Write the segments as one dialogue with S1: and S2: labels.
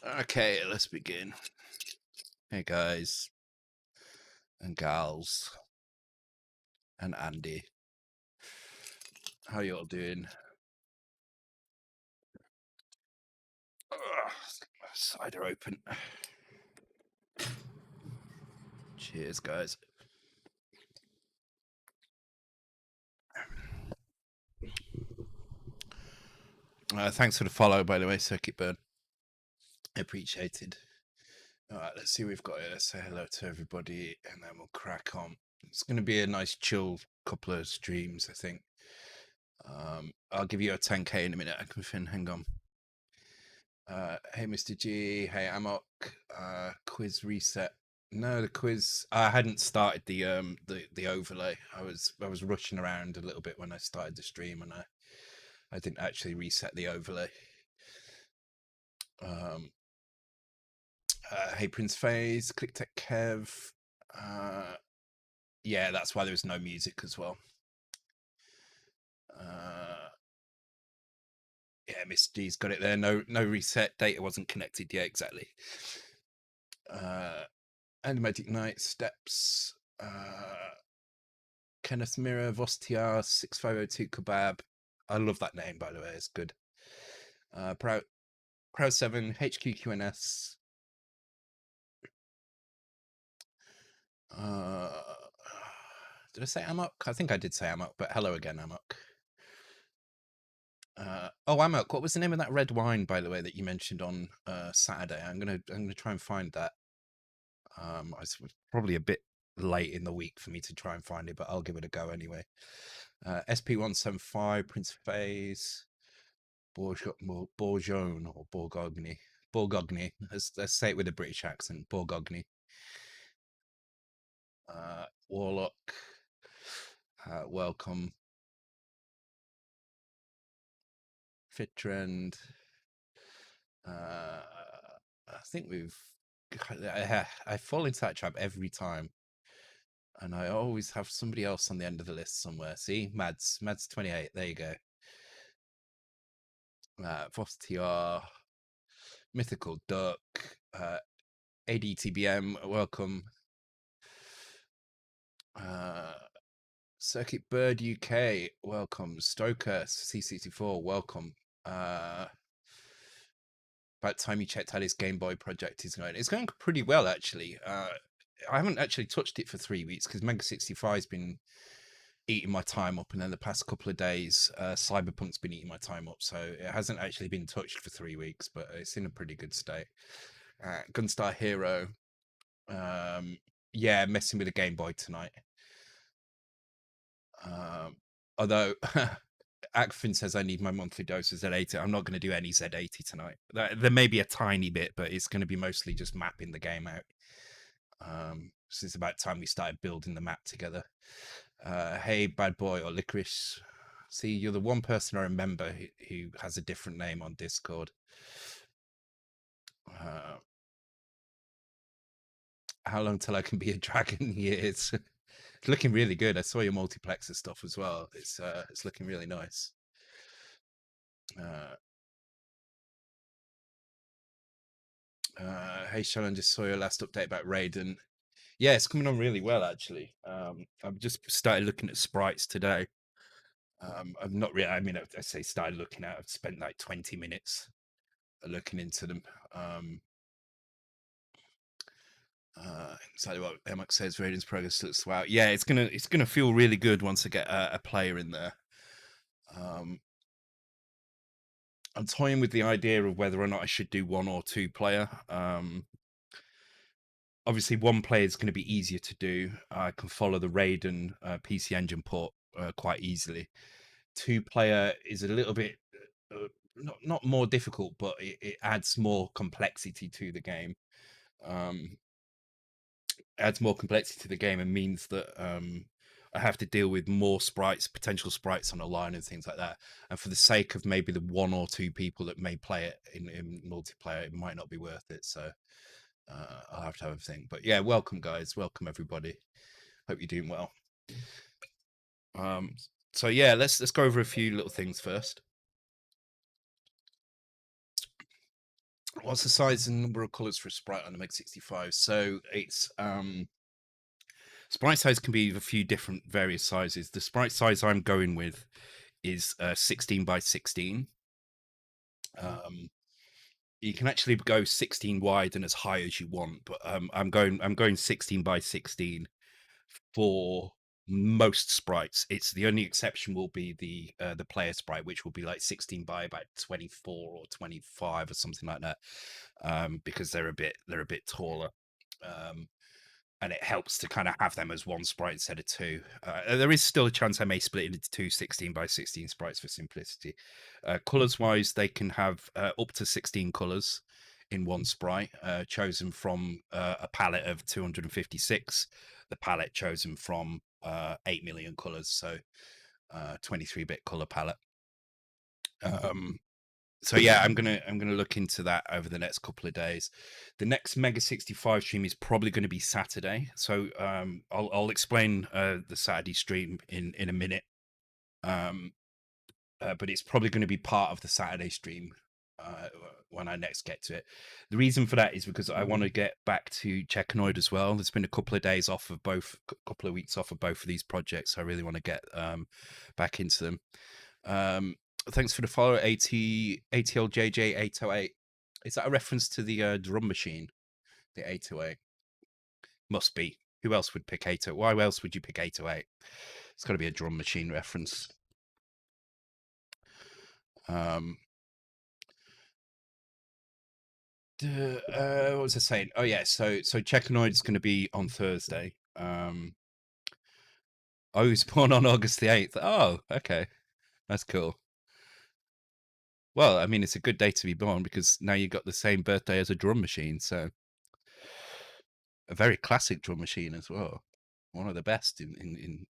S1: Okay, let's begin. Hey guys and gals and Andy, how y'all doing? Cider open. Cheers, guys. Thanks for the follow, by the way, Circuit Burn. Appreciated. All right, let's see what we've got here. Let's say hello to everybody, and then we'll crack on. It's going to be a nice, chill couple of streams, I think. I'll give you a 10k in a minute, Akmafin. Hang on. Hey, Mr. G. Hey, Amok. Quiz reset. No, the quiz. I hadn't started the overlay. I was rushing around a little bit when I started the stream, and I didn't actually reset the overlay. Hey, Prince Phase. Click Tech Kev. Yeah, that's why there was no music as well. Yeah, Miss G's got it there. No reset. Data wasn't connected. Yeah, exactly. Animatic Night Steps. Kenneth Mirror, Vostiar, 6502 Kebab. I love that name, by the way. It's good. Proud 7, HQQNS. Did I say Amok? I think I did say Amok, but hello again, Amok. Oh, Amok, what was the name of that red wine, by the way, that you mentioned on Saturday? I'm gonna try and find that. I was probably a bit late in the week for me to try and find it, but I'll give it a go anyway. SP175, Prince Phase, Bourgogne or Bourgogne. Let's say it with a British accent. Bourgogne. Warlock. Welcome. Fit Trend. I think we've. I fall into that trap every time, and I always have somebody else on the end of the list somewhere. See, Mads 28. There you go. Vostiar, Mythical Duck, ADTBM. Welcome. Circuit Bird UK, welcome. Stoker C64, welcome. About time you checked how this Game Boy project is going. It's going pretty well, actually. I haven't actually touched it for 3 weeks because Mega 65 has been eating my time up, and then the past couple of days, Cyberpunk's been eating my time up. So it hasn't actually been touched for 3 weeks, but it's in a pretty good state. Gunstar Hero, yeah, messing with the Game Boy tonight. Although Akfin says I need my monthly dose of Z80, I'm not going to do any Z80 tonight. There may be a tiny bit, but it's going to be mostly just mapping the game out. So it's about time we started building the map together. Hey, Bad Boy or Licorice. See, you're the one person I remember who has a different name on Discord. How long till I can be a dragon? Years. It's looking really good. I saw your multiplexer stuff as well. It's looking really nice. Hey Shannon, just saw your last update about Raiden. Yeah, it's coming on really well actually. I've just started looking at sprites today. I've not really. I mean, I say started looking at. I've spent like 20 minutes looking into them. Exactly what Emma says. Raiden's progress looks wow. Yeah, it's gonna feel really good once I get a player in there. I'm toying with the idea of whether or not I should do 1 or 2 player. Obviously, 1 player is going to be easier to do. I can follow the Raiden PC Engine port quite easily. 2 player is a little bit not more difficult, but it adds more complexity to the game. Adds more complexity to the game and means that I have to deal with more potential sprites on a line and things like that. And for the sake of maybe the 1 or 2 people that may play it in multiplayer, it might not be worth it. So I'll have to have a think. But yeah, welcome guys, welcome everybody. Hope you're doing well. So yeah, let's go over a few little things first. What's the size and number of colors for a Sprite on the Meg 65? So it's Sprite size can be a few different various sizes. The Sprite size I'm going with is 16 by 16. You can actually go 16 wide and as high as you want, but I'm going 16 by 16 for most sprites. It's the only exception will be the player sprite, which will be like 16 by about 24 or 25 or something like that, because they're a bit taller. And it helps to kind of have them as one sprite instead of two. There is still a chance I may split it into two 16 by 16 sprites for simplicity. Colors wise, they can have up to 16 colors in one sprite, chosen from a palette of 256. The palette chosen from 8 million colors, so 23-bit color palette. So yeah, I'm gonna look into that over the next couple of days. The next Mega 65 stream is probably going to be Saturday, so I'll explain the Saturday stream in a minute. But it's probably going to be part of the Saturday stream when I next get to it. The reason for that is because I want to get back to Checkanoid as well. There's been a couple of days off of both, couple of weeks off of both of these projects. I really want to get back into them. Thanks for the follow, ATLJJ808. Is that a reference to the drum machine, the 808? Must be. Who else would pick 808? Why else would you pick 808? It's got to be a drum machine reference. What was I saying? Oh yeah, so Checkanoid is going to be on Thursday. Oh, he was born on August the 8th. Oh, okay, that's cool. Well, I mean, it's a good day to be born because now you got the same birthday as a drum machine. So a very classic drum machine as well, one of the best in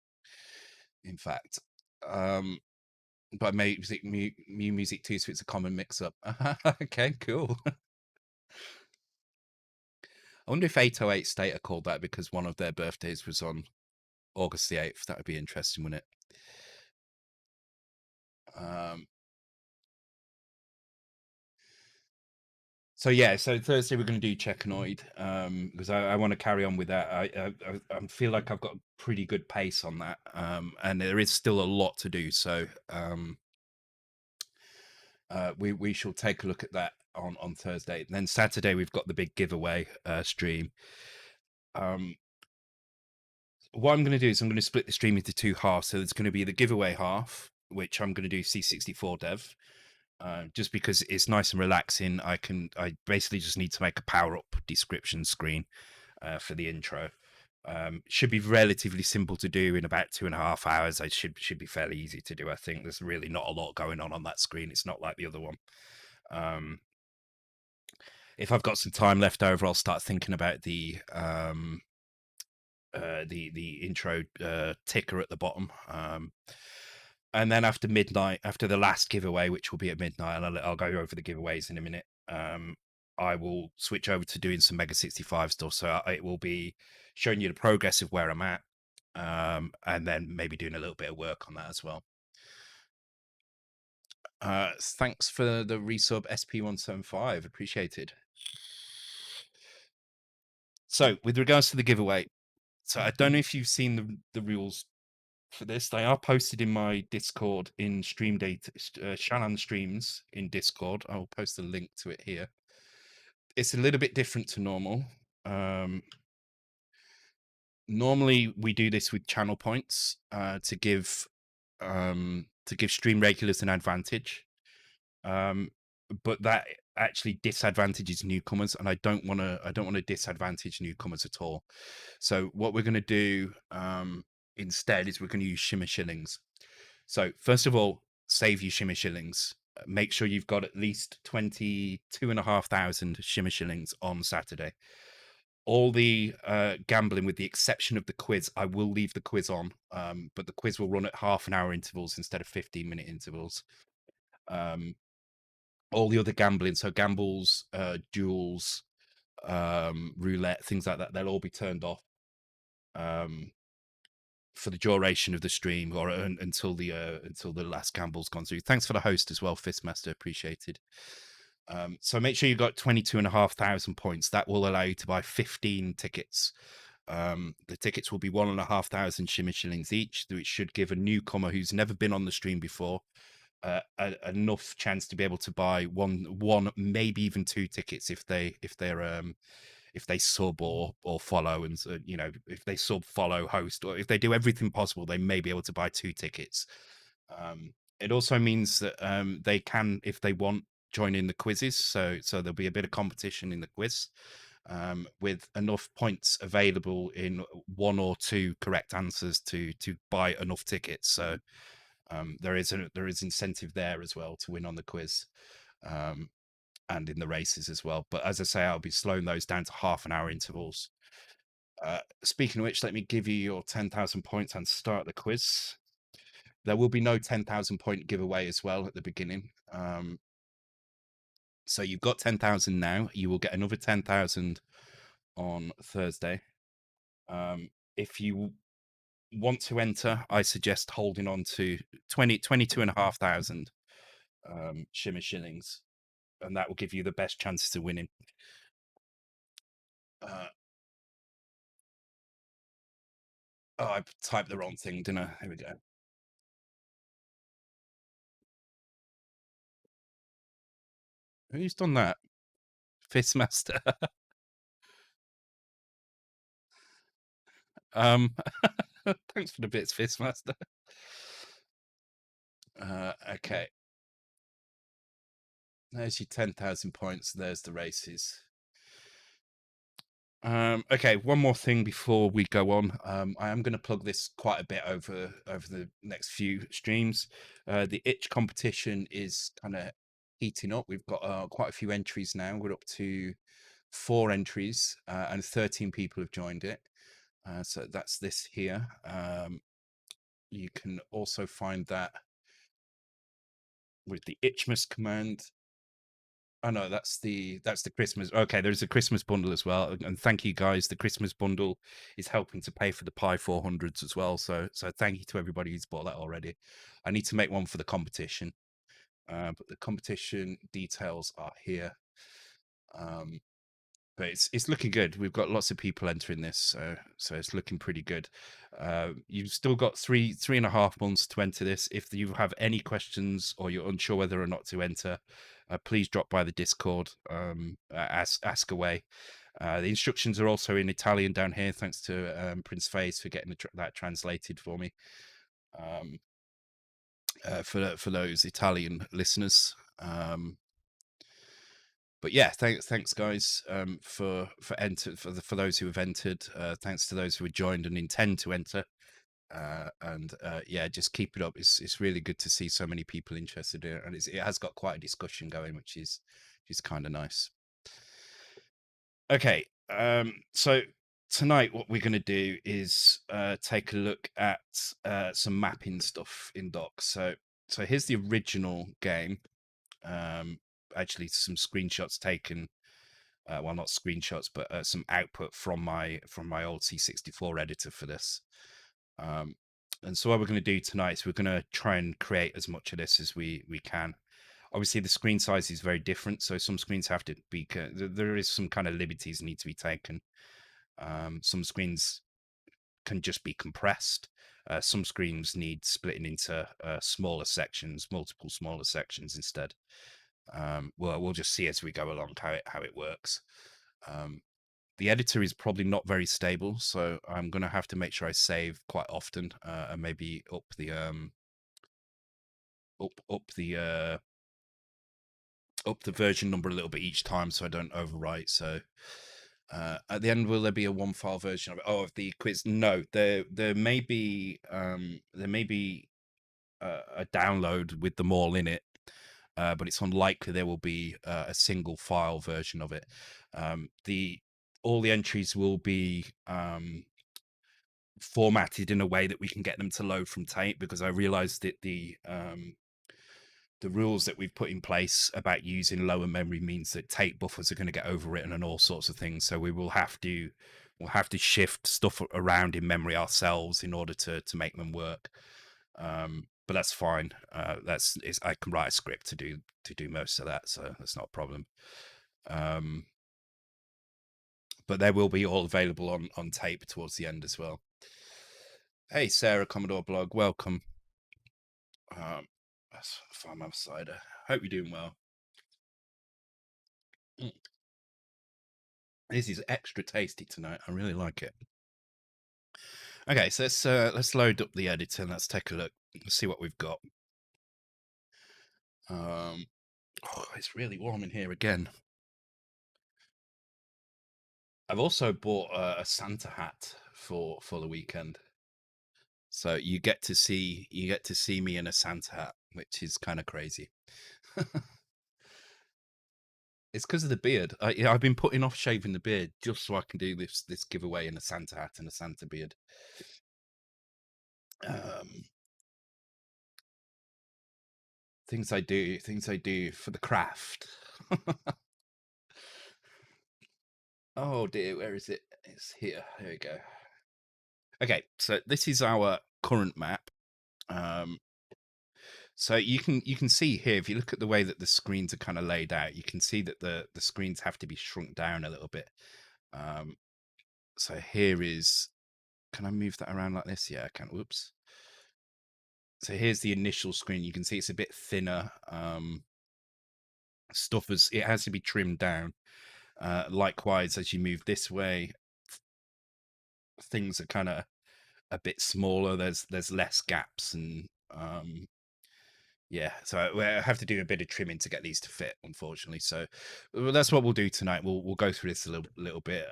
S1: fact. But music too, so it's a common mix-up. Okay, cool. I wonder if 808 State are called that because one of their birthdays was on August the 8th. That would be interesting, wouldn't it? So yeah, so Thursday we're going to do Checkanoid because I want to carry on with that. I feel like I've got a pretty good pace on that, and there is still a lot to do. So we shall take a look at that on Thursday. And then Saturday we've got the big giveaway stream. What I'm going to do is I'm going to split the stream into two halves. So there's going to be the giveaway half, which I'm going to do C64 dev. Just because it's nice and relaxing. I basically just need to make a power up description screen for the intro. Should be relatively simple to do in about 2.5 hours. I should be fairly easy to do. I think there's really not a lot going on that screen. It's not like the other one. If I've got some time left over, I'll start thinking about the intro ticker at the bottom. And then after midnight, after the last giveaway, which will be at midnight, and I'll go over the giveaways in a minute, I will switch over to doing some Mega 65 stuff. So it will be showing you the progress of where I'm at, and then maybe doing a little bit of work on that as well. Thanks for the resub SP175. Appreciated. So with regards to the giveaway, so I don't know if you've seen the rules for this. They are posted in my Discord in stream data, Shannon streams in Discord. I'll post a link to it here. It's a little bit different to normal. Normally we do this with channel points to give stream regulars an advantage, but that actually disadvantages newcomers, and I don't want to disadvantage newcomers at all. So what we're going to do instead is we're going to use shimmer shillings. So first of all, save your shimmer shillings. Make sure you've got at least 22,500 shimmer shillings on Saturday. All the gambling, with the exception of the quiz, I will leave the quiz on, but the quiz will run at half-an-hour intervals instead of 15-minute intervals. All the other gambling, so gambles, duels, roulette, things like that, they'll all be turned off for the duration of the stream, or until the last gamble's gone through. Thanks for the host as well, Fistmaster, appreciated. So make sure you got 22,500 points. That will allow you to buy 15 tickets. The tickets will be 1,500 shimmer shillings each, which should give a newcomer who's never been on the stream before enough chance to be able to buy one, maybe even two tickets if they sub or follow, and if they sub, follow, host, or if they do everything possible, they may be able to buy two tickets. It also means that they can, if they want, join in the quizzes. So there'll be a bit of competition in the quiz with enough points available in one or two correct answers to buy enough tickets. So there is incentive there as well to win on the quiz. And in the races as well. But as I say, I'll be slowing those down to half an hour intervals. Speaking of which, let me give you your 10,000 points and start the quiz. There will be no 10,000 point giveaway as well at the beginning. So you've got 10,000 now. You will get another 10,000 on Thursday. If you want to enter, I suggest holding on to 22,500 shimmer shillings, and that will give you the best chances of winning. Oh, I typed the wrong thing, didn't I? Here we go. Who's done that? Fistmaster. Thanks for the bits, Fistmaster. Okay. There's your 10,000 points. There's the races. Okay, one more thing before we go on. I am going to plug this quite a bit over the next few streams. The itch competition is kind of heating up. We've got quite a few entries now. We're up to 4 entries, and 13 people have joined it. So that's this here. You can also find that with the Itchmas command. Oh no, that's the Christmas. Okay, there's a Christmas bundle as well, and thank you guys. The Christmas bundle is helping to pay for the Pi 400s as well. So thank you to everybody who's bought that already. I need to make one for the competition, but the competition details are here. But it's looking good. We've got lots of people entering this, so it's looking pretty good. You've still got 3.5 months to enter this. If you have any questions or you're unsure whether or not to enter, please drop by the Discord. Ask away. The instructions are also in Italian down here. Thanks to Prince Faze for getting that translated for me. For those Italian listeners. But yeah, thanks guys for those who have entered. Thanks to those who have joined and intend to enter. And yeah, just keep it up. It's really good to see so many people interested in it, and it has got quite a discussion going, which is kind of nice. Okay, so tonight what we're going to do is take a look at some mapping stuff in docs. So here's the original game. Actually, some screenshots taken. Well, not screenshots, but some output from my old C64 editor for this. And so what we're going to do tonight is we're going to try and create as much of this as we can. Obviously, the screen size is very different, so some screens have to be. There is some kind of liberties need to be taken. Some screens can just be compressed. Some screens need splitting into smaller sections, multiple smaller sections instead. We'll just see as we go along how it works. The editor is probably not very stable, so I'm going to have to make sure I save quite often and maybe up the version number a little bit each time so I don't overwrite. So at the end, will there be a one file version of it? Oh, of the quiz? No, there may be a download with them all in it. But it's unlikely there will be a single file version of it. All the entries will be formatted in a way that we can get them to load from tape, because I realized that the rules that we've put in place about using lower memory means that tape buffers are going to get overwritten and all sorts of things. So we'll have to shift stuff around in memory ourselves in order to make them work. but that's fine. I can write a script to do most of that, so that's not a problem. But they will be all available on tape towards the end as well. Hey, Sarah, Commodore Blog, welcome. That's Farmhouse Cider. Hope you're doing well. This is extra tasty tonight. I really like it. Okay, so let's load up the editor and let's take a look. Let's see what we've got. Oh, it's really warm in here again. I've also bought a Santa hat for the weekend, so you get to see me in a Santa hat, which is kind of crazy. It's because of the beard. I've been putting off shaving the beard just so I can do this giveaway in a Santa hat and a Santa beard. Things I do for the craft. Oh dear, where is it? It's here. Here we go. Okay, so this is our current map. So you can see here, if you look at the way that the screens are kind of laid out, you can see that the screens have to be shrunk down a little bit. So here is, can I move that around like this? Yeah, I can. Whoops. So here's the initial screen. You can see it's a bit thinner. It has to be trimmed down. Likewise, as you move this way, things are kind of a bit smaller. There's less gaps, and yeah, so I have to do a bit of trimming to get these to fit, unfortunately. So that's what we'll do tonight. We'll go through this a little bit,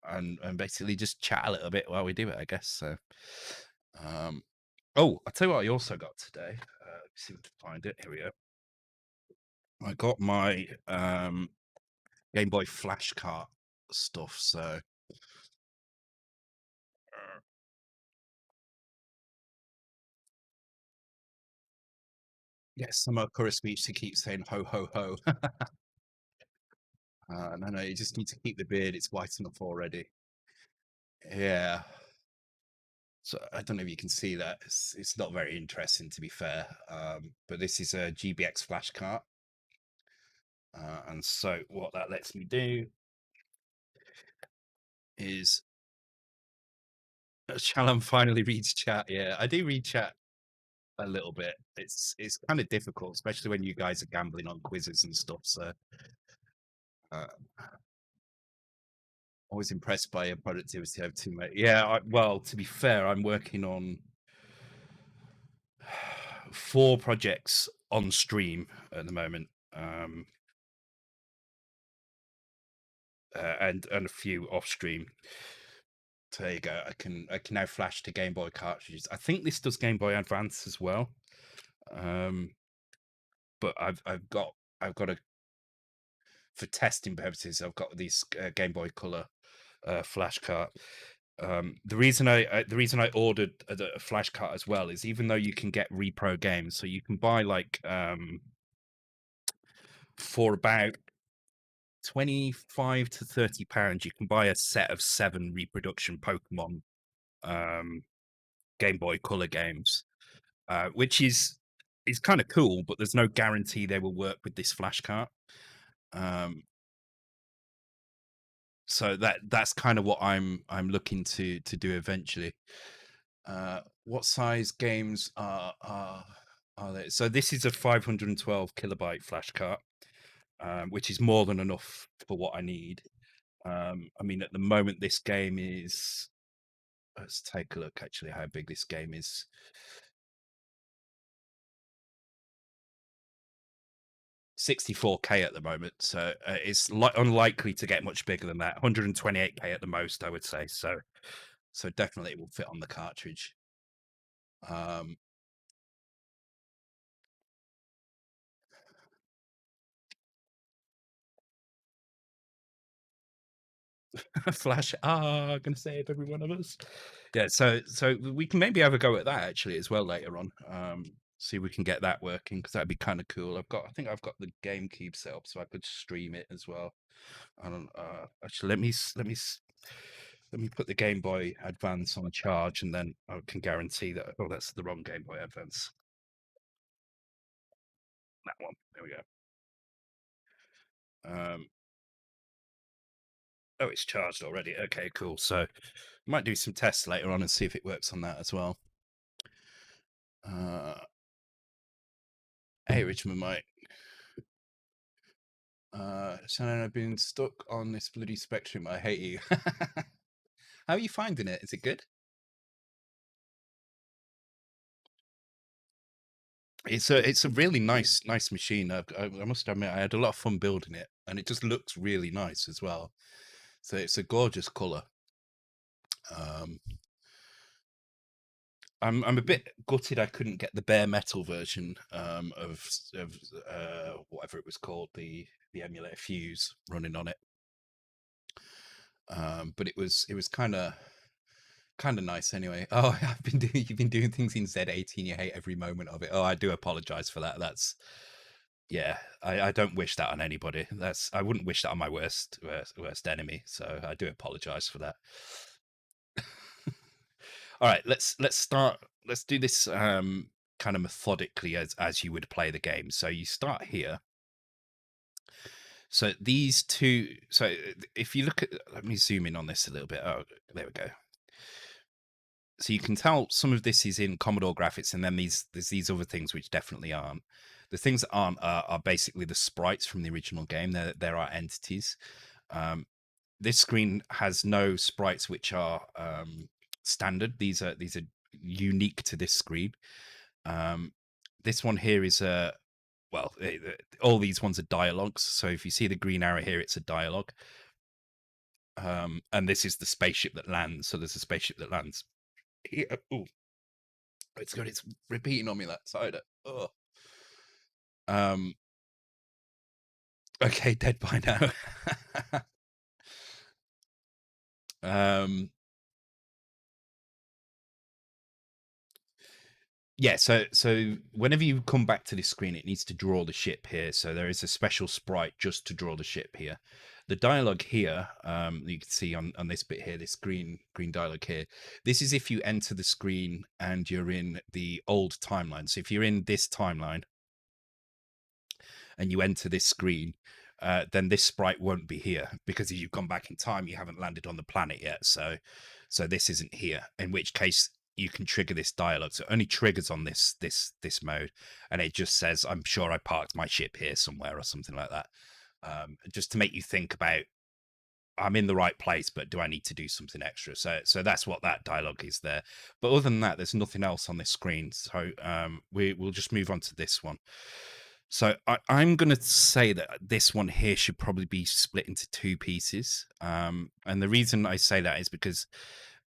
S1: and basically just chat a little bit while we do it, I guess. So, oh, I'll tell you what I also got today. Let's see if I can find it. Here we go. I got my Game Boy Flash cart stuff. So yes, some Okura speech to keep saying ho ho ho. No, you just need to keep the beard. It's white enough already. Yeah. So I don't know if you can see that. It's not very interesting, to be fair. But this is a GBX flash cart. And so what that lets me do is, Shalom finally reads chat. Yeah, I do read chat a little bit. It's kind of difficult, especially when you guys are gambling on quizzes and stuff. So uh, always impressed by your productivity over teammate. Yeah, well, to be fair, I'm working on 4 projects on stream at the moment. And a few off stream. So there you go. I can now flash to Game Boy cartridges. I think this does Game Boy Advance as well. But I've got a, for testing purposes, I've got these Game Boy Color flash cart. The reason I ordered a flash cart as well is, even though you can get repro games, so you can buy like for about £25 to £30, you can buy a set of 7 reproduction Pokemon Game Boy Color games, which is kind of cool, but there's no guarantee they will work with this flash cart. So that's kind of what I'm looking to do eventually. What size games are they? So this is a 512 kilobyte flash cart, which is more than enough for what I need. I mean, at the moment, this game is. Let's take a look. Actually, how big this game is. 64K at the moment, so it's unlikely to get much bigger than that. 128K at the most, I would say. So definitely it will fit on the cartridge. Flash, gonna save every one of us. Yeah, so we can maybe have a go at that actually as well later on. See if we can get that working, because that'd be kind of cool. I think I've got the GameCube set up, so I could stream it as well. I don't. Actually, let me put the Game Boy Advance on a charge, and then I can guarantee that. Oh, that's the wrong Game Boy Advance. That one. There we go. Oh, it's charged already. Okay, cool. So might do some tests later on and see if it works on that as well. Hey, Richmond, mate. Shannon, I've been stuck on this bloody Spectrum. I hate you. How are you finding it? Is it good? It's a really nice machine. I must admit, I had a lot of fun building it, and it just looks really nice as well. So it's a gorgeous color. I'm a bit gutted I couldn't get the bare metal version of whatever it was called, the emulator Fuse running on it. But it was kind of nice anyway. Oh, you've been doing things in Z80 and you hate every moment of it. Oh, I do apologize for that. That's yeah, I don't wish that on anybody. I wouldn't wish that on my worst enemy. So I do apologize for that. All right, let's start. Let's do this kind of methodically as you would play the game. So you start here. So these two. So if you look at, let me zoom in on this a little bit. Oh, there we go. So you can tell some of this is in Commodore graphics, and then there's these other things which definitely aren't. The things that aren't are basically the sprites from the original game. There are entities. This screen has no sprites which are standard. These are unique to this screen. This one here is all these ones are dialogues. So if you see the green arrow here, it's a dialogue. And this is the spaceship that lands. So there's a spaceship that lands here. Oh, it's good. It's repeating on me that side. Oh. Okay, dead by now. Yeah, so whenever you come back to this screen, it needs to draw the ship here. So there is a special sprite just to draw the ship here. The dialogue here, you can see on this bit here, this green dialogue here. This is if you enter the screen and you're in the old timeline. So if you're in this timeline and you enter this screen, then this sprite won't be here because if you've gone back in time, you haven't landed on the planet yet. So this isn't here. In which case, you can trigger this dialogue. So it only triggers on this mode, and it just says, "I'm sure I parked my ship here somewhere" or something like that, just to make you think about, I'm in the right place, but do I need to do something extra? So that's what that dialogue is there. But other than that, there's nothing else on this screen. So we'll just move on to this one. So I'm going to say that this one here should probably be split into two pieces. And the reason I say that is because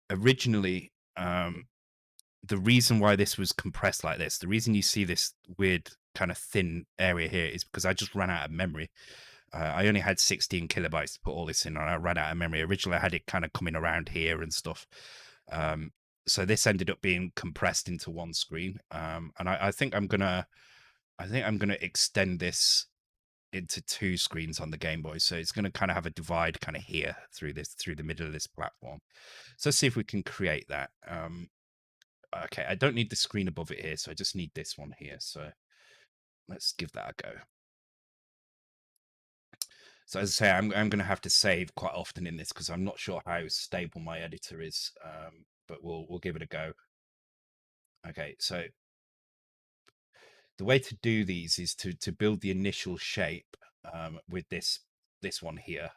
S1: originally, the reason why this was compressed like this, the reason you see this weird kind of thin area here is because I just ran out of memory. I only had 16 kilobytes to put all this in, and I ran out of memory. Originally, I had it kind of coming around here and stuff. So this ended up being compressed into one screen. And I think I'm gonna extend this into two screens on the Game Boy. So it's gonna kind of have a divide kind of here through the middle of this platform. So let's see if we can create that. Okay, I don't need the screen above it here, so I just need this one here. So let's give that a go. So as I say, I'm going to have to save quite often in this because I'm not sure how stable my editor is, but we'll give it a go. Okay, so the way to do these is to build the initial shape with this one here.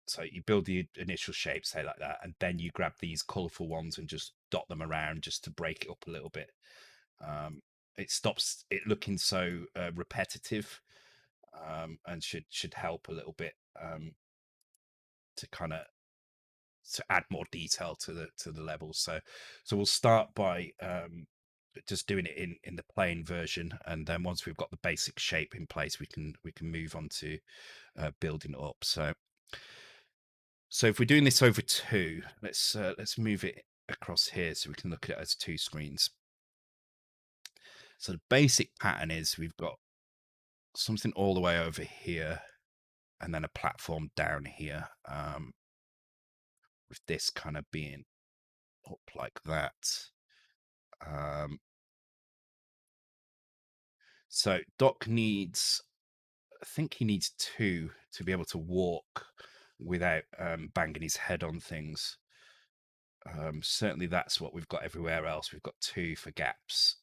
S1: So you build the initial shape, say like that, and then you grab these colorful ones and just dot them around just to break it up a little bit. It stops it looking so repetitive, and should help a little bit to kind of to add more detail to the levels. So we'll start by just doing it in the plain version, and then once we've got the basic shape in place, we can move on to building it up. So if we're doing this over two, let's move it across here so we can look at it as two screens. So the basic pattern is we've got something all the way over here and then a platform down here, with this kind of being up like that. So Doc needs, I think he needs 2 to be able to walk without banging his head on things. Certainly that's what we've got everywhere else. We've got 2 for gaps.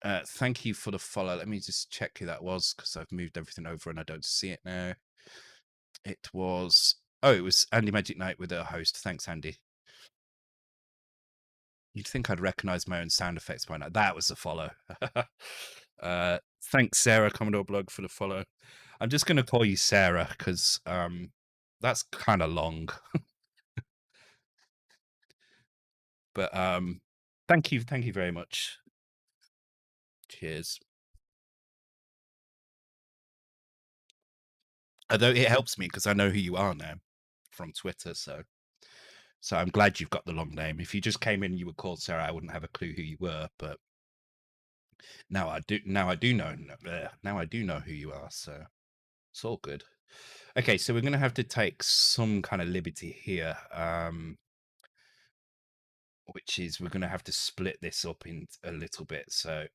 S1: Thank you for the follow. Let me just check who that was because I've moved everything over and I don't see it now. It was, oh, it was Andy Magic Knight with a host. Thanks, Andy. You'd think I'd recognize my own sound effects by now. That was the follow. Thanks, Sarah Commodore Blog, for the follow. I'm just going to call you Sarah because that's kind of long. But thank you very much. Cheers. Although it helps me because I know who you are now from Twitter, so I'm glad you've got the long name. If you just came in and you were called Sarah, I wouldn't have a clue who you were. But now I do. Now I do know. Now I do know who you are. So it's all good. Okay, so we're going to have to take some kind of liberty here, which is we're going to have to split this up in a little bit. So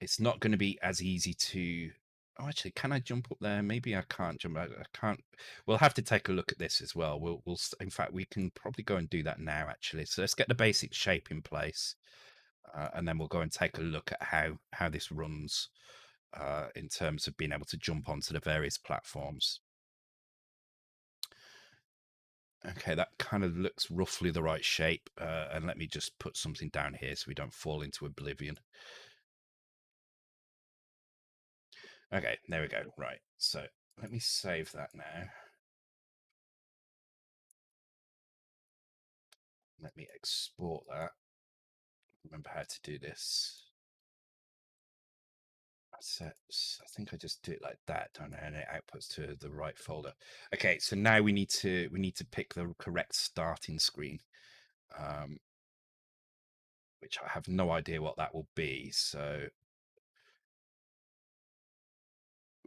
S1: it's not going to be as easy to. Oh, actually, can I jump up there? Maybe I can't jump. I can't. We'll have to take a look at this as well. We'll. In fact, we can probably go and do that now. Actually, so let's get the basic shape in place, and then we'll go and take a look at how this runs in terms of being able to jump onto the various platforms. Okay, that kind of looks roughly the right shape. And let me just put something down here so we don't fall into oblivion. Okay, there we go. Right, so let me save that now. Let me export that. Remember how to do this. I think I just do it like that, don't I? And it outputs to the right folder. Okay, so now we need to pick the correct starting screen, which I have no idea what that will be. So,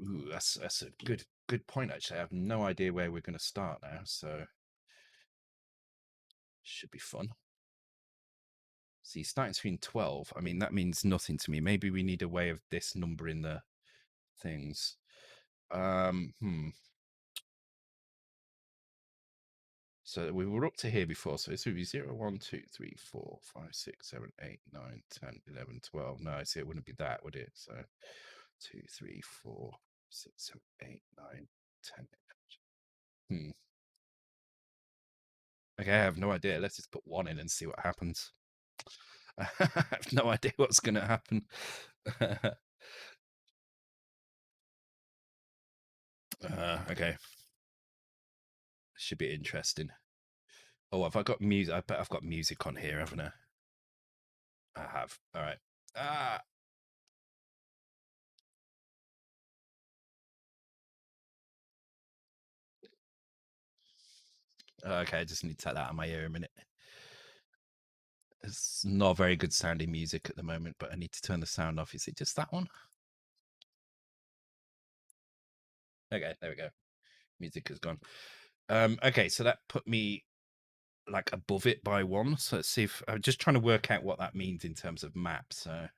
S1: ooh, that's a good point. Actually, I have no idea where we're going to start now. So, should be fun. See, starting screen 12. I mean, that means nothing to me. Maybe we need a way of this numbering the things. So we were up to here before. So this would be 0, 1, 2, 3, 4, 5, 6, 7, 8, 9, 10, 11, 12. No, I see it wouldn't be that, would it? So 2, 3, 4, 6, 7, 8, 9, 10. Okay, I have no idea. Let's just put 1 in and see what happens. I have no idea what's going to happen. Okay. Should be interesting. Oh, have I got music? I bet I've got music on here, haven't I? I have. All right. Ah. Okay, I just need to take that out of my ear a minute. It's not very good sounding music at the moment, but I need to turn the sound off. Is it just that one? Okay, there we go. Music has gone. Okay, so that put me like above it by 1. So let's see if I'm just trying to work out what that means in terms of maps. So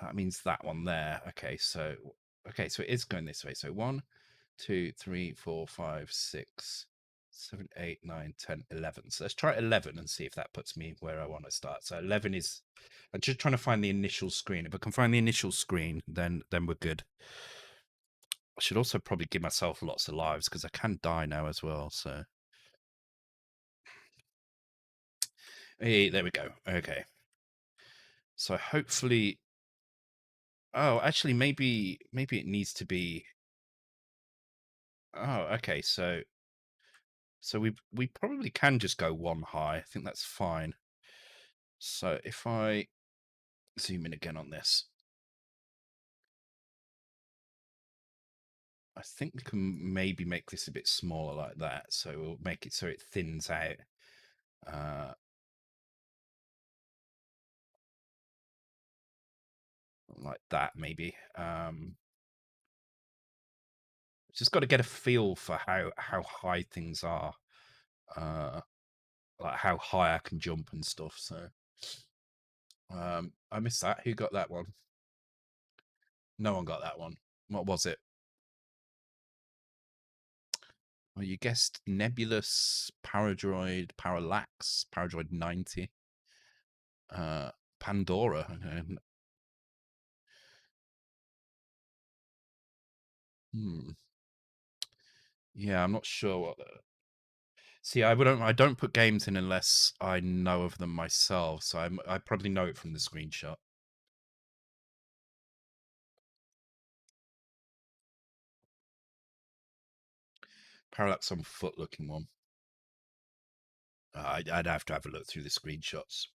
S1: that means that one there. Okay, so it is going this way. So 1, 2, 3, 4, 5, 6, 7, 8, 9, 10, 11. So let's try 11 and see if that puts me where I want to start. So 11 is, I'm just trying to find the initial screen. If I can find the initial screen, then we're good. I should also probably give myself lots of lives because I can die now as well. So, hey, there we go. Okay. So hopefully, oh, actually, maybe it needs to be. Oh, okay. So we probably can just go 1 high. I think that's fine. So if I zoom in again on this, I think we can maybe make this a bit smaller like that. So we'll make it so it thins out. Like that, maybe. Just got to get a feel for how high things are, like how high I can jump and stuff. So I missed that. Who got that one? No one got that one. What was it? Well, you guessed Nebulous, Paradroid, Parallax, Paradroid 90, uh, Pandora. Hmm. Yeah, I'm not sure what. See, I don't put games in unless I know of them myself. So I probably know it from the screenshot. Parallax on foot looking one. I'd have to have a look through the screenshots.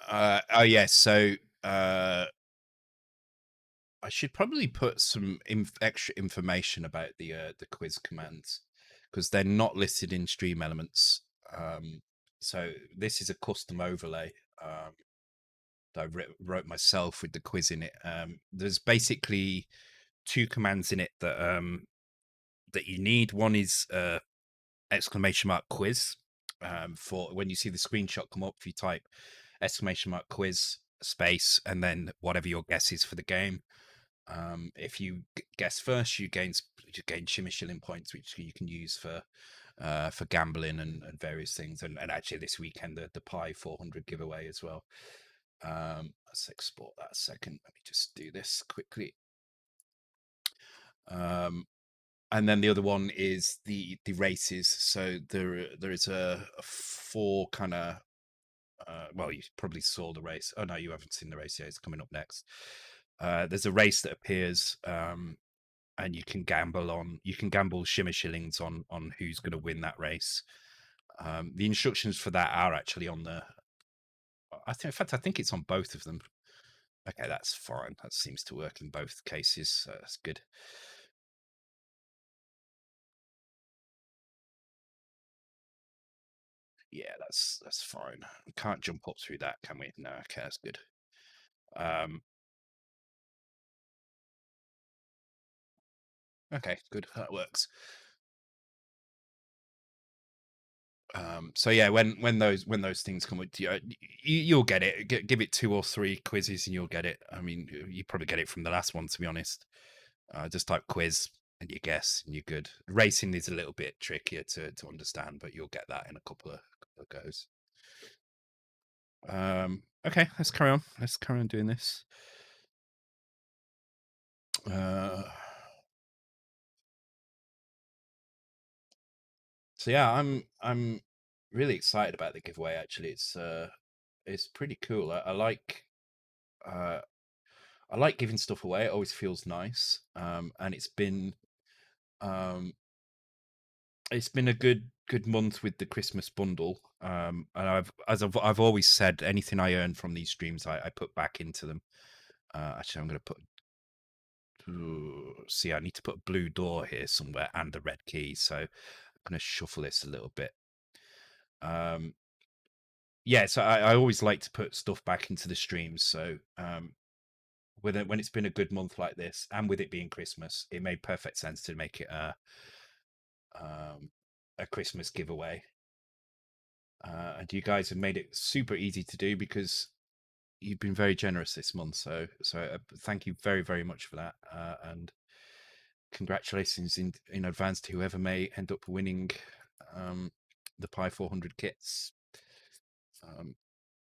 S1: Oh yeah, so I should probably put some extra information about the quiz commands because they're not listed in Stream Elements. So this is a custom overlay that I wrote myself with the quiz in it. There's basically two commands in it that you need. One is exclamation mark quiz for when you see the screenshot come up. If you type exclamation mark quiz space and then whatever your guess is for the game. If you guess first, you gain shimmer shilling points, which you can use for gambling and various things. And actually, this weekend the Pi 400 giveaway as well. Let's export that a second. Let me just do this quickly. And then the other one is the races. So there is a four kind of well, you probably saw the race. Oh no, you haven't seen the race yet. It's coming up next. There's a race that appears, and you can gamble shimmer shillings on who's going to win that race. The instructions for that are actually on the. In fact, I think it's on both of them. Okay, that's fine. That seems to work in both cases. So that's good. Yeah, that's fine. We can't jump up through that, can we? No, okay, that's good. Okay, good. That works. So yeah, when those things come with you, you'll get it. Give it two or three quizzes and you'll get it. I mean, you probably get it from the last one, to be honest. Just type quiz and you guess and you're good. Racing is a little bit trickier to understand, but you'll get that in a couple of goes. Okay, let's carry on. Let's carry on doing this. So yeah, I'm really excited about the giveaway. Actually, it's pretty cool. Uh, I like giving stuff away. It always feels nice. And um, it's been a good month with the Christmas bundle. And I've always said, anything I earn from these streams, I put back into them. Actually, I'm going to put. See, I need to put a blue door here somewhere and a red key. So I'm going to shuffle this a little bit. Yeah, so I always like to put stuff back into the streams. So when it's been a good month like this, and with it being Christmas, it made perfect sense to make it a Christmas giveaway. And you guys have made it super easy to do because you've been very generous this month. So thank you very very much for that. And congratulations in advance to whoever may end up winning the Pi 400 kits.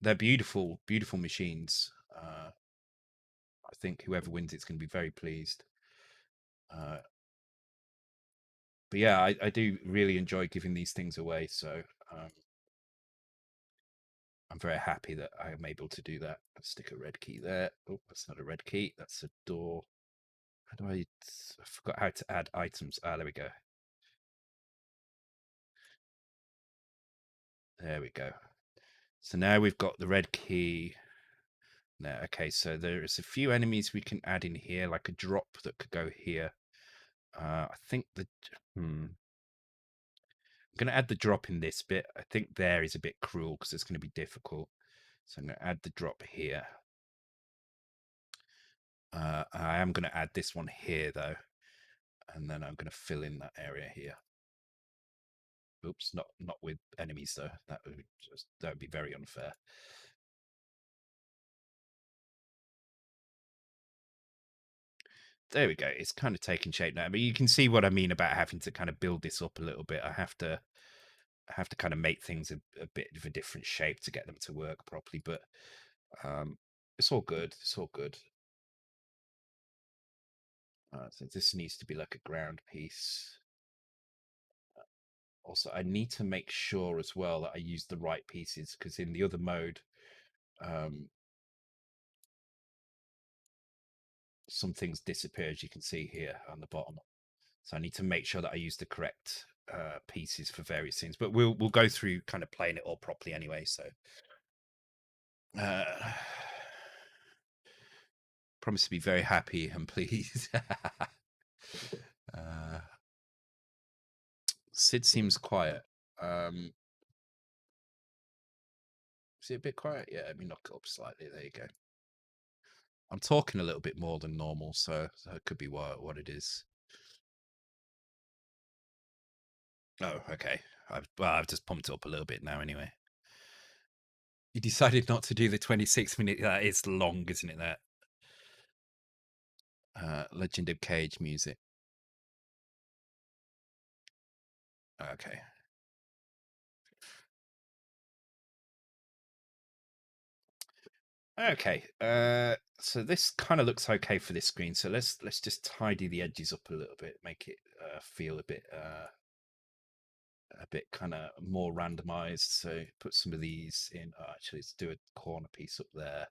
S1: They're beautiful, beautiful machines. I think whoever wins it's going to be very pleased. But yeah, I do really enjoy giving these things away. So I'm very happy that I am able to do that. I'll stick a red key there. Oh, that's not a red key. That's a door. How do I forgot how to add items. Ah, there we go. There we go. So now we've got the red key. Now, okay, so there's a few enemies we can add in here, like a drop that could go here. I think I'm going to add the drop in this bit. I think there is a bit cruel because it's going to be difficult. So I'm going to add the drop here. I am going to add this one here though, and then I'm going to fill in that area here. Oops, not with enemies though. That would be very unfair. There we go. It's kind of taking shape now, but you can see what I mean about having to kind of build this up a little bit. I have to kind of make things a bit of a different shape to get them to work properly, but it's all good. It's all good. So this needs to be like a ground piece. Also, I need to make sure as well that I use the right pieces, because in the other mode, some things disappear, as you can see here on the bottom. So I need to make sure that I use the correct pieces for various things. But we'll go through kind of playing it all properly anyway. So promise to be very happy and pleased. Sid seems quiet. Is it a bit quiet? Yeah, let me knock it up slightly. There you go. I'm talking a little bit more than normal, so it could be what it is. Oh, okay. I've just pumped it up a little bit now anyway. You decided not to do the 26-minute. That is long, isn't it, that? Legend of Cage music. Okay. Okay. So this kind of looks okay for this screen. So let's just tidy the edges up a little bit, make it feel a bit kind of more randomized. So put some of these in. Oh, actually, let's do a corner piece up there.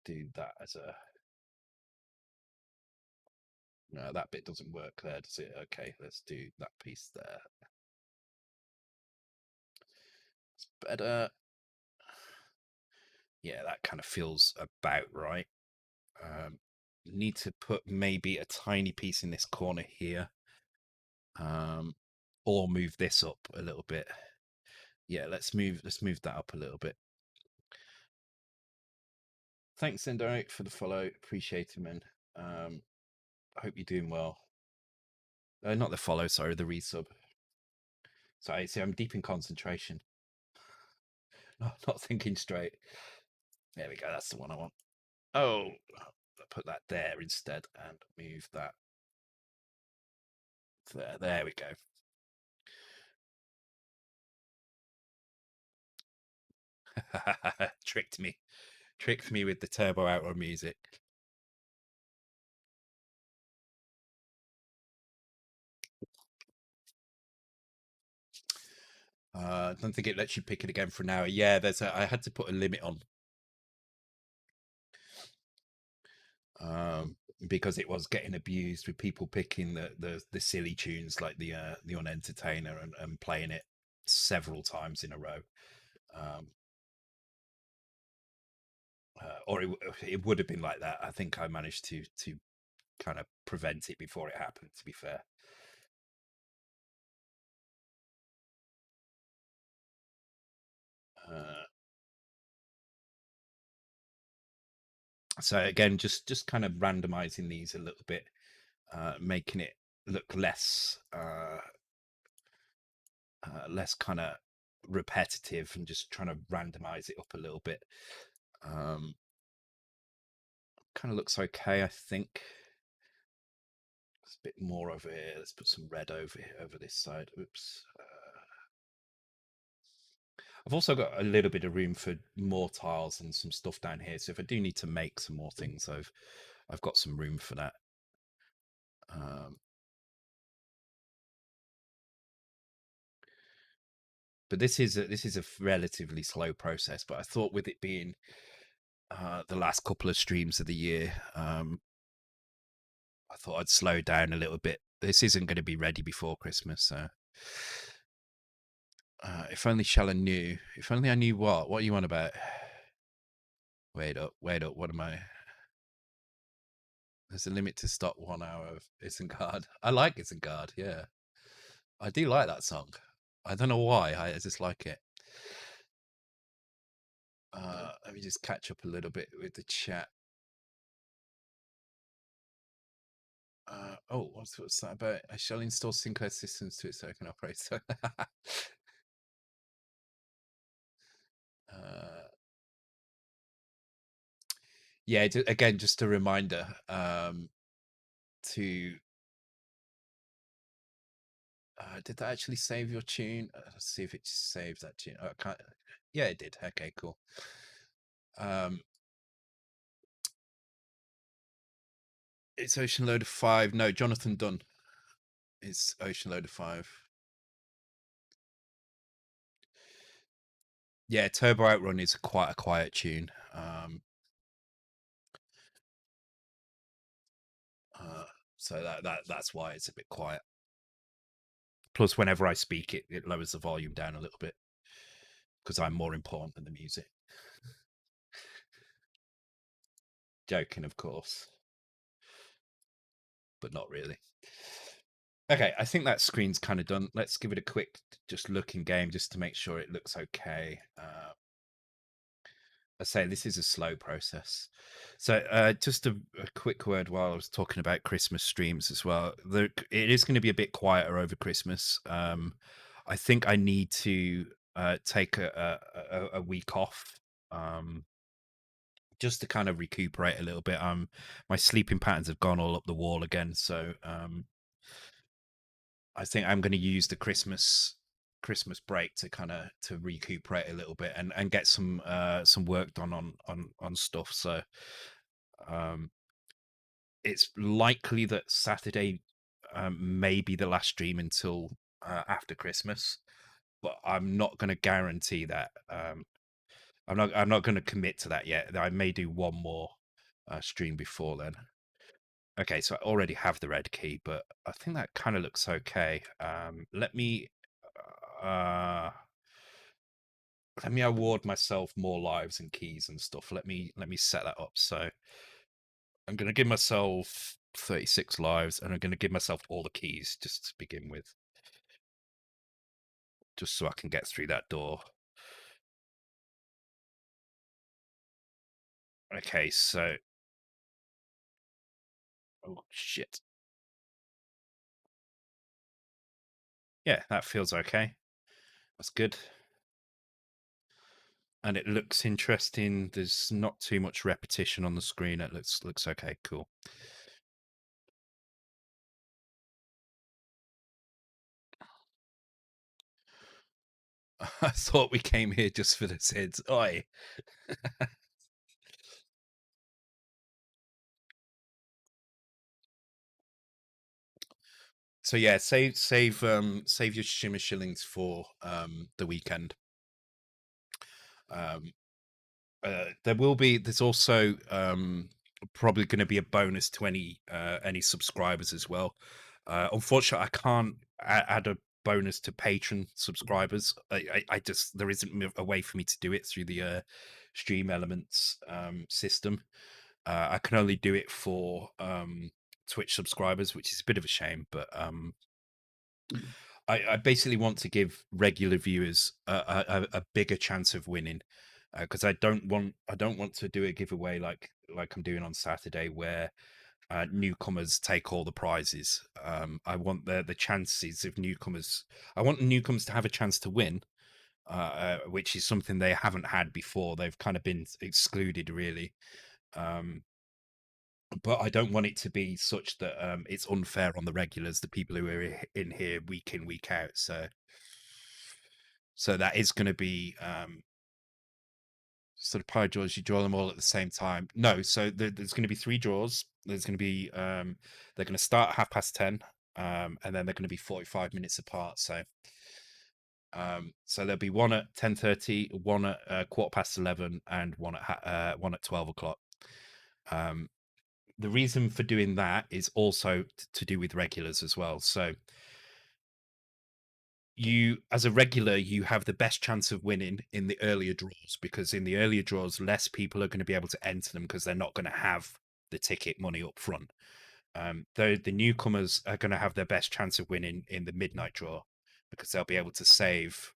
S1: Do that as a. No, that bit doesn't work there, does it? Okay, let's do that piece there. It's better. Yeah, that kind of feels about right. Need to put maybe a tiny piece in this corner here. Or move this up a little bit. Yeah, let's move that up a little bit. Thanks, Endo, for the follow. Appreciate it, man. I hope you're doing well. Not the follow, sorry, the resub. Sorry, see, I'm deep in concentration. Not thinking straight. There we go. That's the one I want. Oh, I'll put that there instead and move that there. There we go. Tricked me with the turbo outro music. I don't think it lets you pick it again for an hour. Yeah, I had to put a limit on because it was getting abused with people picking the silly tunes like the Unentertainer and playing it several times in a row. Or it would have been like that. I think I managed to kind of prevent it before it happened, to be fair. So again, just kind of randomizing these a little bit, making it look less less kind of repetitive, and just trying to randomize it up a little bit. Kind of looks okay, I think. There's a bit more over here. Let's put some red over here, over this side. Oops. I've also got a little bit of room for more tiles and some stuff down here. So if I do need to make some more things, I've got some room for that. But this is a relatively slow process. But I thought with it being the last couple of streams of the year, I thought I'd slow down a little bit. This isn't going to be ready before Christmas, so. If only Shella knew. If only I knew what? What are you on about? Wait up. What am I? There's a limit to stop 1 hour of Isengard. I like Isengard, yeah. I do like that song. I don't know why. I just like it. Let me just catch up a little bit with the chat. Oh, what's that about? I shall install Sinclair systems to it so I can operate. So, yeah, again, just a reminder to. Did that actually save your tune? Let's see if it saved that tune. Oh, I can't. Yeah, it did. Okay, cool. It's Ocean Loader 5. No, Jonathan Dunn is Ocean Loader 5. Yeah, Turbo Outrun is quite a quiet tune. So that's why it's a bit quiet. Plus, whenever I speak, it lowers the volume down a little bit because I'm more important than the music. Joking, of course, but not really. Okay, I think that screen's kind of done. Let's give it a quick just look in game just to make sure it looks okay. I say this is a slow process. So just a quick word while I was talking about Christmas streams as well. It is going to be a bit quieter over Christmas. I think I need to take a week off just to kind of recuperate a little bit. My sleeping patterns have gone all up the wall again, so I think I'm going to use the Christmas break to kind of to recuperate a little bit and get some work done on stuff. So um, it's likely that Saturday may be the last stream until after Christmas, but I'm not going to guarantee that. I'm not going to commit to that yet. I may do one more stream before then. Okay, so I already have the red key, but I think that kind of looks okay. Uh, let me award myself more lives and keys and stuff. Let me set that up. So I'm going to give myself 36 lives, and I'm going to give myself all the keys just to begin with, just so I can get through that door. Okay, so oh shit. Yeah, that feels okay. That's good. And it looks interesting. There's not too much repetition on the screen. It looks okay. Cool. I thought we came here just for the SIDS. Oi. So yeah, save your shimmer shillings for the weekend. There's also probably going to be a bonus to any subscribers as well. Unfortunately, I can't add a bonus to patron subscribers. I just there isn't a way for me to do it through the stream elements system. I can only do it for Twitch subscribers, which is a bit of a shame, but I basically want to give regular viewers a bigger chance of winning because I don't want to do a giveaway like I'm doing on Saturday where newcomers take all the prizes. I want the chances of newcomers. I want newcomers to have a chance to win, which is something they haven't had before. They've kind of been excluded, really. But I don't want it to be such that it's unfair on the regulars, the people who are in here week in, week out. So that is going to be sort of pie draws. You draw them all at the same time. No, so there's going to be 3 draws. There's going to be they're going to start at 10:30, and then they're going to be 45 minutes apart. So there'll be one at 10:30, one at 11:15, and one at 12 o'clock. The reason for doing that is also to do with regulars as well. So you, as a regular, you have the best chance of winning in the earlier draws because in the earlier draws, less people are going to be able to enter them because they're not going to have the ticket money up front. Though the newcomers are going to have their best chance of winning in the midnight draw because they'll be able to save.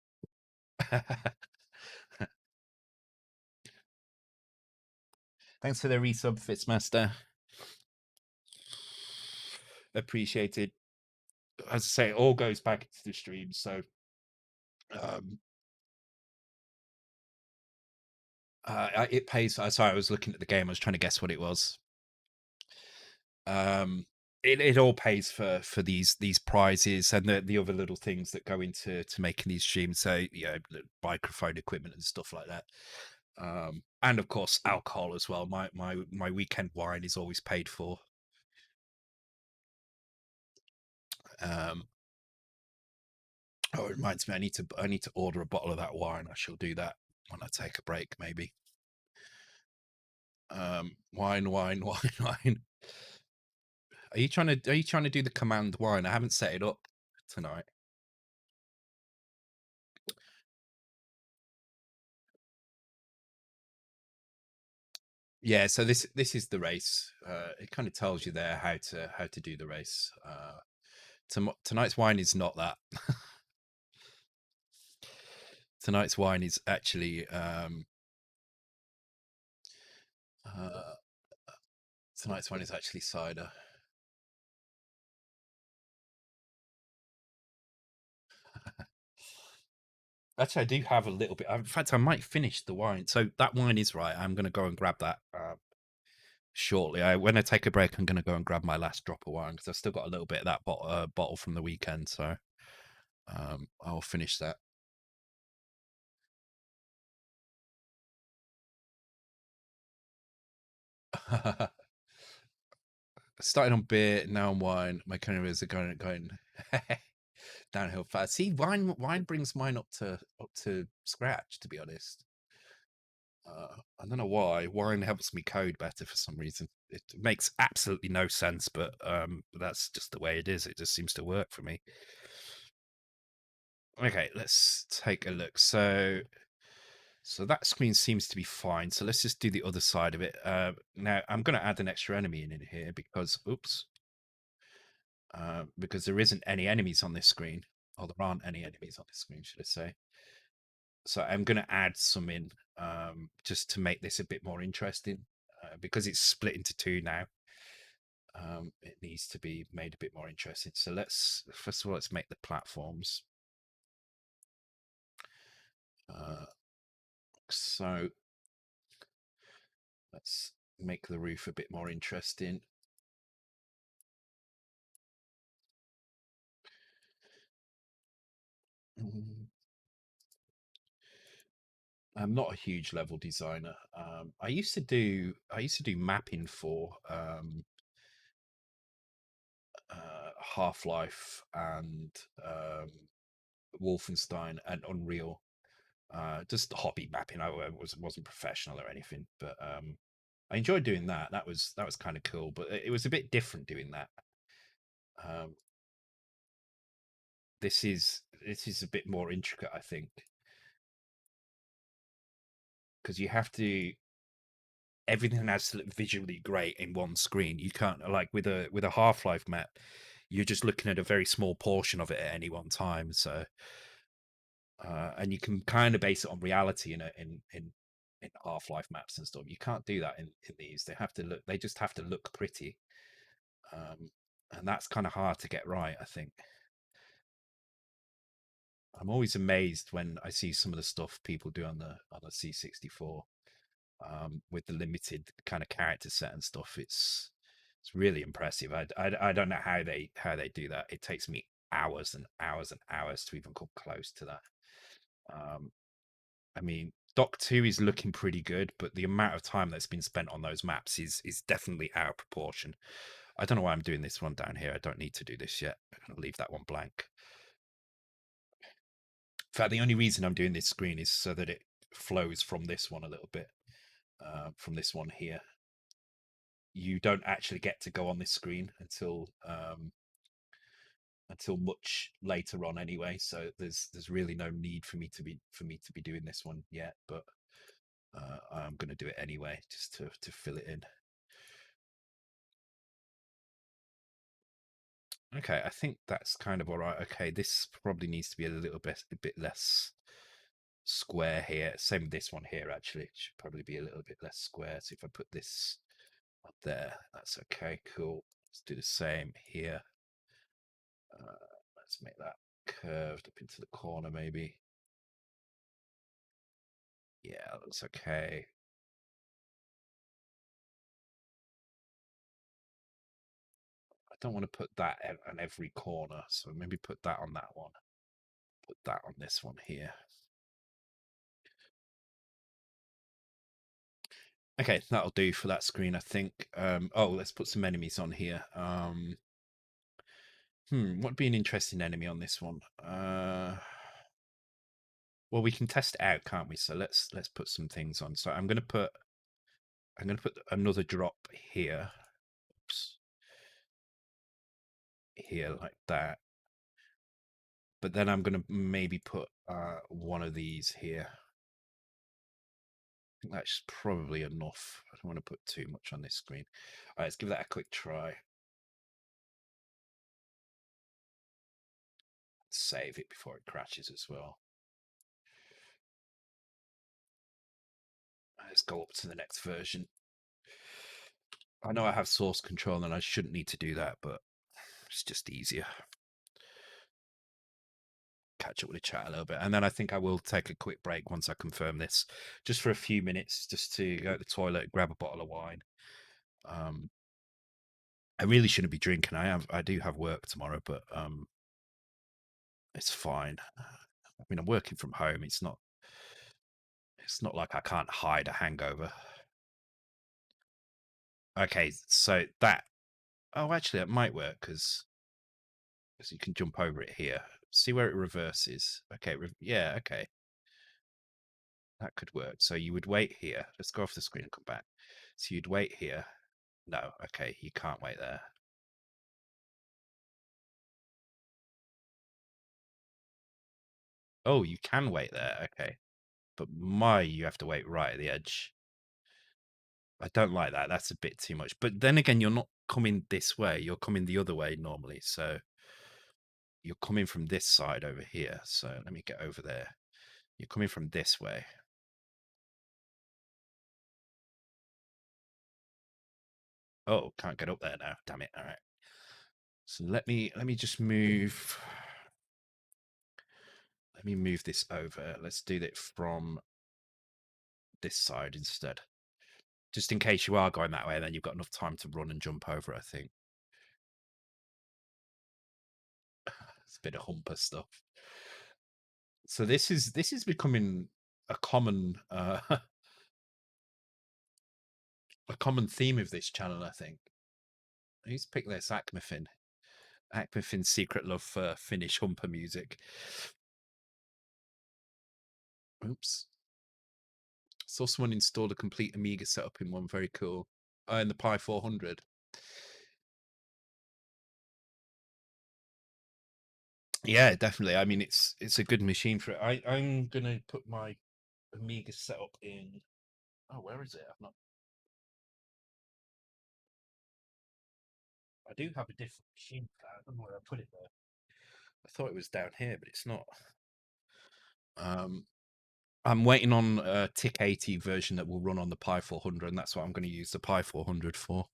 S1: Thanks for the resub, Fitzmaster. appreciated. As I say, it all goes back into the stream. So um, it pays. Sorry, I was looking at the game. I was trying to guess what it was. It all pays for these prizes and the other little things that go into making these streams. So microphone equipment and stuff like that. And of course alcohol as well. My weekend wine is always paid for. Oh, it reminds me, I need to order a bottle of that wine. I shall do that when I take a break, maybe. Wine, wine, wine. Are you trying to do the command wine? I haven't set it up tonight. Yeah, so this is the race. It kind of tells you there how to do the race. Tonight's wine is not that. Tonight's wine is actually tonight's wine is actually cider. Actually, I do have a little bit. In fact, I might finish the wine. So that wine is right. I'm going to go and grab that shortly. When I take a break, I'm going to go and grab my last drop of wine because I've still got a little bit of that bottle from the weekend. So I'll finish that. Starting on beer, now on wine. My careers are going downhill fast. See, wine brings mine up to scratch. To be honest, I don't know why. Wine helps me code better for some reason. It makes absolutely no sense, but that's just the way it is. It just seems to work for me. Okay, let's take a look. So that screen seems to be fine. So let's just do the other side of it. Now I'm going to add an extra enemy in here because, oops, because there isn't any enemies on this screen. Or there aren't any enemies on this screen, should I say. So I'm going to add some in just to make this a bit more interesting because it's split into two now. It needs to be made a bit more interesting. So first of all, let's make the platforms. So let's make the roof a bit more interesting. I'm not a huge level designer. I used to do mapping for Half-Life and Wolfenstein and Unreal. Just hobby mapping. I wasn't professional or anything, but I enjoyed doing that. That was kind of cool, but it was a bit different doing that. This is a bit more intricate, I think, because you have to everything has to look visually great in one screen. You can't like with a Half-Life map, you're just looking at a very small portion of it at any one time. So and you can kind of base it on reality in Half-Life maps and stuff. You can't do that in these. They just have to look pretty. And that's kind of hard to get right, I think. I'm always amazed when I see some of the stuff people do on the C64 with the limited kind of character set and stuff. It's really impressive. I don't know how they do that. It takes me hours and hours and hours to even come close to that. I mean, Doc 2 is looking pretty good, but the amount of time that's been spent on those maps is definitely out of proportion. I don't know why I'm doing this one down here. I don't need to do this yet. I'm going to leave that one blank. In fact, the only reason I'm doing this screen is so that it flows from this one a little bit, from this one here. You don't actually get to go on this screen until much later on anyway. So there's really no need for me to be doing this one yet, but I'm going to do it anyway just to fill it in. Okay, I think that's kind of all right. Okay, this probably needs to be a bit less square here. Same with this one here, actually. It should probably be a little bit less square. So if I put this up there, that's okay, cool. Let's do the same here. Let's make that curved up into the corner, maybe. Yeah, that looks okay. I don't want to put that on every corner, so maybe put that on that one. Put that on this one here. Okay, that'll do for that screen, I think. Oh, let's put some enemies on here. What would be an interesting enemy on this one? Well, we can test it out, can't we? So let's put some things on. So I'm gonna put another drop here. Oops. Here like that. But then I'm gonna maybe put one of these here. I think that's probably enough. I don't want to put too much on this screen. All right, let's give that a quick try. Save it before it crashes as well. Let's go up to the next version. I know I have source control and I shouldn't need to do that, but it's just easier. Catch up with the chat a little bit. And then I think I will take a quick break once I confirm this, just for a few minutes, just to go to the toilet, grab a bottle of wine. I really shouldn't be drinking. I do have work tomorrow, but it's fine. I mean, I'm working from home. It's not like I can't hide a hangover. Okay, so that. Oh, actually, it might work because you can jump over it here. See where it reverses. Okay, yeah, okay. That could work. So you would wait here. Let's go off the screen and come back. So you'd wait here. No, okay, you can't wait there. Oh, you can wait there. Okay. But you have to wait right at the edge. I don't like that. That's a bit too much. But then again, you're not coming this way. You're coming the other way normally. So you're coming from this side over here. So let me get over there. You're coming from this way. Oh, can't get up there now. Damn it. All right. So let me just move. Let me move this over. Let's do that from this side instead. Just in case you are going that way, and then you've got enough time to run and jump over, I think. It's a bit of humper stuff. So this is becoming a common a common theme of this channel, I think. Who's picked this? Acmafin's secret love for Finnish humper music. Oops. Saw someone installed a complete Amiga setup in one. Very cool. In the Pi 400. Yeah, definitely. I mean, it's a good machine for it. I'm gonna put my Amiga setup in. Oh, where is it? I do have a different machine for that. I don't know where I put it there. I thought it was down here, but it's not. I'm waiting on a TIC80 version that will run on the Pi 400, and that's what I'm going to use the Pi 400 for.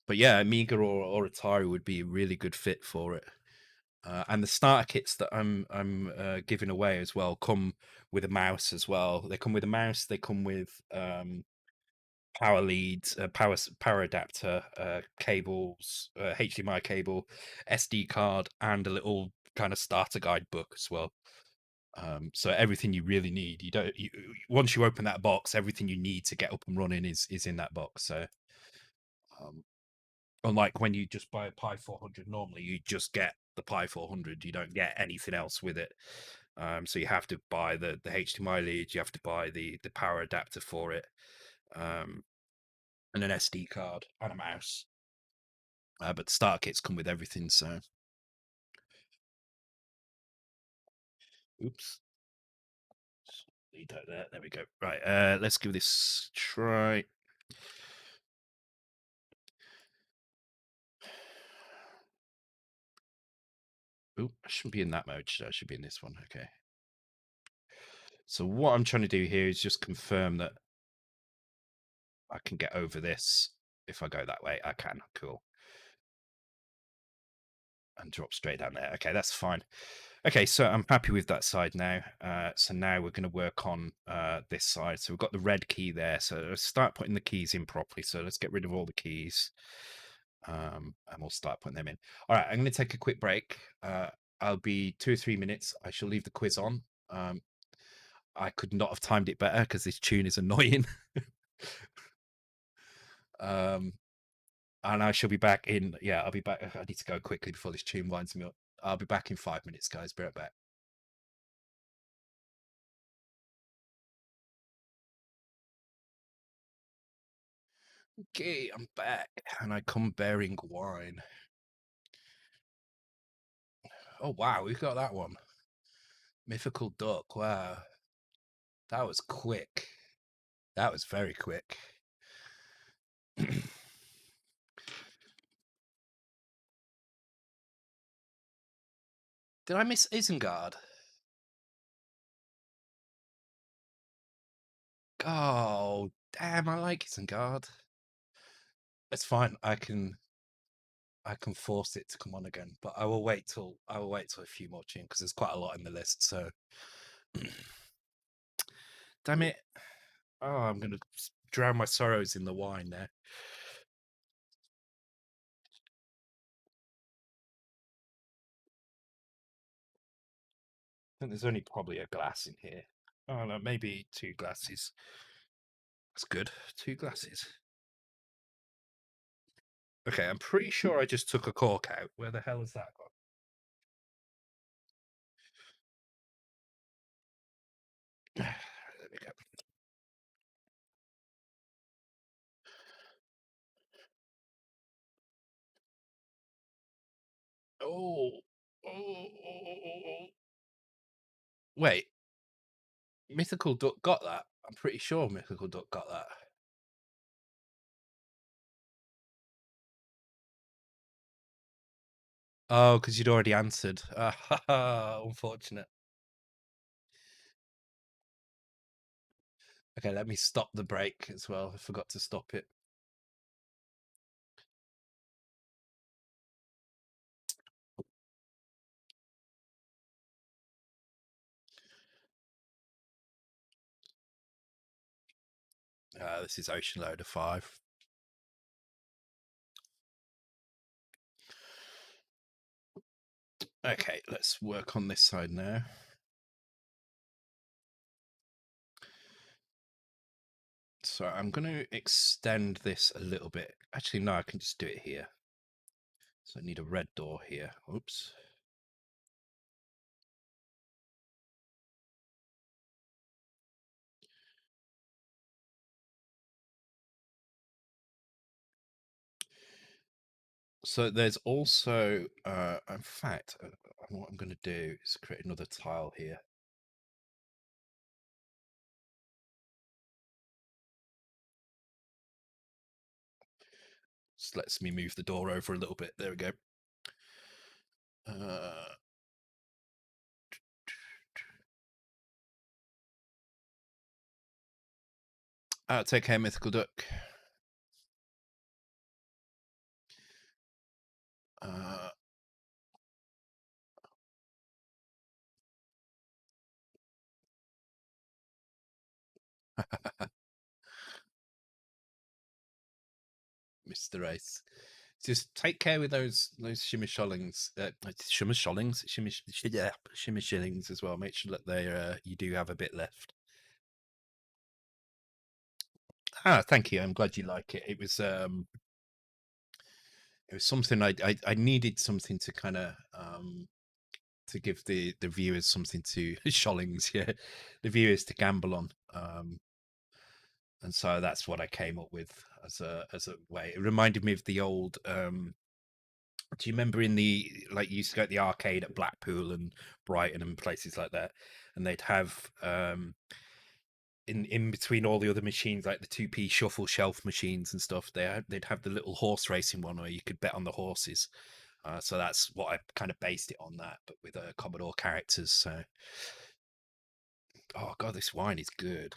S1: But yeah, Amiga or Atari would be a really good fit for it. And the starter kits that I'm giving away as well come with a mouse as well. They come with a mouse. They come with power leads, power adapter, cables, HDMI cable, SD card, and a little kind of starter guide book as well. So everything you really need, once you open that box, everything you need to get up and running is in that box. So unlike when you just buy a Pi 400, normally you just get the Pi 400, you don't get anything else with it. So you have to buy the HDMI lead, you have to buy the power adapter for it, and an SD card and a mouse. But the starter kits come with everything. So, oops, leave that there. There we go. Right, let's give this a try. Oh, I shouldn't be in that mode. I should be in this one. Okay. So what I'm trying to do here is just confirm that I can get over this if I go that way, I can. Cool. And drop straight down there. Okay, that's fine. Okay, so I'm happy with that side now. So now we're going to work on this side. So we've got the red key there. So let's start putting the keys in properly. So let's get rid of all the keys. And we'll start putting them in. All right, I'm going to take a quick break. I'll be 2 or 3 minutes. I shall leave the quiz on. I could not have timed it better because this tune is annoying. And I shall be back in. Yeah, I'll be back. I need to go quickly before this tune winds me up. I'll be back in 5 minutes, guys. Be right back. Okay, I'm back, and I come bearing wine. Oh wow, we got that one. Mythical duck. Wow, that was quick. That was very quick. Did I miss Isengard? Oh damn, I like Isengard. It's fine. I can force it to come on again, but I will wait till a few more tunes because there's quite a lot in the list. So, damn it! Oh, I'm gonna drown my sorrows in the wine there. I think there's only probably a glass in here. Oh no, maybe 2 glasses. That's good. 2 glasses. Okay, I'm pretty sure I just took a cork out. Where the hell has that gone? There we go. Oh, oh. Wait, Mythical Duck got that. I'm pretty sure Mythical Duck got that. Oh, because you'd already answered. Unfortunate. Okay, let me stop the break as well. I forgot to stop it. This is Ocean Loader 5. Okay, let's work on this side now. So I'm going to extend this a little bit. Actually, no, I can just do it here. So I need a red door here. Oops. So there's also, in fact, what I'm going to do is create another tile here. Just lets me move the door over a little bit. There we go. Take care, Mythical Duck. Mr. Ace. Just take care with those shimmer shillings, shimmer shillings as well. Make sure that they you do have a bit left. Thank you. I'm glad you like it. It was something I needed something to kind of to give the viewers something to Shollings, yeah, the viewers to gamble on. And so that's what I came up with as a way. It reminded me of the old do you remember in the like you used to go to the arcade at Blackpool and Brighton and places like that, and they'd have in between all the other machines, like the 2p shuffle shelf machines and stuff, they'd have the little horse racing one where you could bet on the horses. So that's what I kind of based it on, that, but with Commodore characters. So, oh god, this wine is good.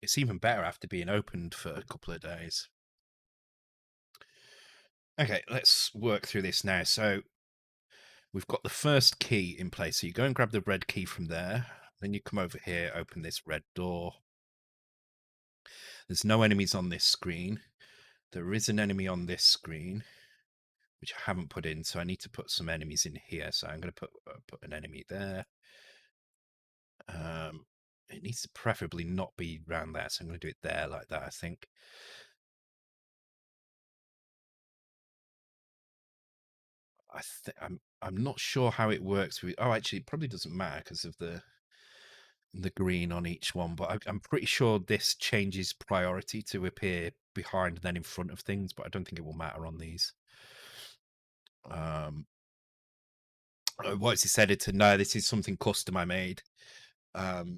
S1: it's even better after being opened for a couple of days. Okay, let's work through this now. So we've got the first key in place. So you go and grab the red key from there. Then you come over here, open this red door. There's no enemies on this screen. There is an enemy on this screen, which I haven't put in. So I need to put some enemies in here. So I'm going to put an enemy there. It needs to preferably not be around there. So I'm going to do it there like that, I think. I'm not sure how it works with. Oh, actually, it probably doesn't matter because of the green on each one. But I'm pretty sure this changes priority to appear behind and then in front of things. But I don't think it will matter on these. What's this editor? No, this is something custom I made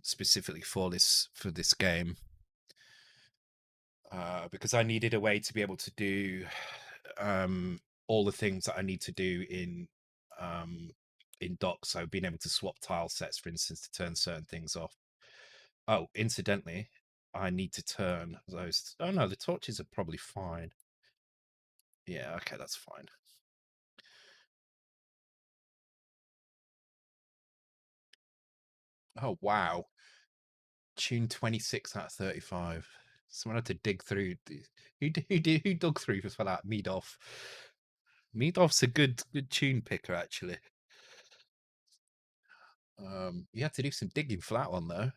S1: specifically for this game. Because I needed a way to be able to do all the things that I need to do in docs. So being able to swap tile sets, for instance, to turn certain things off. Oh, incidentally, I need to turn those. Oh no, the torches are probably fine. Yeah, okay, that's fine. Oh wow, tune 26 out of 35. Someone had to dig through. Who dug through for that? Meadoff. Meadoff's a good tune picker, actually. You had to do some digging for that one, though.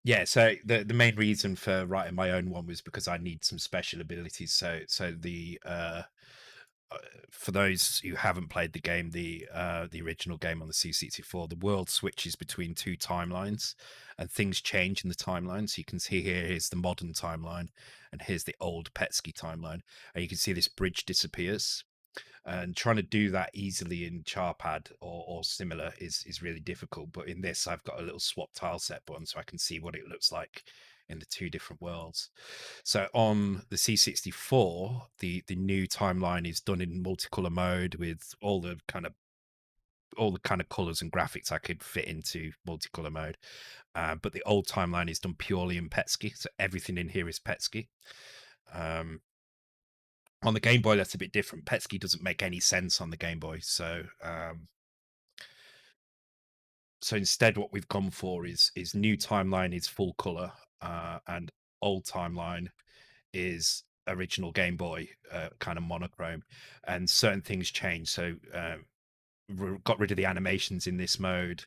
S1: Yeah, so the main reason for writing my own one was because I need some special abilities. So the for those who haven't played the game, the original game on the C64, the world switches between two timelines, and things change in the timeline. So you can see here's the modern timeline, and here's the old Petsky timeline, and you can see this bridge disappears. And trying to do that easily in Charpad or similar is really difficult. But in this, I've got a little swap tile set button, so I can see what it looks like in the two different worlds. So on the C64, the new timeline is done in multicolor mode with all the kind of colors and graphics I could fit into multicolor mode. But the old timeline is done purely in Petsky, so everything in here is Petsky. On the Game Boy, that's a bit different. Petsky doesn't make any sense on the Game Boy, so instead, what we've gone for is new timeline is full color, and old timeline is original Game Boy kind of monochrome, and certain things change. So got rid of the animations in this mode.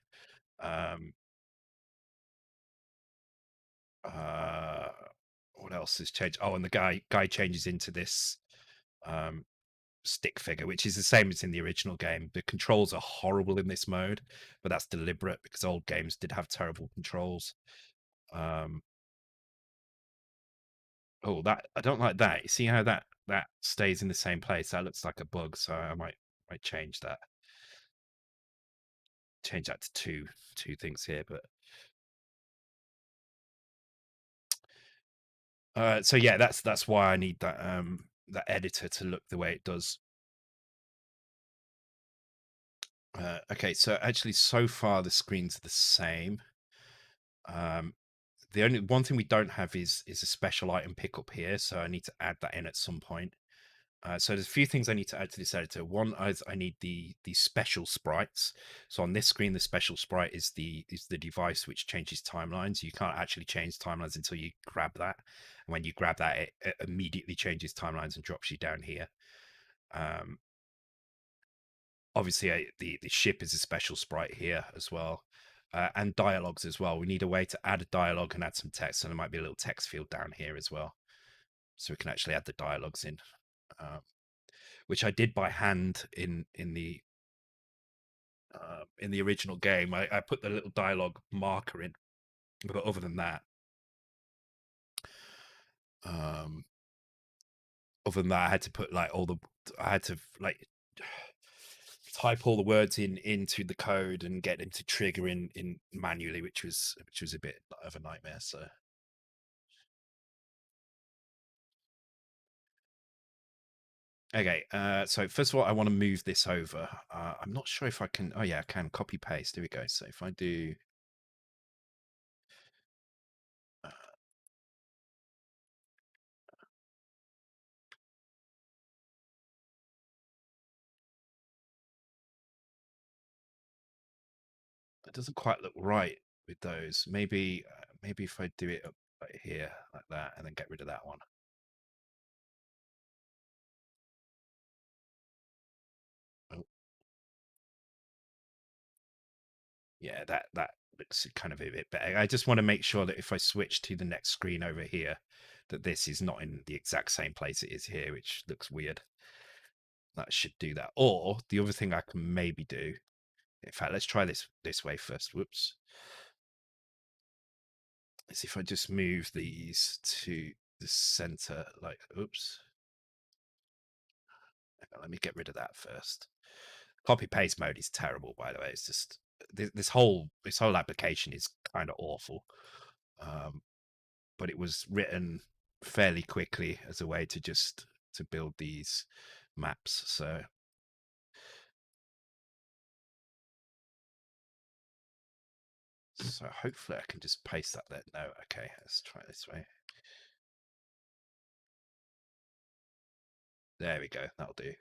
S1: What else has changed? Oh, and the guy changes into this stick figure, which is the same as in the original game. The controls are horrible in this mode, but that's deliberate because old games did have terrible controls. Oh, that I don't like that. You see how that stays in the same place? That looks like a bug, so I might change that. Change that to two things here, but so yeah, that's why I need that that editor to look the way it does. Okay, so actually, so far the screens are the same. The only one thing we don't have is a special item pickup here, so I need to add that in at some point. So there's a few things I need to add to this editor. One is I need the special sprites. So on this screen, the special sprite is the device which changes timelines. You can't actually change timelines until you grab that. And when you grab that, it immediately changes timelines and drops you down here. Obviously, the ship is a special sprite here as well. And dialogues as well. We need a way to add a dialogue and add some text. And there might be a little text field down here as well. So we can actually add the dialogues in. Which I did by hand in the original game. I put the little dialogue marker in, but other than that, I had to put like I had to like type all the words into the code and get them to trigger in manually, which was a bit of a nightmare. So. Okay, so first of all, I want to move this over. I'm not sure if I can. Oh yeah, I can copy paste. Here we go. So if I do It doesn't quite look right with those. Maybe maybe if I do it up right here like that, and then get rid of that one. Oh, yeah, that looks kind of a bit better. I just want to make sure that if I switch to the next screen over here, that this is not in the exact same place it is here, which looks weird. That should do that. Or the other thing I can maybe do, in fact, let's try this way first. Whoops. Is if I just move these to the center, like, oops. Let me get rid of that first. Copy paste mode is terrible, by the way. It's just this whole application is kind of awful. But it was written fairly quickly as a way to just to build these maps. So hopefully I can just paste that there. No, okay, let's try this way. There we go. That'll do.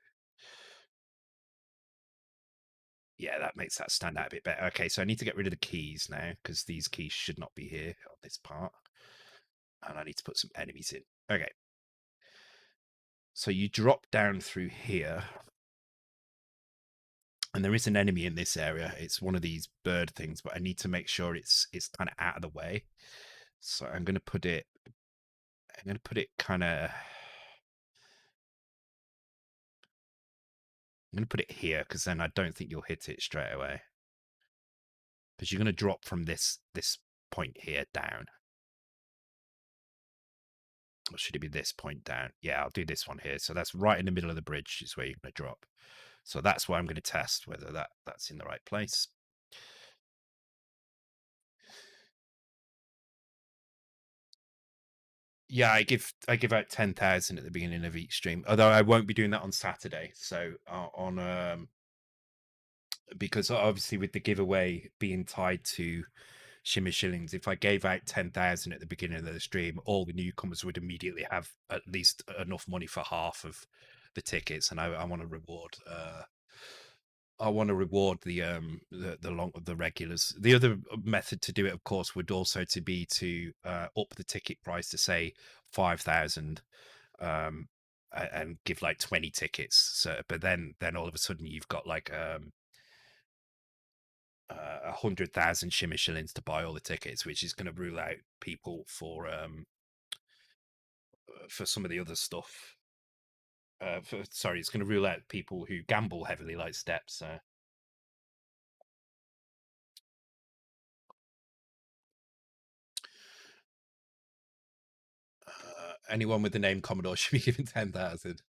S1: Yeah, that makes that stand out a bit better. Okay, so I need to get rid of the keys now because these keys should not be here on this part. And I need to put some enemies in. Okay. So you drop down through here. And there is an enemy in this area. It's one of these bird things, but I need to make sure it's kind of out of the way. So I'm going to put it kind of I'm going to put it here because then I don't think you'll hit it straight away. Because you're going to drop from this point here down. Or should it be this point down? Yeah, I'll do this one here. So that's right in the middle of the bridge is where you're going to drop. So that's why I'm going to test whether that's in the right place. Yeah, I give out 10,000 at the beginning of each stream. Although I won't be doing that on Saturday. So on because obviously with the giveaway being tied to Shimmer Shillings, if I gave out 10,000 at the beginning of the stream, all the newcomers would immediately have at least enough money for half of the tickets, and I want to reward. I want to reward the regulars. The other method to do it, of course, would also to be to up the ticket price to say 5,000, and give like 20 tickets. So, but then all of a sudden you've got like 100,000 Shimmer Shillings to buy all the tickets, which is going to rule out people for some of the other stuff. Sorry, it's going to rule out people who gamble heavily, like Steps. So. Anyone with the name Commodore should be given 10,000.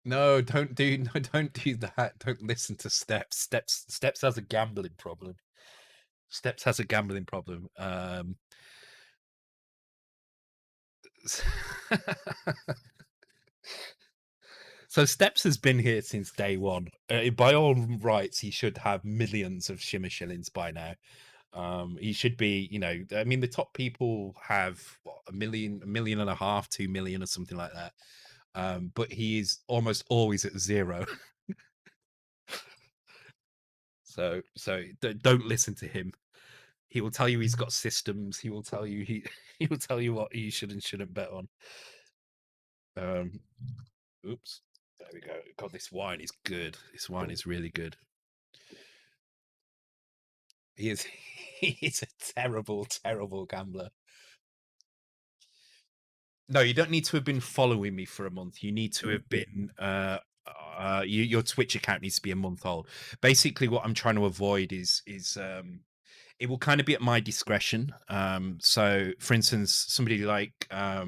S1: No, don't do that. Don't listen to Steps. Steps has a gambling problem. Steps has a gambling problem. So Steps has been here since day one. By all rights, he should have millions of Shimmer Shillings by now. He should be, I mean, the top people have what, a million and a half, 2 million, or something like that. But he is almost always at zero. So don't listen to him. He will tell you he's got systems. He will tell you he will tell you what you should and shouldn't bet on. Oops. There we go. God, this wine is good. This wine is really good. He is he is a terrible, terrible gambler. No, you don't need to have been following me for a month. You need to have been your Twitch account needs to be a month old. Basically, what I'm trying to avoid is it will kind of be at my discretion. So, for instance, somebody like I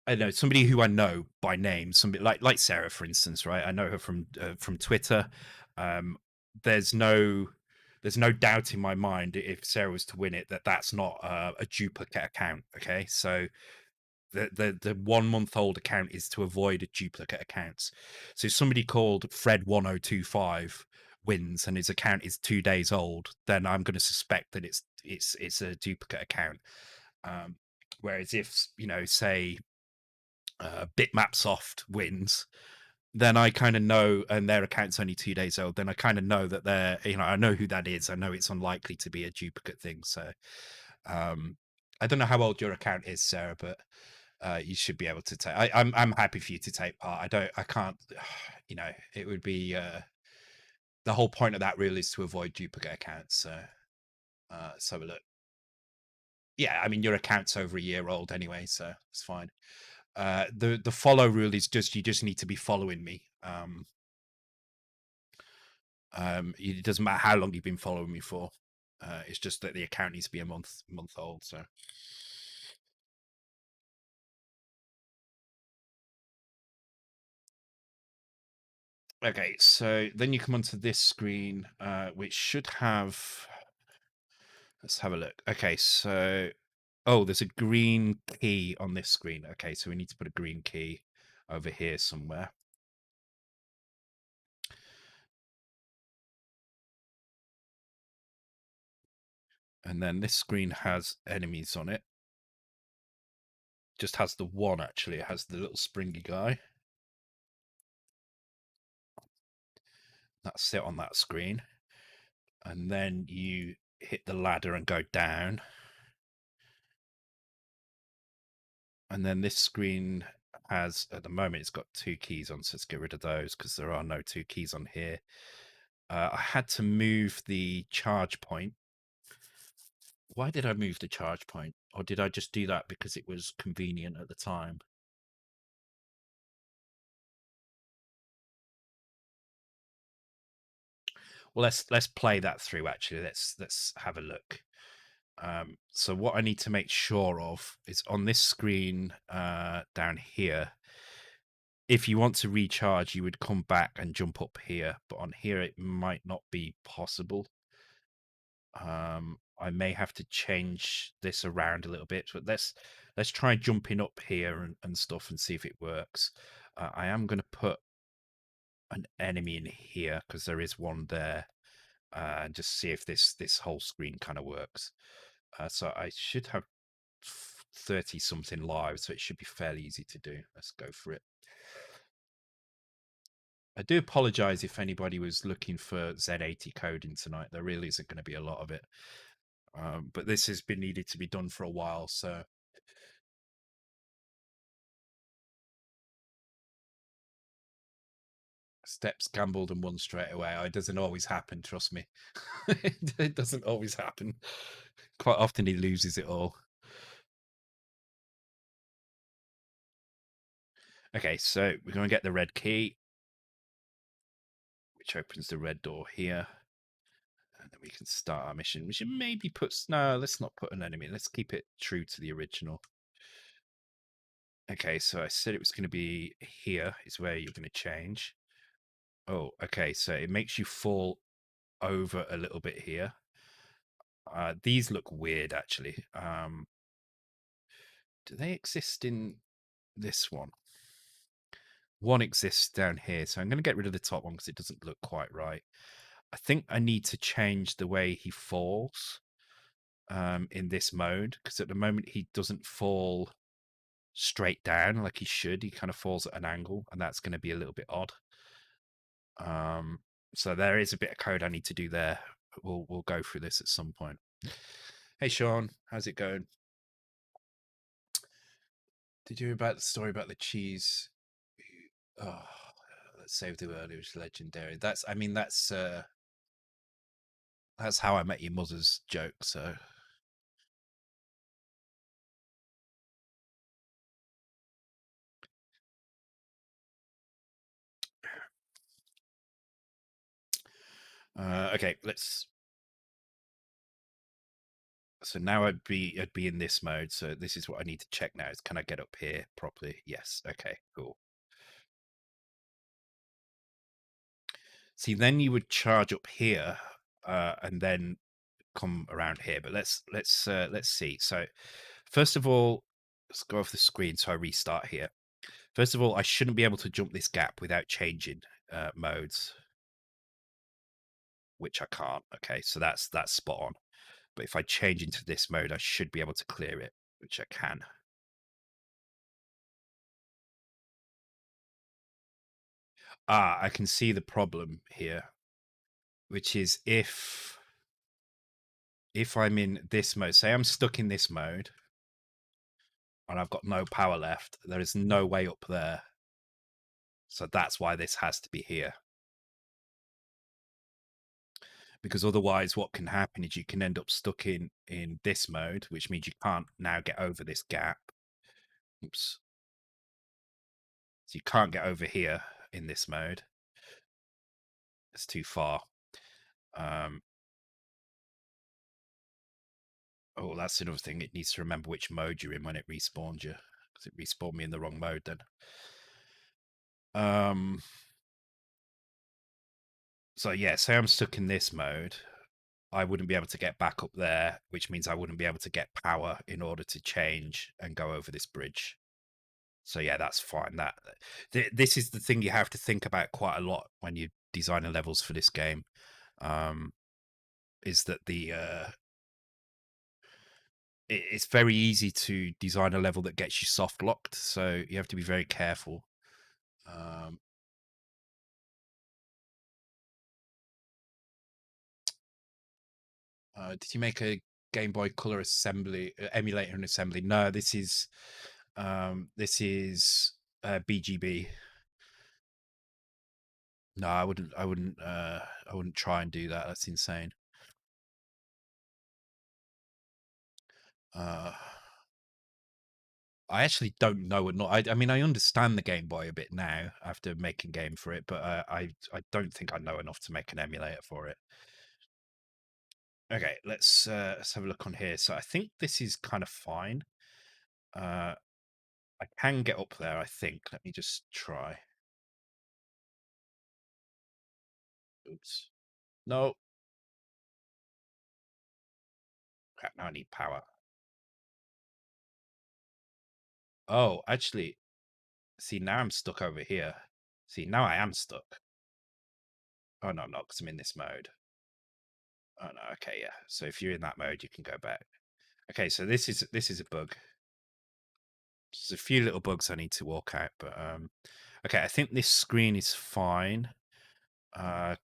S1: don't know, somebody who I know by name, somebody like Sarah, for instance, right? I know her from Twitter. Um, there's no doubt in my mind if Sarah was to win it that's not a duplicate account. Okay, so the 1 month old account is to avoid duplicate accounts. So somebody called Fred1025 wins and his account is 2 days old, then I'm going to suspect that it's a duplicate account. Whereas if say Bitmapsoft wins, then I kind of know, and their account's only 2 days old, then I kind of know that they're, I know who that is. I know it's unlikely to be a duplicate thing. So I don't know how old your account is, Sarah, but you should be able to take. I'm happy for you to take part. I can't. It would be the whole point of that rule is to avoid duplicate accounts. So let's have a look. Yeah, I mean your account's over a year old anyway, so it's fine. The follow rule is just you just need to be following me. It doesn't matter how long you've been following me for. It's just that the account needs to be a month old. So okay, so then you come onto this screen, which should have. Let's have a look. Okay, so there's a green key on this screen. Okay, so we need to put a green key over here somewhere. And then this screen has enemies on it. Just has the one, actually. It has the little springy guy. That's it on that screen. And then you hit the ladder and go down. And then this screen has, at the moment, it's got 2 keys on, so let's get rid of those because there are no 2 keys on here. I had to move the charge point. Why did I move the charge point? Or did I just do that because it was convenient at the time? Well, let's play that through. Actually, let's have a look. So what I need to make sure of is on this screen down here. If you want to recharge, you would come back and jump up here, but on here it might not be possible. I may have to change this around a little bit, but let's try jumping up here and stuff and see if it works. I am going to put an enemy in here because there is one there, and just see if this whole screen kind of works. So I should have 30 something live, so it should be fairly easy to do. Let's go for it. I do apologize if anybody was looking for Z80 coding tonight. There really isn't going to be a lot of it. But this has been needed to be done for a while, so steps gambled and won straight away. It doesn't always happen, trust me. It doesn't always happen. Quite often he loses it all. Okay, so we're going to get the red key, which opens the red door here. And then we can start our mission. We should maybe put... No, let's not put an enemy. Let's keep it true to the original. Okay, so I said it was going to be here is where you're going to change. Oh, okay, so it makes you fall over a little bit here. These look weird, actually. Do they exist in this one? One exists down here, so I'm going to get rid of the top one because it doesn't look quite right. I think I need to change the way he falls in this mode, because at the moment he doesn't fall straight down like he should. He kind of falls at an angle, and that's going to be a little bit odd. So there is a bit of code I need to do there. We'll go through this at some point. Hey Sean, how's it going? Did you hear about the story about the cheese? Oh, let's save the world. It was legendary. That's how I met your mother's joke. So okay, let's. So now I'd be in this mode. So this is what I need to check now. Is can I get up here properly? Yes. Okay. Cool. See, then you would charge up here, and then come around here. But let's see. So first of all, let's go off the screen. So I restart here. First of all, I shouldn't be able to jump this gap without changing modes, which I can't. Okay, so that's spot on. But if I change into this mode, I should be able to clear it, which I can. I can see the problem here, which is if I'm in this mode, say I'm stuck in this mode and I've got no power left, there is no way up there. So that's why this has to be here. Because otherwise what can happen is you can end up stuck in this mode, which means you can't now get over this gap. Oops. So you can't get over here in this mode. It's too far. Oh, that's another thing. It needs to remember which mode you're in when it respawns you, because it respawned me in the wrong mode then. So yeah, say I'm stuck in this mode, I wouldn't be able to get back up there, which means I wouldn't be able to get power in order to change and go over this bridge. So yeah, that's fine. This is the thing you have to think about quite a lot when you're designing levels for this game. Is that it's very easy to design a level that gets you soft locked, so you have to be very careful. Did you make a Game Boy Color assembly emulator and assembly? No, this is BGB. No, I wouldn't try and do that. That's insane. I actually don't know. I mean, I understand the Game Boy a bit now after making game for it, but I don't think I know enough to make an emulator for it. Okay, let's have a look on here. So I think this is kind of fine. I can get up there, I think. Let me just try. Oops. No. Crap, now I need power. Oh, actually, see, now I'm stuck over here. See, now I am stuck. Oh, no, I'm not, because I'm in this mode. Oh, no, okay, yeah. So if you're in that mode, you can go back. Okay, so this is a bug. There's a few little bugs I need to walk out, but okay, I think this screen is fine.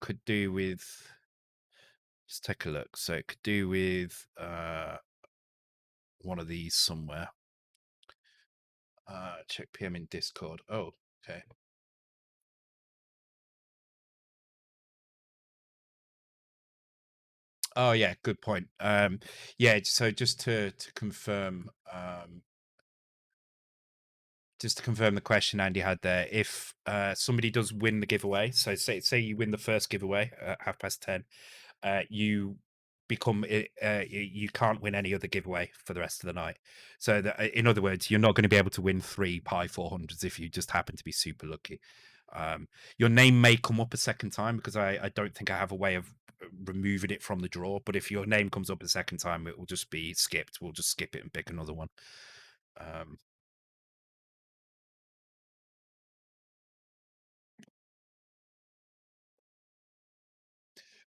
S1: Could do with, let's take a look. So it could do with one of these somewhere. Check PM in Discord. Oh, okay. Oh yeah, good point. Yeah, so just to confirm, just to confirm the question Andy had there, if somebody does win the giveaway, so say you win the first giveaway at 10:30, you become you can't win any other giveaway for the rest of the night. So in other words, you're not going to be able to win 3 Pi 400s if you just happen to be super lucky. Your name may come up a second time because I don't think I have a way of removing it from the draw. But if your name comes up a second time, it will just be skipped. We'll just skip it and pick another one.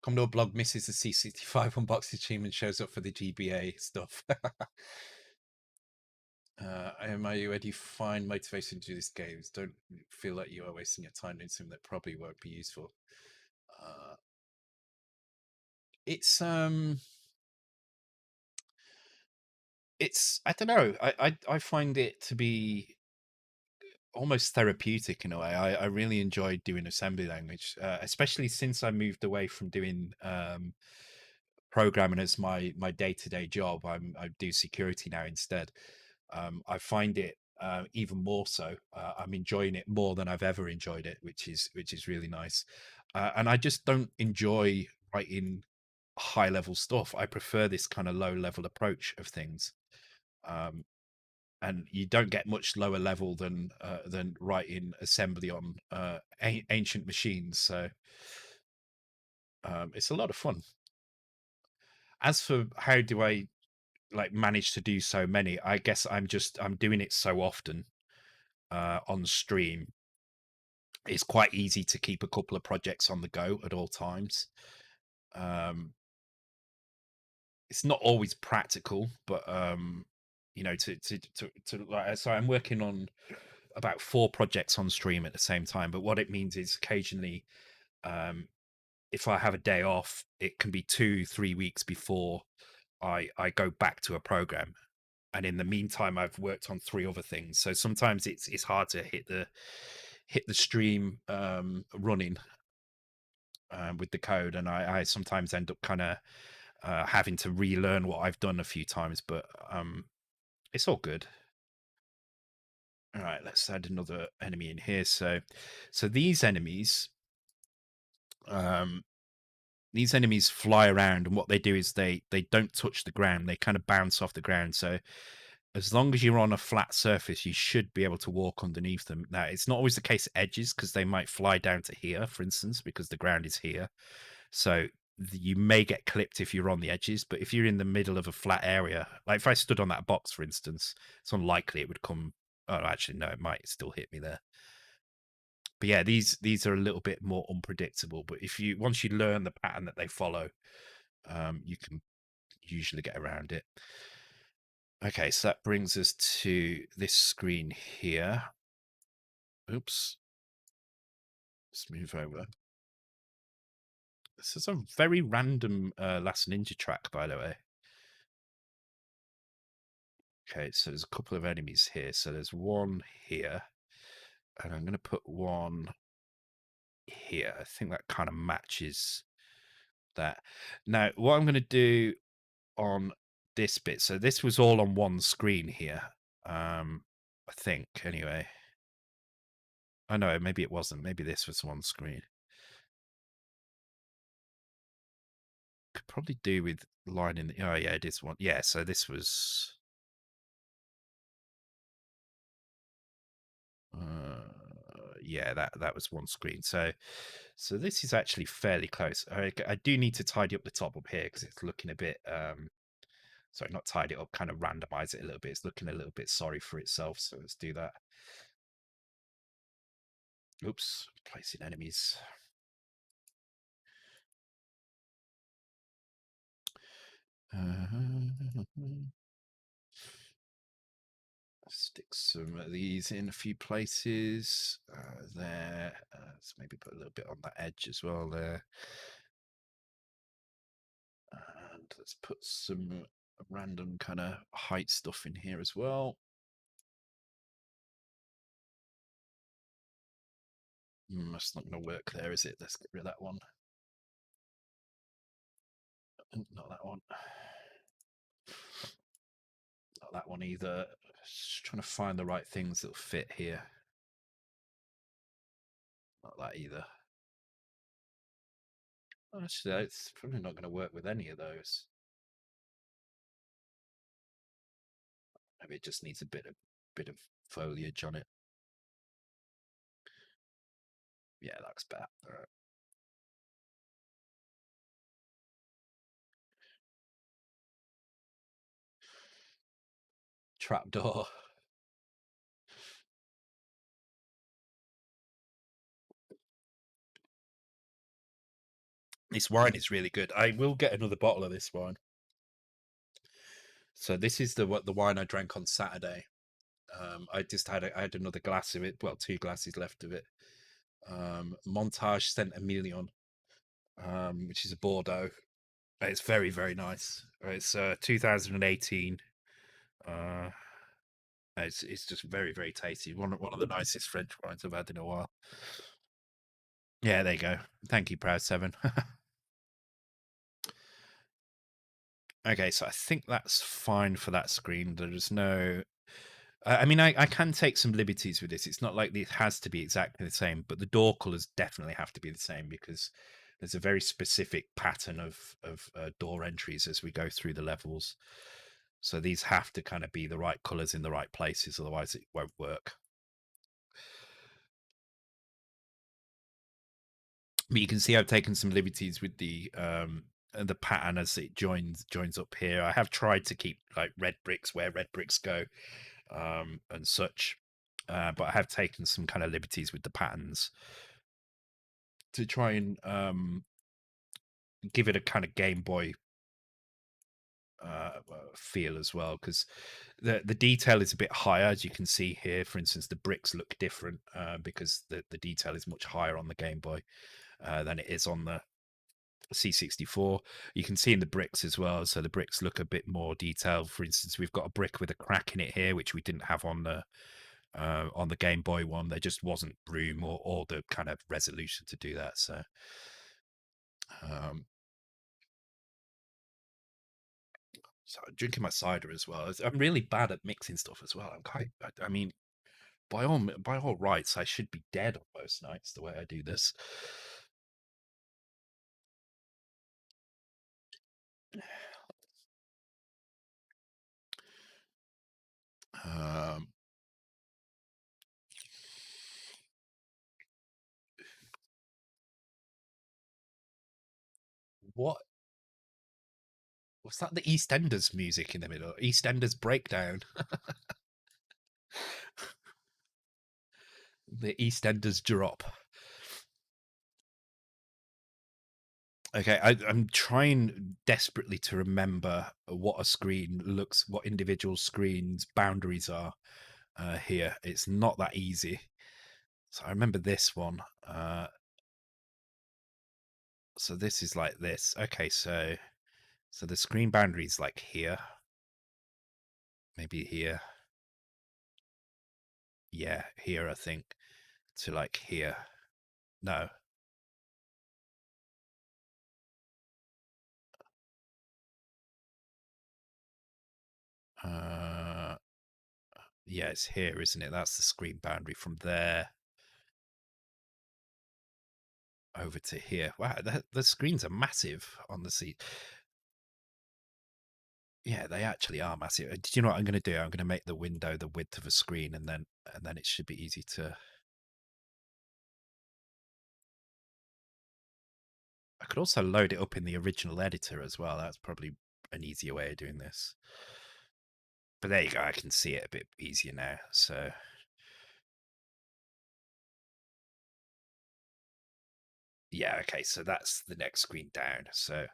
S1: Commodore Blog misses the C65 unboxing stream and shows up for the GBA stuff. Are you ready? Find motivation to do these games. Don't feel like you are wasting your time doing something that probably won't be useful. It's I don't know. I find it to be almost therapeutic in a way. I really enjoyed doing assembly language, especially since I moved away from doing programming as my day-to-day job. I do security now instead. I find it even more so. I'm enjoying it more than I've ever enjoyed it, which is really nice. And I just don't enjoy writing high level stuff. I prefer this kind of low level approach of things. And you don't get much lower level than writing assembly on ancient machines. So it's a lot of fun. As for how do I like manage to do so many, I guess I'm doing it so often on stream. It's quite easy to keep a couple of projects on the go at all times. It's not always practical, but you know, to like, so I'm working on about 4 projects on stream at the same time, but what it means is occasionally, if I have a day off, it can be 2-3 weeks before I go back to a program, and in the meantime, I've worked on 3 other things. So sometimes it's hard to hit the stream running with the code, and I sometimes end up kind of having to relearn what I've done a few times, but it's all good. All right, let's add another enemy in here. So these enemies fly around, and what they do is they don't touch the ground. They kind of bounce off the ground. So as long as you're on a flat surface, you should be able to walk underneath them. Now, it's not always the case at edges, because they might fly down to here, for instance, because the ground is here. So you may get clipped if you're on the edges, but if you're in the middle of a flat area, like if I stood on that box, for instance, it's unlikely it would come. Oh, actually, no, it might still hit me there. But yeah, these are a little bit more unpredictable. But if you once you learn the pattern that they follow, you can usually get around it. Okay, so that brings us to this screen here. Oops. Let's move over. This is a very random Last Ninja track, by the way. Okay, so there's a couple of enemies here. So there's one here, and I'm going to put one here. I think that kind of matches that. Now, what I'm going to do on this bit, so this was all on one screen here, I think, anyway. Oh, no, maybe it wasn't. Maybe this was one screen. Could probably do with lining the... Oh, yeah, it is one. Yeah, so this was... yeah, that was one screen. So this is actually fairly close. I do need to tidy up the top up here because it's looking a bit sorry, not tidy it up, kind of randomize it a little bit. It's looking a little bit sorry for itself, so let's do that. Oops, placing enemies. Stick some of these in a few places. There. Let's maybe put a little bit on that edge as well there. And let's put some random kind of height stuff in here as well. That's not going to work there, is it? Let's get rid of that one. Not that one. Not that one either. Just trying to find the right things that'll fit here. Not that either. Actually, it's probably not going to work with any of those. Maybe it just needs a bit of foliage on it. Yeah, that's better. All right. Trapdoor. This wine is really good. I will get another bottle of this wine. So this is the wine I drank on Saturday. I had another glass of it. Well, 2 glasses left of it. Montage Saint Emilion, which is a Bordeaux. It's very, very nice. It's 2018. It's just very, very tasty. One of the nicest French wines I've had in a while. Yeah, there you go. Thank you, Proud 7. Okay, so I think that's fine for that screen. There's no... I mean, I can take some liberties with this. It's not like it has to be exactly the same, but the door colors definitely have to be the same because there's a very specific pattern of door entries as we go through the levels. So these have to kind of be the right colors in the right places, otherwise it won't work. But you can see I've taken some liberties with the pattern as it joins up here. I have tried to keep like red bricks where red bricks go, and such, but I have taken some kind of liberties with the patterns to try and give it a kind of Game Boy feel as well, because the detail is a bit higher, as you can see here. For instance, the bricks look different because the detail is much higher on the Game Boy than it is on the C64. You can see in the bricks as well, so the bricks look a bit more detailed. For instance, we've got a brick with a crack in it here, which we didn't have on the Game Boy one. There just wasn't room or the kind of resolution to do that. Um, so I'm drinking my cider as well. I'm really bad at mixing stuff as well. I mean, by all rights, I should be dead on most nights the way I do this. Um, what was that? The EastEnders music in the middle. EastEnders breakdown. The EastEnders drop. Okay, I'm trying desperately to remember what a screen looks, what individual screens boundaries are here. It's not that easy. So I remember this one. So this is like this. Okay, so the screen boundary is like here, maybe here. Yeah, here I think to like here. No. Uh, yeah, it's here, isn't it? That's the screen boundary from there over to here. Wow, the screens are massive on the seat. Yeah, they actually are massive. Do you know what I'm going to do? I'm going to make the window the width of a screen, and then it should be easy to. I could also load it up in the original editor as well. That's probably an easier way of doing this. But there you go. I can see it a bit easier now. So yeah, okay. So that's the next screen down. So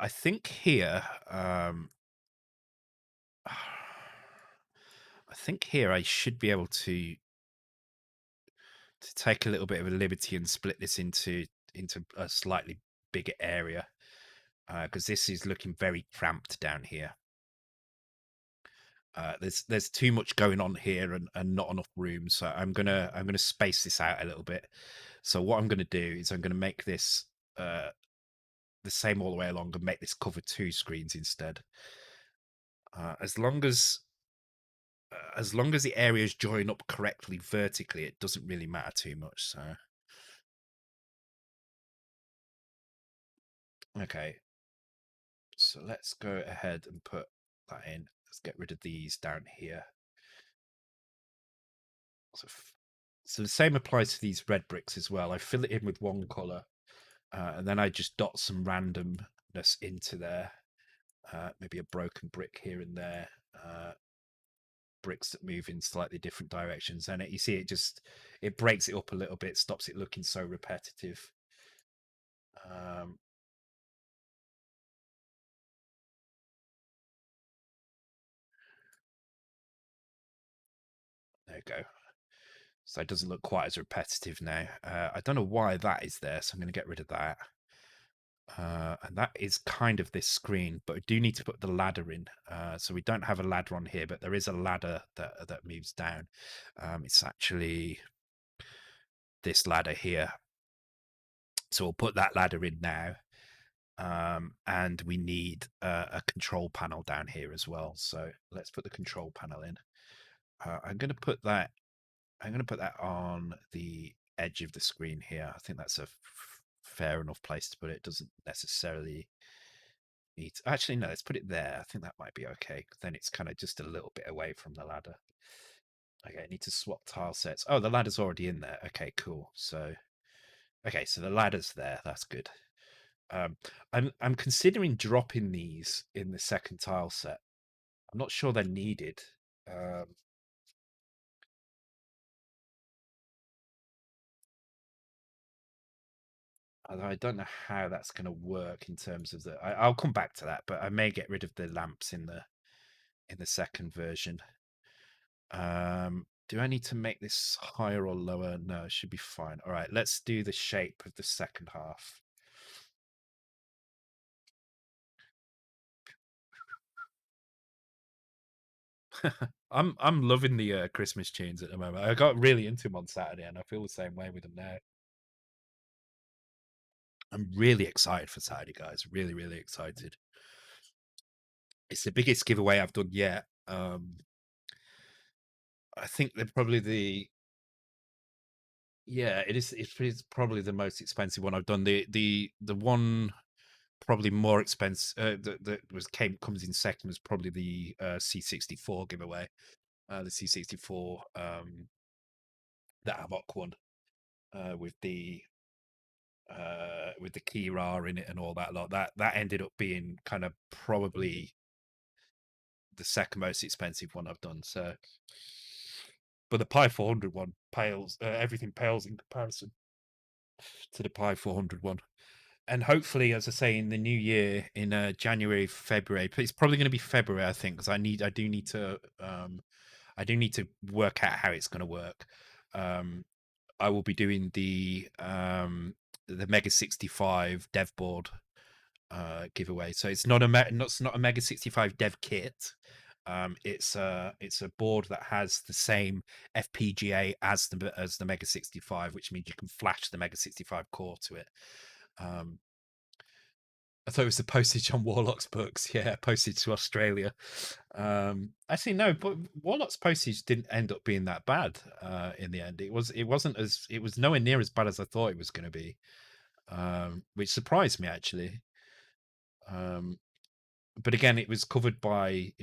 S1: I think here, I think here I should be able to take a little bit of a liberty and split this into a slightly bigger area because this is looking very cramped down here. There's too much going on here and not enough room, so I'm gonna space this out a little bit. So what I'm gonna do is I'm gonna make this the same all the way along and make this cover 2 screens instead. As long as the areas join up correctly vertically, it doesn't really matter too much. So okay, so let's go ahead and put that in. Let's get rid of these down here. So, so the same applies to these red bricks as well. I fill it in with one color, and then I just dot some randomness into there. Maybe a broken brick here and there. Bricks that move in slightly different directions, and you see it breaks it up a little bit, stops it looking so repetitive. Um, there you go. So it doesn't look quite as repetitive now. I don't know why that is there, so I'm going to get rid of that. And that is kind of this screen, but we do need to put the ladder in. So we don't have a ladder on here, but there is a ladder that moves down. It's actually this ladder here. So we'll put that ladder in now. And we need a control panel down here as well. So let's put the control panel in. I'm going to put that. I'm going to put that on the edge of the screen here. I think that's a fair enough place to put it. It doesn't necessarily need. Actually, no. Let's put it there. I think that might be okay. Then it's kind of just a little bit away from the ladder. Okay, I need to swap tile sets. Oh, the ladder's already in there. Okay, cool. So, okay, so the ladder's there. That's good. Um, I'm considering dropping these in the second tile set. I'm not sure they're needed. Um, Although I don't know how that's going to work in terms of the. I'll come back to that, but I may get rid of the lamps in the second version. Do I need to make this higher or lower? No, it should be fine. All right, let's do the shape of the second half. I'm loving the Christmas tunes at the moment. I got really into them on Saturday, and I feel the same way with them now. I'm really excited for Saturday, guys. Really, really excited. It's the biggest giveaway I've done yet. I think they're probably it is. It's probably the most expensive one I've done. The one probably more expensive that comes in second was probably the C64 giveaway. The C64, the Amok one, with the key raw in it and all that lot. That ended up being kind of probably the second most expensive one I've done. So, but the Pi 400 one pales. Everything pales in comparison to the Pi 400 one. And hopefully, as I say, in the new year, in January, February, it's probably going to be February, I think, because I do need to work out how it's going to work. I will be doing the Mega 65 dev board giveaway. So it's not a Mega 65 dev kit. It's a board that has the same FPGA as the Mega 65, which means you can flash the Mega 65 core to it. I thought it was the postage on Warlock's books. Yeah, postage to Australia. Actually, no, but Warlock's postage didn't end up being that bad in the end. It was nowhere near as bad as I thought it was going to be, which surprised me actually. But again, it was covered by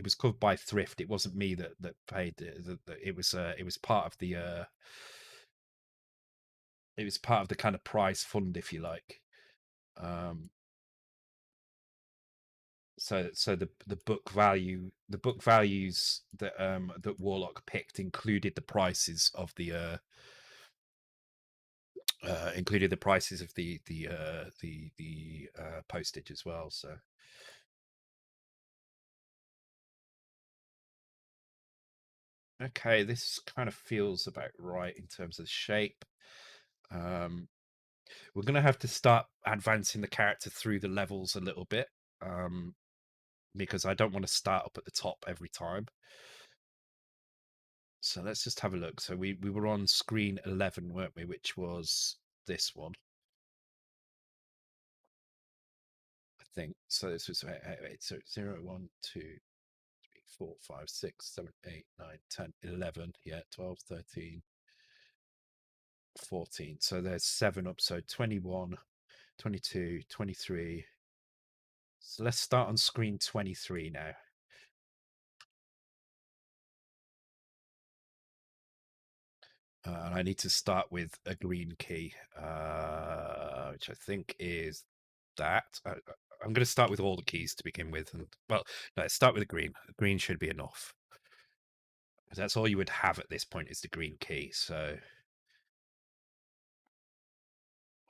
S1: thrift. It wasn't me that paid it. It was part of the kind of prize fund, if you like. So the book values that that Warlock picked included the prices of the postage as well. So okay, this kind of feels about right in terms of shape. We're gonna have to start advancing the character through the levels a little bit, because I don't want to start up at the top every time. So let's just have a look. So we were on screen 11, weren't we? Which was this one, I think. So this was so 0, 1, 2, 3, 4, 5, 6, 7, 8, 9, 10, 11. Yeah, 12, 13, 14. So there's 7 up. So 21, 22, 23. So let's start on screen 23 now. And I need to start with a green key, which I think is that. I'm going to start with all the keys to begin with. And well, no, let's start with the green. The green should be enough. That's all you would have at this point is the green key. So,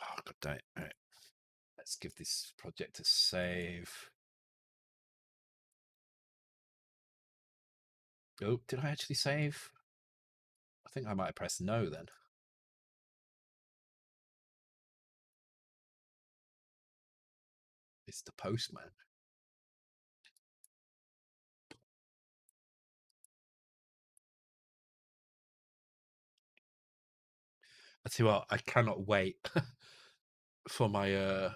S1: oh, god damn it. All right. Let's give this project a save. Oh, did I actually save? I think I might have pressed no then. It's the postman. I tell you what, I cannot wait for my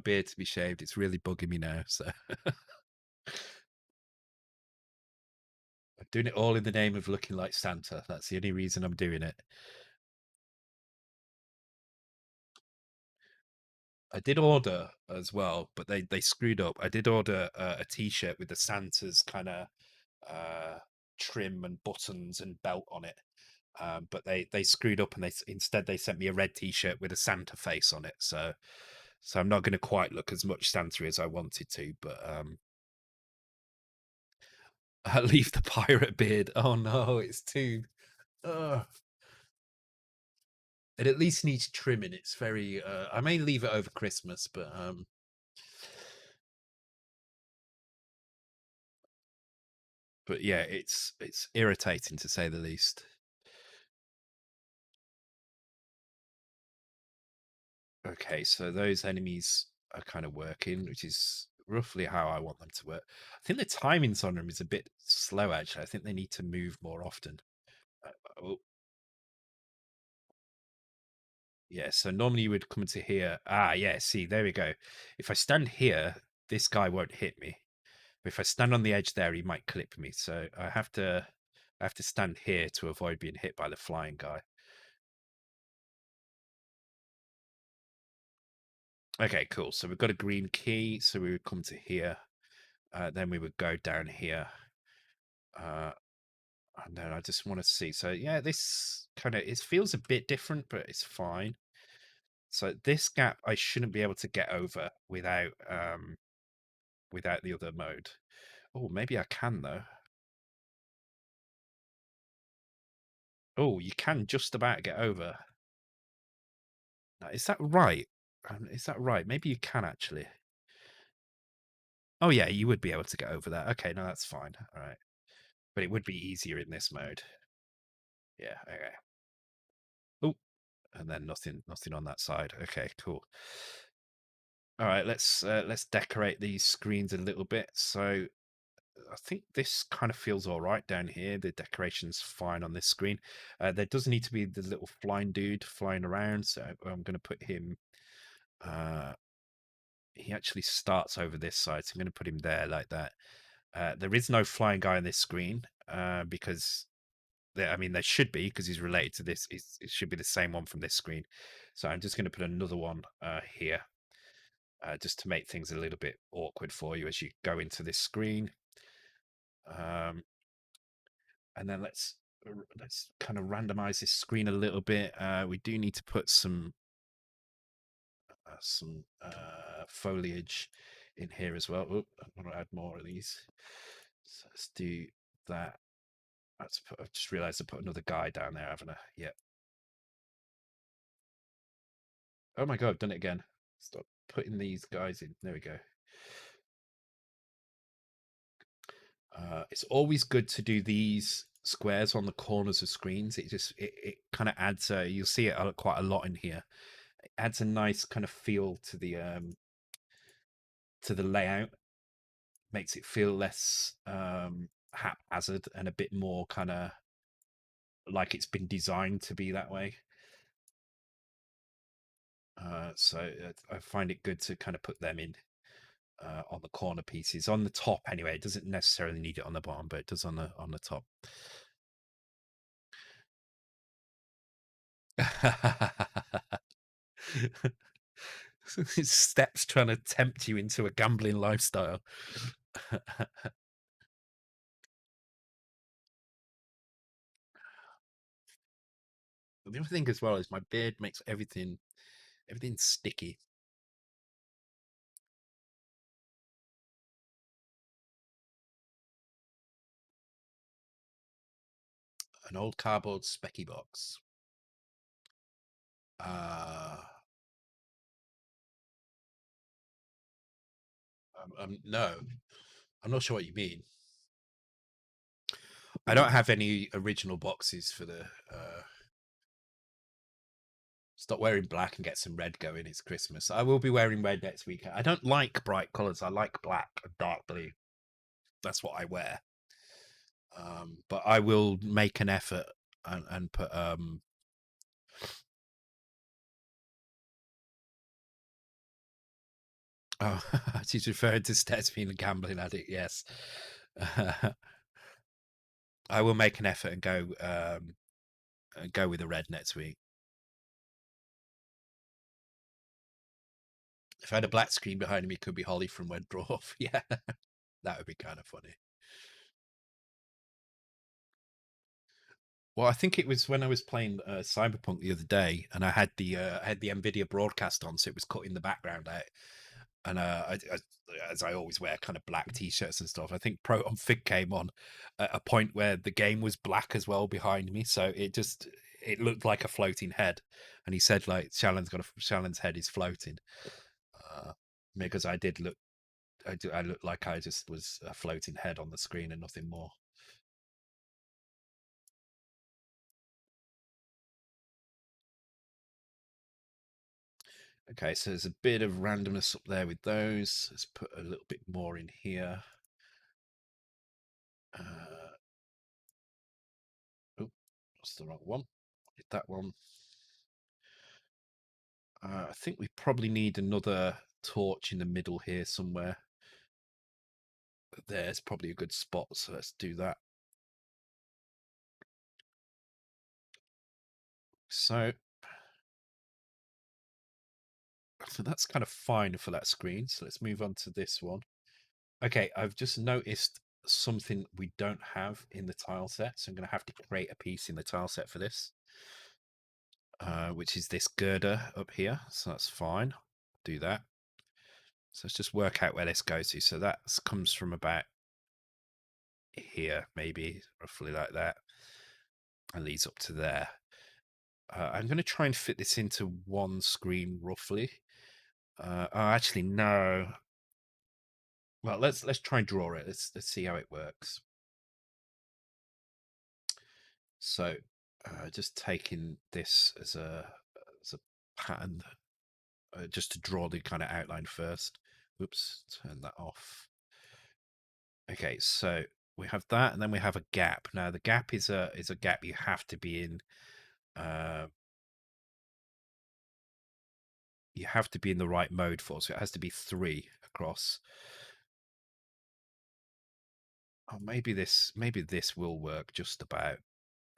S1: beard to be shaved. It's really bugging me now. So I'm doing it all in the name of looking like Santa. That's the only reason I'm doing it. I did order as well, but they screwed up. I did order a T-shirt with the Santa's kind of trim and buttons and belt on it, but they screwed up and instead they sent me a red T-shirt with a Santa face on it. So I'm not going to quite look as much Santa as I wanted to, but leave the pirate beard. Oh no, it's too. Ugh. It at least needs trimming. It's very. I may leave it over Christmas, but yeah, it's irritating to say the least. Okay, so those enemies are kind of working, which is roughly how I want them to work. I think the timings on them is a bit slow, actually. I think they need to move more often. Oh, yeah, so normally you would come to here. Ah, yeah, see, there we go. If I stand here, this guy won't hit me. But if I stand on the edge there, he might clip me. So I have to stand here to avoid being hit by the flying guy. Okay, cool. So we've got a green key. So we would come to here. Then we would go down here. And then I just want to see. So yeah, this kind of it feels a bit different, but it's fine. So this gap I shouldn't be able to get over without the other mode. Oh, maybe I can though. Oh, you can just about get over. Now, is that right? Is that right? Maybe you can actually. Oh yeah, you would be able to get over that. Okay, no, that's fine. All right, but it would be easier in this mode. Yeah. Okay. Oh, and then nothing on that side. Okay, cool. All right, let's decorate these screens a little bit. So I think this kind of feels all right down here. The decoration's fine on this screen. There does need to be the little flying dude flying around, so I'm going to put him. He actually starts over this side, so I'm going to put him there like that. There is no flying guy on this screen because I mean there should be because he's related to this. It should be the same one from this screen. So I'm just going to put another one here. Just to make things a little bit awkward for you as you go into this screen. Um, and then let's kind of randomize this screen a little bit. We do need to put some foliage in here as well. Oh, I want to add more of these. So let's do that. I've just realized I put another guy down there, haven't I? Yep. Oh my god, I've done it again. Stop putting these guys in. There we go. It's always good to do these squares on the corners of screens. It kind of adds you'll see it quite a lot in here. It adds a nice kind of feel to the layout, makes it feel less haphazard and a bit more kind of like it's been designed to be that way. So I find it good to kind of put them in on the corner pieces on the top anyway. It doesn't necessarily need it on the bottom, but it does on the top. Steps trying to tempt you into a gambling lifestyle. The other thing as well is my beard makes everything sticky. An old cardboard specky box. No, I'm not sure what you mean. I don't have any original boxes for the. Stop wearing black and get some red going. It's Christmas. I will be wearing red next week. I don't like bright colors. I like black and dark blue. That's what I wear. But I will make an effort and put Oh, she's referring to Stets being a gambling addict. Yes, I will make an effort and go with the red next week. If I had a black screen behind me, it could be Holly from Wed Dwarf. Yeah, that would be kind of funny. Well, I think it was when I was playing Cyberpunk the other day, and I had the Nvidia broadcast on, so it was cutting the background out. And as I always wear, kind of black t-shirts and stuff. I think Proton Fig came on at a point where the game was black as well behind me, so it looked like a floating head, and he said like Shannon's head is floating, because I looked like I just was a floating head on the screen and nothing more. Okay, so there's a bit of randomness up there with those. Let's put a little bit more in here. Oh, that's the wrong one. Hit that one. I think we probably need another torch in the middle here somewhere. There's probably a good spot, so let's do that. So that's kind of fine for that screen. So let's move on to this one. Okay, I've just noticed something we don't have in the tile set, so I'm going to have to create a piece in the tile set for this, which is this girder up here. So that's fine. Do that. So let's just work out where this goes to. So that comes from about here, maybe roughly like that, and leads up to there. I'm going to try and fit this into one screen roughly. Oh, actually, no. Well, let's try and draw it. Let's see how it works. So, just taking this as a pattern, just to draw the kind of outline first. Oops, turn that off. Okay, so we have that, and then we have a gap. Now, the gap is a gap you have to be in. You have to be in the right mode for, so it has to be 3 across. Oh, maybe this will work just about.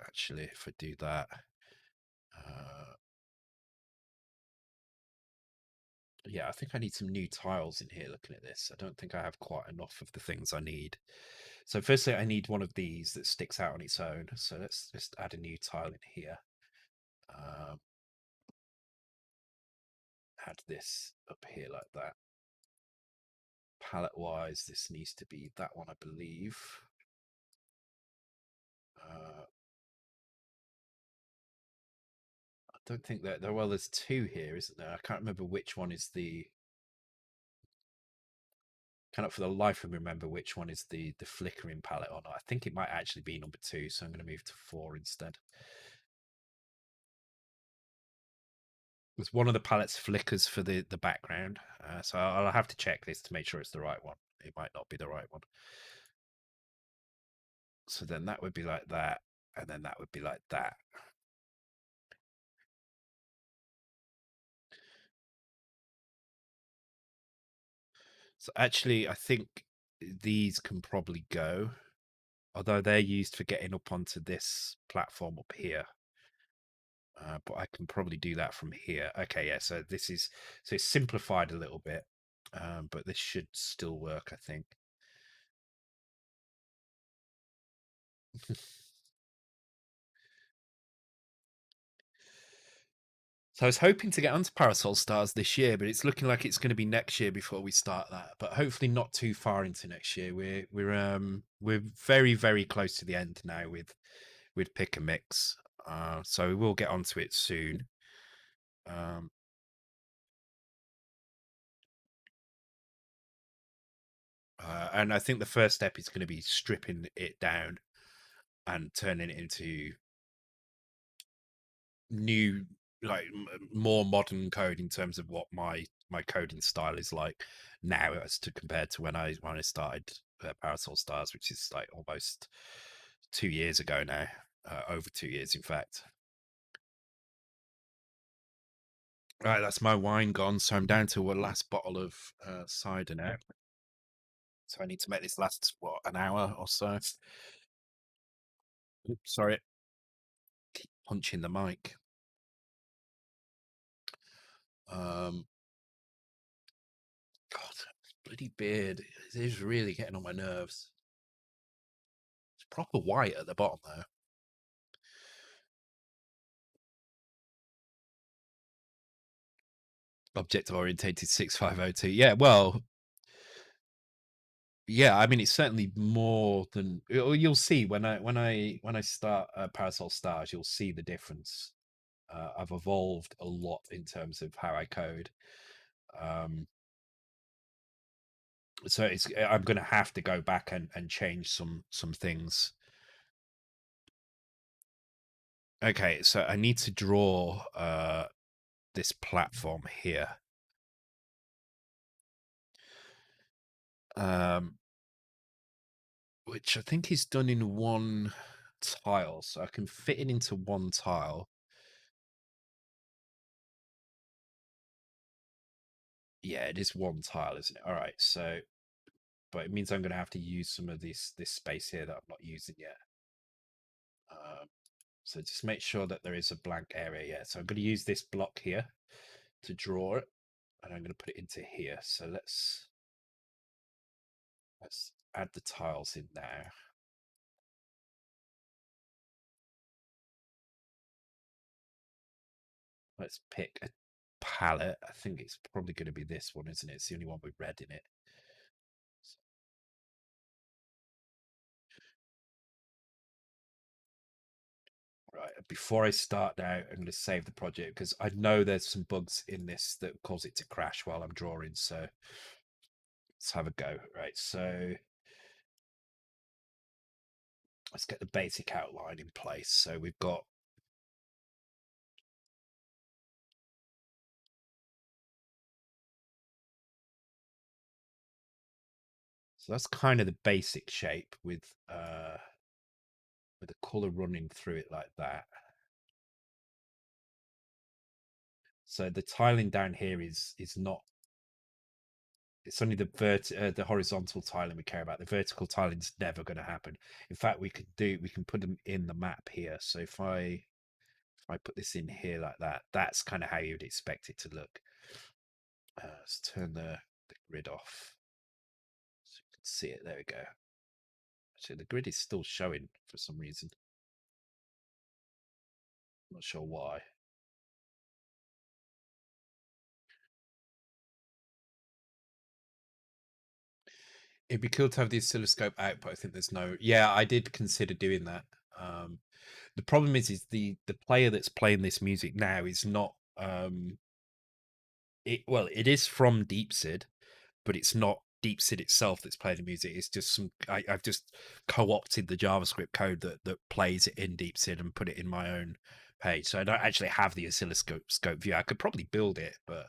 S1: Actually, if I do that, yeah, I think I need some new tiles in here. Looking at this, I don't think I have quite enough of the things I need. So firstly, I need one of these that sticks out on its own. So let's just add a new tile in here. Add this up here like that. Palette wise, this needs to be that one, I believe. I don't think that there. Well, there's 2 here, isn't there? I can't remember which one is the. Cannot for the life of me remember which one is the flickering palette or not. I think it might actually be number 2, so I'm going to move to 4 instead. There's one of the palettes flickers for the background, so I'll have to check this to make sure it's the right one. It might not be the right one. So then that would be like that, and then that would be like that. So actually, I think these can probably go, although they're used for getting up onto this platform up here. But I can probably do that from here. Okay, yeah. So this is it's simplified a little bit, but this should still work, I think. So I was hoping to get onto Parasol Stars this year, but it's looking like it's going to be next year before we start that. But hopefully not too far into next year. We're very very close to the end now with Pick a Mix. So we will get onto it soon. And I think the first step is going to be stripping it down and turning it into new, like more modern code in terms of what my coding style is like now as to compared to when I started Parasol Stars, which is like almost 2 years ago now, over 2 years in fact. Right, that's my wine gone, so I'm down to a last bottle of cider now. So I need to make this last an hour or so. Oops, sorry, keep punching the mic. God, bloody beard is really getting on my nerves. It's proper white at the bottom there. Object orientated 6502. Yeah, well, Yeah, I mean, it's certainly more than you'll see when I start Parasol Stars, you'll see the difference. I've evolved a lot in terms of how I code. Um, so I'm going to have to go back and change some things. Okay, so I need to draw this platform here. Which I think is done in one tile, so I can fit it into one tile. Yeah, it is one tile, isn't it? All right, so but it means I'm going to have to use some of this space here that I'm not using yet. So just make sure that there is a blank area. Yeah, so I'm going to use this block here to draw it, and I'm going to put it into here. So let's add the tiles in now. Let's pick a palette. I think it's probably going to be this one, isn't it? It's the only one with red in it. Right, before I start now, I'm going to save the project because I know there's some bugs in this that cause it to crash while I'm drawing. So let's have a go. Right, so let's get the basic outline in place. So we've got so that's kind of the basic shape with the color running through it like that. So the tiling down here is not. It's only the horizontal tiling we care about. The vertical tiling's never going to happen. In fact, we can put them in the map here. So if I put this in here like that, that's kind of how you'd expect it to look. Let's turn the grid off so you can see it. There we go. Actually, the grid is still showing for some reason. Not sure why. It'd be cool to have the oscilloscope out, but I think there's no. Yeah, I did consider doing that. The problem is the player that's playing this music now is not. It is from DeepSid, but it's not DeepSid itself that's playing the music. It's just I've just co-opted the JavaScript code that plays it in DeepSid and put it in my own page. So I don't actually have the oscilloscope view. I could probably build it, but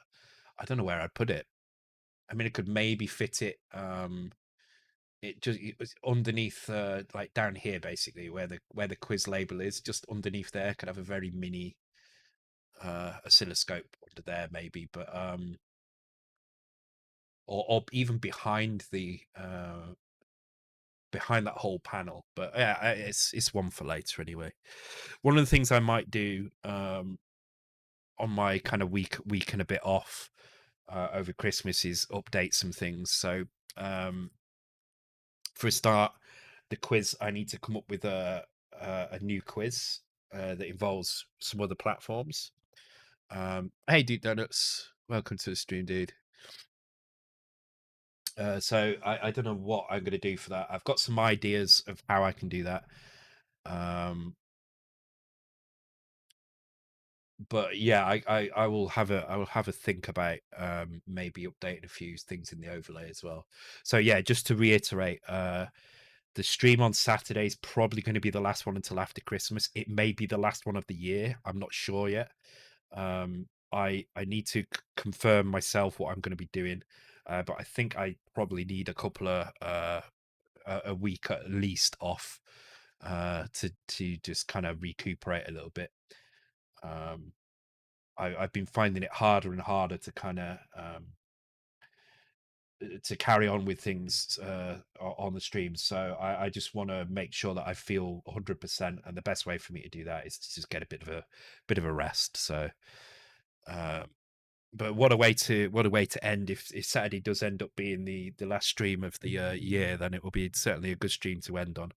S1: I don't know where I'd put it. I mean, it could maybe fit it. It was underneath, like down here, basically where the quiz label is. Just underneath there, could have a very mini oscilloscope under there, maybe. But or even behind the behind that whole panel. But yeah, it's one for later anyway. One of the things I might do on my kind of week and a bit off over Christmas is update some things. So for a start, the quiz, I need to come up with a new quiz that involves some other platforms. Hey, Dude Donuts, welcome to the stream, dude. So I don't know what I'm going to do for that. I've got some ideas of how I can do that. But yeah, I will have a think about maybe updating a few things in the overlay as well. So yeah, just to reiterate, the stream on Saturday is probably going to be the last one until after Christmas. It may be the last one of the year. I'm not sure yet. I need to confirm myself what I'm going to be doing, but I think I probably need a couple of a week at least off to just kind of recuperate a little bit. I've been finding it harder and harder to kind of to carry on with things on the stream. So I just want to make sure that I feel 100%, and the best way for me to do that is to just get a bit of a rest. So, but what a way to end if Saturday does end up being the last stream of the year, then it will be certainly a good stream to end on.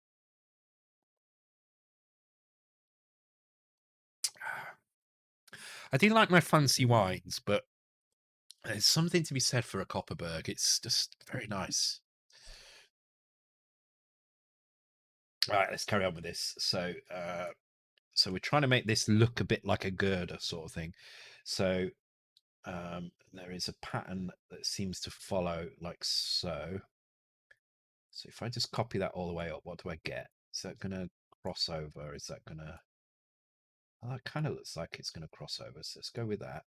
S1: I do like my fancy wines, but there's something to be said for a Copperberg. It's just very nice. All right, let's carry on with this. So we're trying to make this look a bit like a girder sort of thing. So there is a pattern that seems to follow like so. So if I just copy that all the way up, what do I get? Is that going to cross over? Is that going to... Oh, it kind of looks like it's going to cross over. So let's go with that.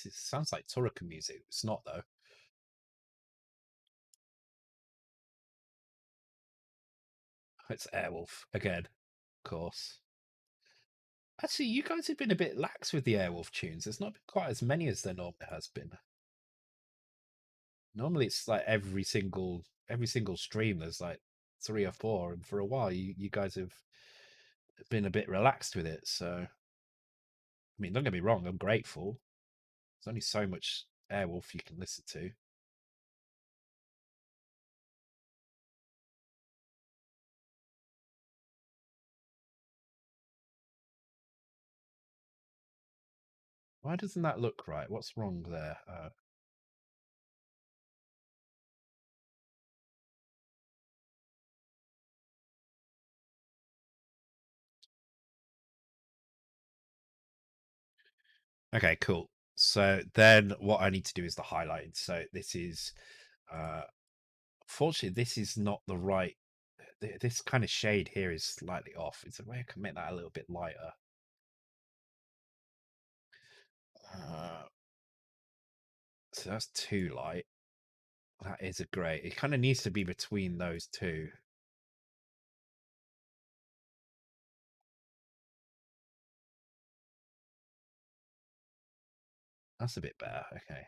S1: It sounds like Turrican music. It's not, though. It's Airwolf again, of course. Actually, you guys have been a bit lax with the Airwolf tunes. There's not been quite as many as there normally has been. Normally, it's like every single stream. There's like 3 or 4, and for a while, you guys have been a bit relaxed with it. So, I mean, don't get me wrong. I'm grateful. There's only so much Airwolf you can listen to. Why doesn't that look right? What's wrong there? Okay, cool. So then what I need to do is the highlighting. So this is, fortunately, this is not the right, this kind of shade here is slightly off. Is there a way I can make that a little bit lighter? So that's too light. That is a grey. It kind of needs to be between those two. That's a bit better. Okay.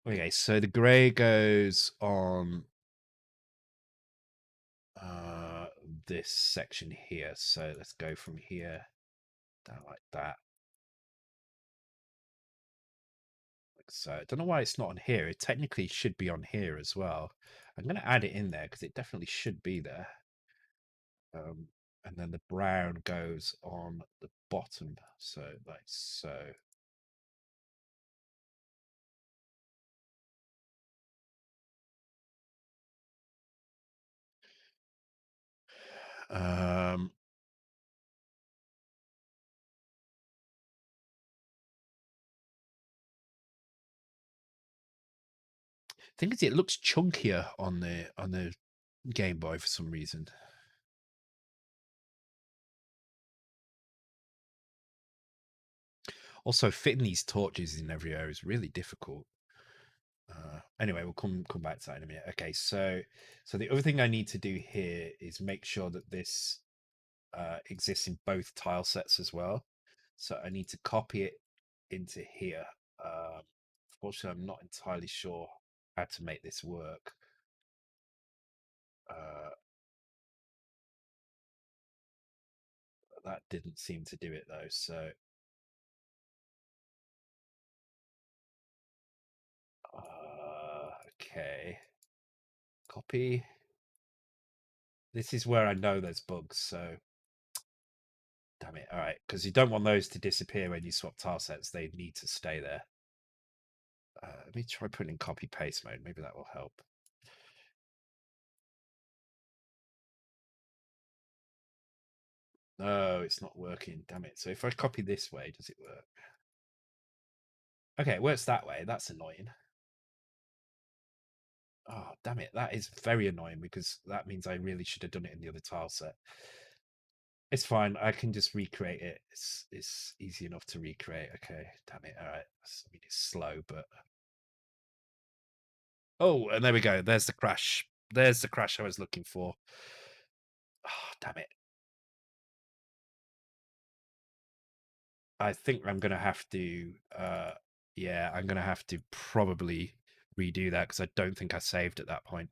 S1: Okay, so the grey goes on this section here. So let's go from here down like that. Like so. I don't know why it's not on here. It technically should be on here as well. I'm going to add it in there because it definitely should be there. And then the brown goes on the bottom. So like so. Um, thing is, it looks chunkier on the Game Boy for some reason. Also, fitting these torches in every area is really difficult. Anyway, we'll come back to that in a minute. Okay, so the other thing I need to do here is make sure that this exists in both tile sets as well. So I need to copy it into here. Fortunately, I'm not entirely sure how to make this work. That didn't seem to do it though. So okay, copy. This is where I know there's bugs. So damn it. All right, because you don't want those to disappear when you swap tile sets. They need to stay there. Let me try putting in copy paste mode. Maybe that will help. No, it's not working. Damn it. So if I copy this way, does it work? Okay, it works that way. That's annoying. Oh, damn it. That is very annoying because that means I really should have done it in the other tile set. It's fine. I can just recreate it. It's easy enough to recreate. Okay, damn it. All right. I mean, it's slow, but... Oh, and there we go. There's the crash. There's the crash I was looking for. Oh, damn it. I think I'm going to have to... yeah, I'm going to have to probably redo that because I don't think I saved at that point.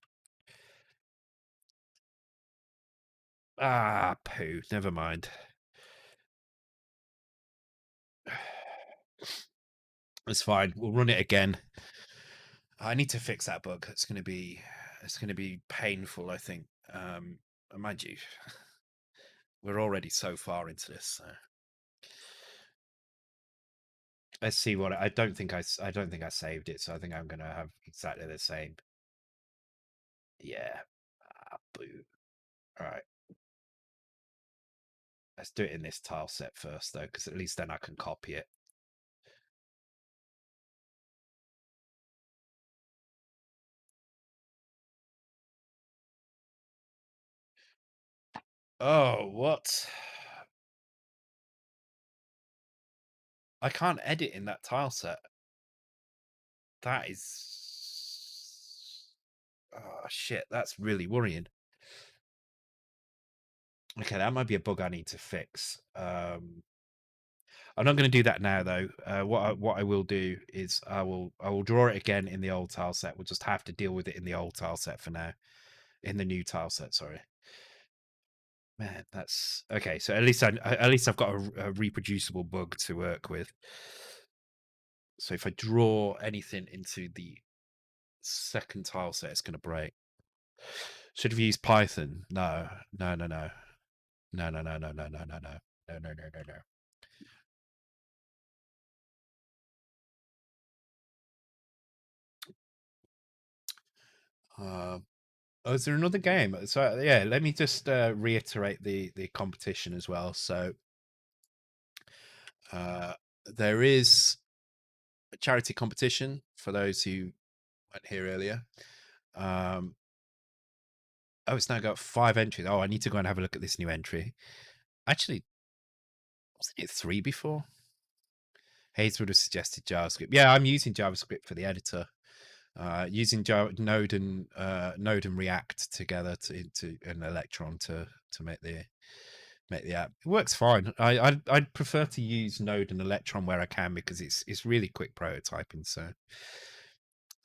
S1: Ah, poo. Never mind. It's fine. We'll run it again. I need to fix that bug. It's going to be painful, I think. Mind you, we're already so far into this. So. Let's see what I don't think I don't think I saved it, so I think I'm gonna have exactly the same. Yeah. Boo. All right. Let's do it in this tile set first, though, because at least then I can copy it. Oh, what? I can't edit in that tile set. That is... Oh, shit. That's really worrying. Okay, that might be a bug I need to fix. I'm not going to do that now, though. What I will do is I will draw it again in the old tile set. We'll just have to deal with it in the old tile set for now. In the new tile set, sorry. Man, that's okay. So at least I've got a reproducible bug to work with. So if I draw anything into the second tile set, it's going to break. Should have used Python. No. No. No. No. No. No. No. No. No. No. No. No. No. No. No. No. No. Oh, is there another game? So yeah, let me just reiterate the competition as well. So there is a charity competition for those who weren't here earlier. Oh, it's now got 5 entries. Oh, I need to go and have a look at this new entry. Actually, wasn't it 3 before? Hayes would have suggested JavaScript. Yeah, I'm using JavaScript for the editor. Using Node and React together to an Electron to make the app. It works fine. I'd prefer to use Node and Electron where I can because it's really quick prototyping. So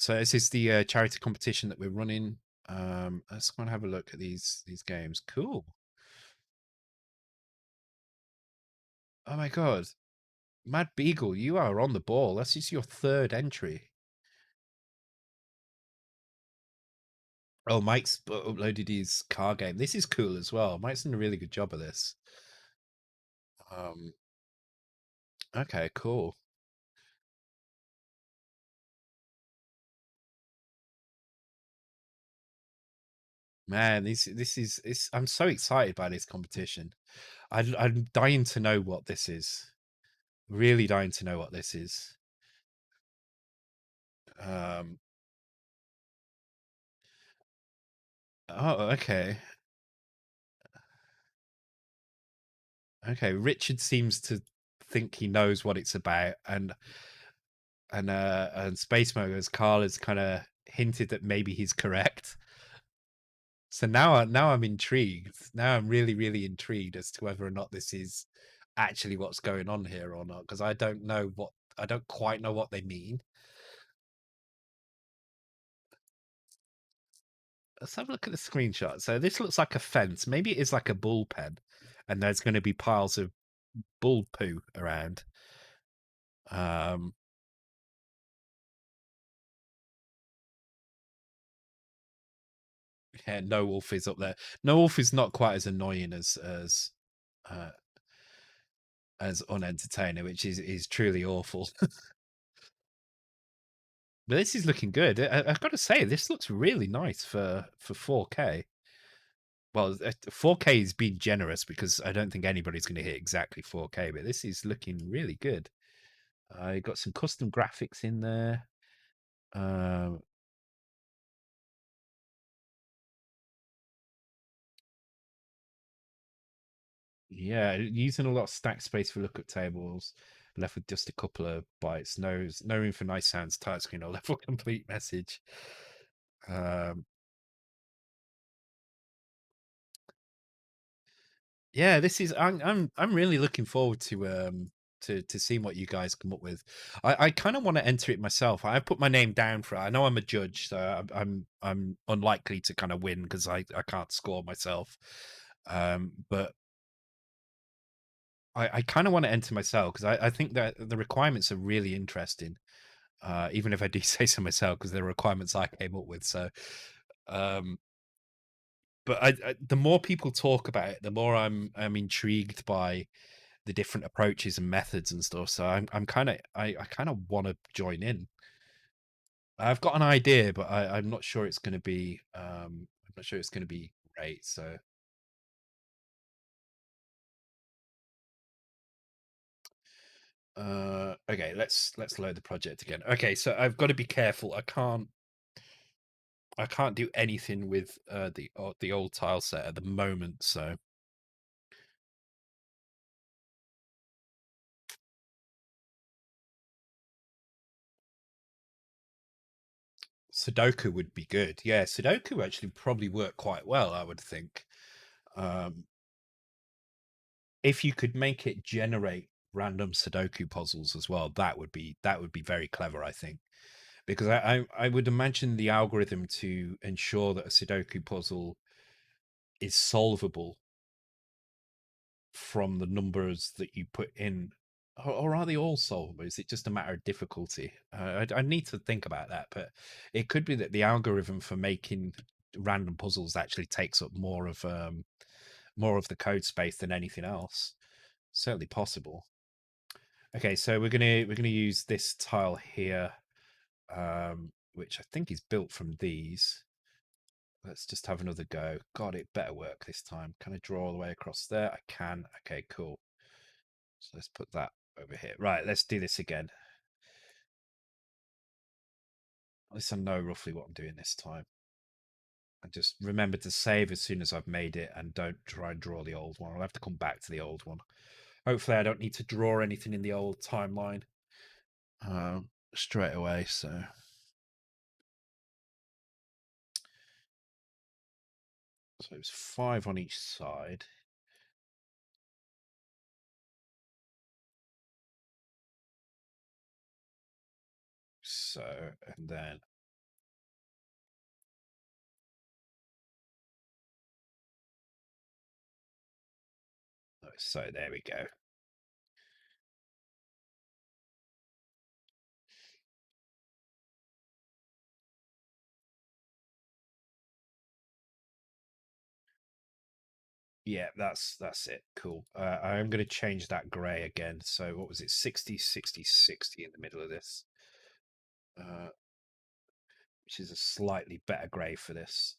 S1: this is the charity competition that we're running. Let's go and have a look at these games. Cool. Oh my god, Mad Beagle, you are on the ball. That's just your 3rd entry. Oh, Mike's uploaded his car game. This is cool as well. Mike's done a really good job of this. Okay, cool. Man, this is I'm so excited by this competition. I'm dying to know what this is. Really dying to know what this is. Oh, okay. Okay, Richard seems to think he knows what it's about, and Space Mogo's Carl has kind of hinted that maybe he's correct. So now I'm intrigued. Now I'm really, really intrigued as to whether or not this is actually what's going on here or not, because I don't quite know what they mean. Let's have a look at the screenshot. So this looks like a fence. Maybe it is like a bullpen, and there's going to be piles of bull poo around. Yeah, No Wolf is up there. No Wolf is not quite as annoying as unentertaining, which is truly awful. But this is looking good. I've got to say, this looks really nice for 4K. Well, 4K is being generous because I don't think anybody's going to hit exactly 4K, but this is looking really good. I got some custom graphics in there. Yeah, using a lot of stack space for lookup tables, left with just a couple of bytes. No room for nice sounds, tight screen, or level complete message. Yeah, this is I'm really looking forward to seeing what you guys come up with. I kind of want to enter it myself. I put my name down for it. I know I'm a judge, so I'm unlikely to kind of win because I can't score myself. But I kind of want to enter myself because I think that the requirements are really interesting. Even if I do say so myself, because they're requirements I came up with. So, but the more people talk about it, the more I'm intrigued by the different approaches and methods and stuff. So I'm kind of I kind of want to join in. I've got an idea, but I'm not sure it's going to be I'm not sure it's going to be great. So okay, let's load the project again. Okay, so I've got to be careful. I can't do anything with the old tile set at the moment. So Sudoku would be good. Yeah, Sudoku actually probably work quite well, I would think. Um, if you could make it generate random Sudoku puzzles as well, that would be very clever, I think. Because I would imagine the algorithm to ensure that a Sudoku puzzle is solvable from the numbers that you put in, or are they all solvable? Is it just a matter of difficulty? I need to think about that, but it could be that the algorithm for making random puzzles actually takes up more of the code space than anything else. Certainly possible. Okay, so we're gonna use this tile here, which I think is built from these. Let's just have another go. God, it better work this time. Can I draw all the way across there? I can. Okay, cool. So let's put that over here. Right, let's do this again. At least I know roughly what I'm doing this time. And just remember to save as soon as I've made it and don't try and draw the old one. I'll have to come back to the old one. Hopefully I don't need to draw anything in the old timeline straight away. So it's 5 on each side. So, and then so there we go. Yeah, that's it. Cool. I'm going to change that gray again. So what was it? 60, 60, 60 in the middle of this. Which is a slightly better gray for this.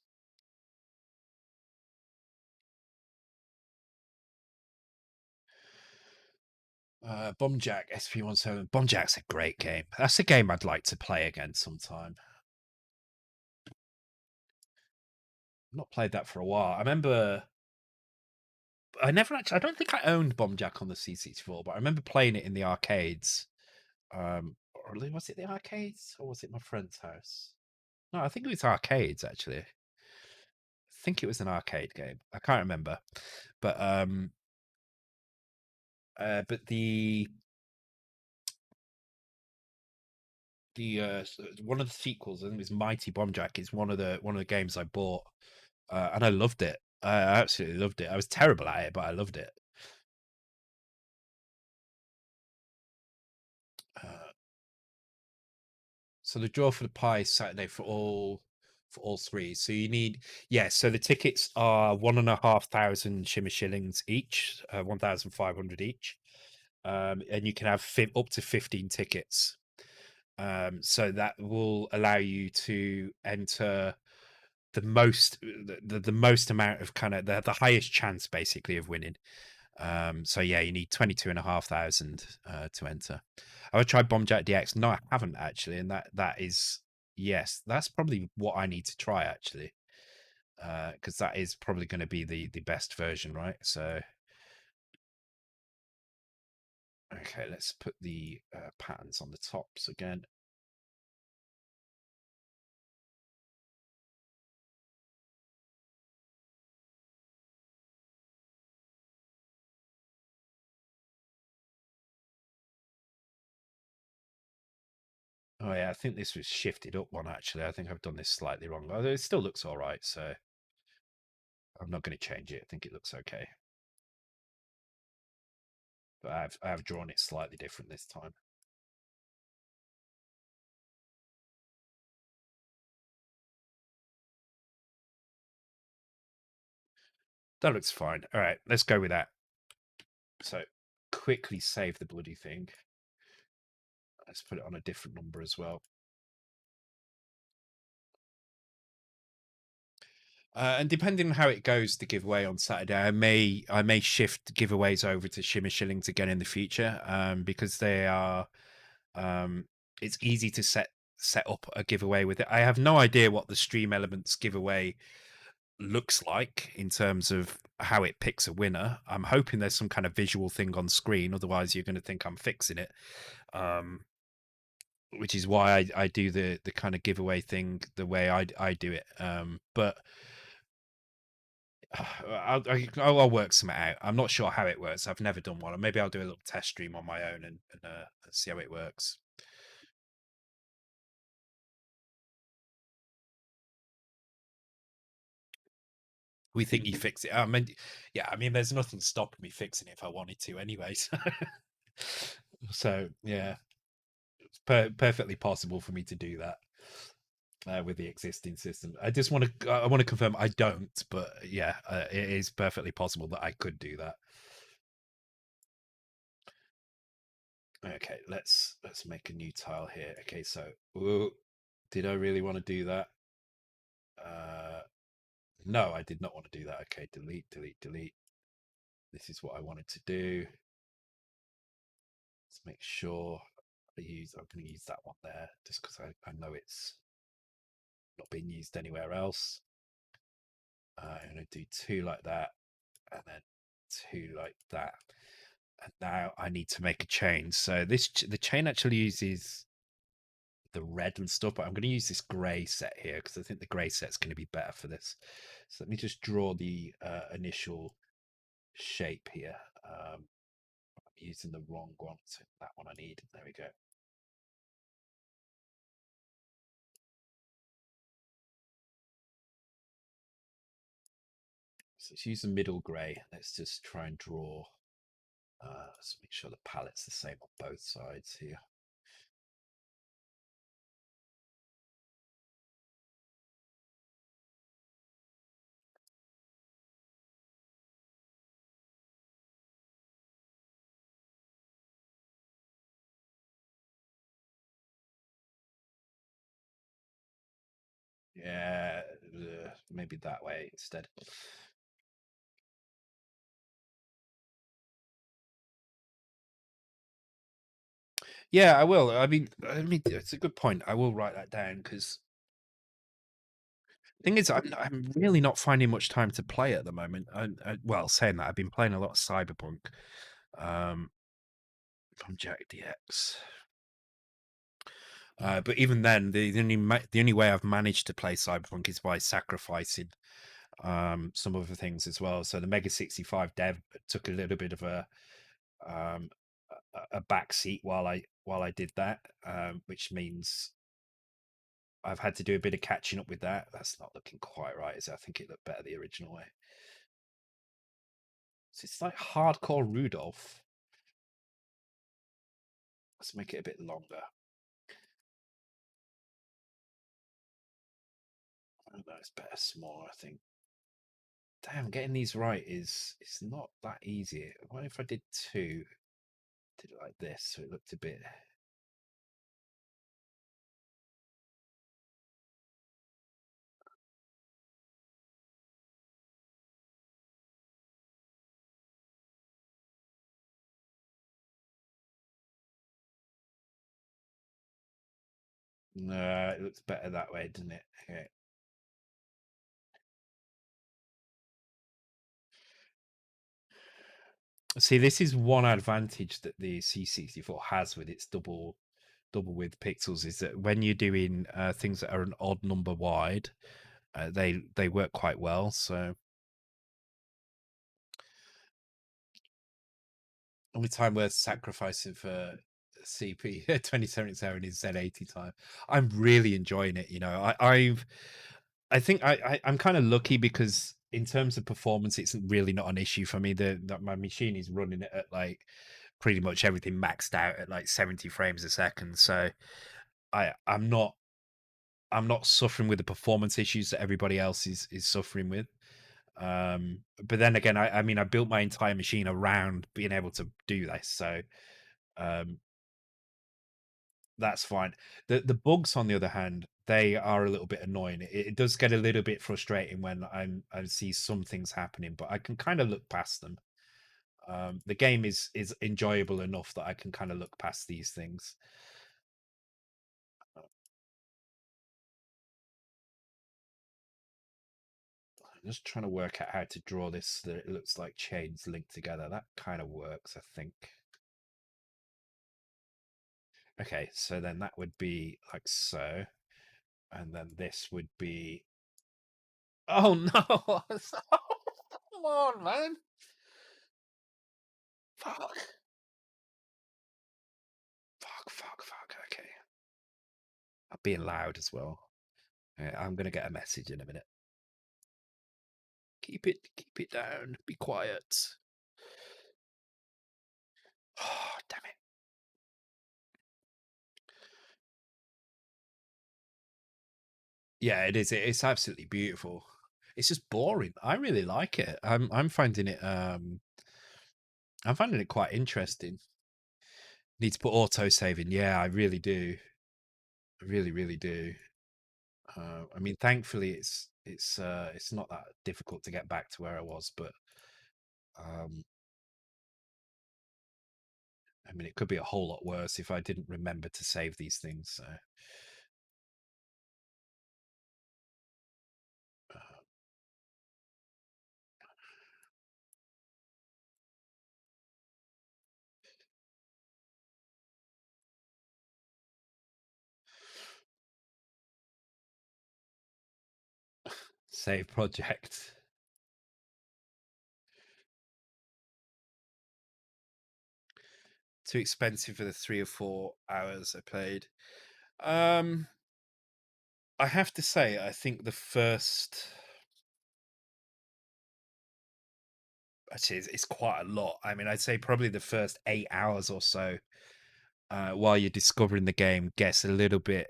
S1: Bombjack SP17. Bombjack's a great game. That's a game I'd like to play again sometime. I've not played that for a while. I remember I never actually I don't think I owned Bombjack on the C64, but I remember playing it in the arcades. Or was it the arcades or was it my friend's house? No, I think it was arcades actually. I think it was an arcade game. I can't remember. But the one of the sequels, I think it was Mighty Bombjack, is one of the games I bought, and I loved it. I absolutely loved it. I was terrible at it, but I loved it. Uh, so the draw for the pie is Saturday for all three. So you need So the tickets are 1,500 shimmer shillings each, 1,500 each, and you can have up to 15 tickets. So that will allow you to enter the most amount of kind of the highest chance basically of winning. So yeah, you need 22,500 to enter. Have I tried Bombjack DX? No, I haven't actually, and that is yes, that's probably what I need to try actually, because that is probably going to be the best version, right? So okay, let's put the patterns on the tops again. Oh yeah, I think this was shifted up one actually. I think I've done this slightly wrong. Although it still looks all right, so I'm not going to change it. I think it looks okay. But I've drawn it slightly different this time. That looks fine. All right, let's go with that. So quickly save the bloody thing. Let's put it on a different number as well. And depending on how it goes, the giveaway on Saturday, I may shift giveaways over to Shimmer Shillings again in the future, because they are it's easy to set up a giveaway with it. I have no idea what the Stream Elements giveaway looks like in terms of how it picks a winner. I'm hoping there's some kind of visual thing on screen, otherwise you're going to think I'm fixing it. Which is why I do the kind of giveaway thing the way I do it. But I'll work something out. I'm not sure how it works. I've never done one. Or maybe I'll do a little test stream on my own and see how it works. We think you fix it. I mean, yeah. I mean, there's nothing stopping me fixing it if I wanted to, anyway. So yeah, it's perfectly possible for me to do that. With the existing system, I want to confirm I don't, but yeah, it is perfectly possible that I could do that. Okay, let's make a new tile here. Okay, so did I really want to do that? No, I did not want to do that. Okay, delete, delete, delete. This is what I wanted to do. Let's make sure I'm going to use that one there just because I know it's not being used anywhere else. I'm going to do 2 like that and then 2 like that. And now I need to make a chain. So the chain actually uses the red and stuff, but I'm going to use this grey set here because I think the grey set's going to be better for this. So let me just draw the initial shape here. I'm using the wrong one, so that one I need. There we go. So let's use the middle grey. Let's just try and draw. Let's make sure the palette's the same on both sides here. Yeah, maybe that way instead. Yeah, I will. I mean, it's a good point. I will write that down because thing is, I'm really not finding much time to play at the moment. Well, saying that, I've been playing a lot of Cyberpunk, from Jack DX. But even then, the only way I've managed to play Cyberpunk is by sacrificing some other things as well. So the Mega 65 dev took a little bit of um, a back seat while I did that, which means I've had to do a bit of catching up with that. That's not looking quite right, is it? I think it looked better the original way. So it's like Hardcore Rudolph. Let's make it a bit longer. Oh, no, it's better smaller, I think. Damn, getting these right is it's not that easy. What if I did 2? Did it like this, so it looked a bit. No, it looks better that way, doesn't it? Okay. See, this is one advantage that the C64 has with its double width pixels is that when you're doing things that are an odd number wide, they work quite well. So only time worth sacrificing for CP 2077 is Z80 time. I'm really enjoying it. You know, I think I'm kind of lucky because in terms of performance, it's really not an issue for me. That my machine is running it at like pretty much everything maxed out at like 70 frames a second. So I'm not suffering with the performance issues that everybody else is suffering with.
S2: But then again, I mean, I built my entire machine around being able to do this, so um, that's fine. The bugs, on the other hand, they are a little bit annoying. It does get a little bit frustrating when I see some things happening, but I can kind of look past them. The game is enjoyable enough that I can kind of look past these things. I'm just trying to work out how to draw this so that it looks like chains linked together. That kind of works, I think. Okay, so then that would be like so, and then this would be. Oh no! Come on, man! Fuck! Fuck! Okay, I'm being loud as well. I'm gonna get a message in a minute. Keep it down. Be quiet. Oh, damn it! Yeah, it is. It's absolutely beautiful. It's just boring. I really like it. I'm finding it. I'm finding it quite interesting. Need to put auto saving. Yeah, I really do. I really do. I mean, thankfully, it's not that difficult to get back to where I was, but um, I mean, it could be a whole lot worse if I didn't remember to save these things. So, uh, save project. Too expensive for the 3 or 4 hours I played. Um, I have to say, I think the first. Actually, it's quite a lot. I mean, I'd say probably the first 8 hours or so, while you're discovering the game, gets a little bit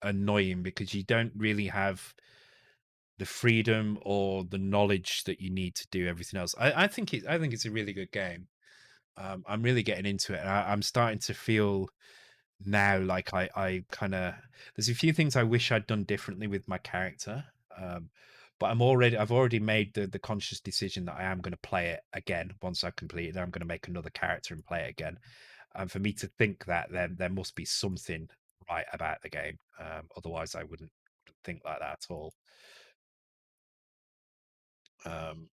S2: annoying because you don't really have the freedom or the knowledge that you need to do everything else. I think it's a really good game. I'm really getting into it, and I'm starting to feel now like I kind of there's a few things I wish I'd done differently with my character. Um, but I've already made the conscious decision that I am going to play it again once I've completed. I'm going to make another character and play it again. And for me to think that, then there must be something right about the game. Otherwise, I wouldn't think like that at all. Um,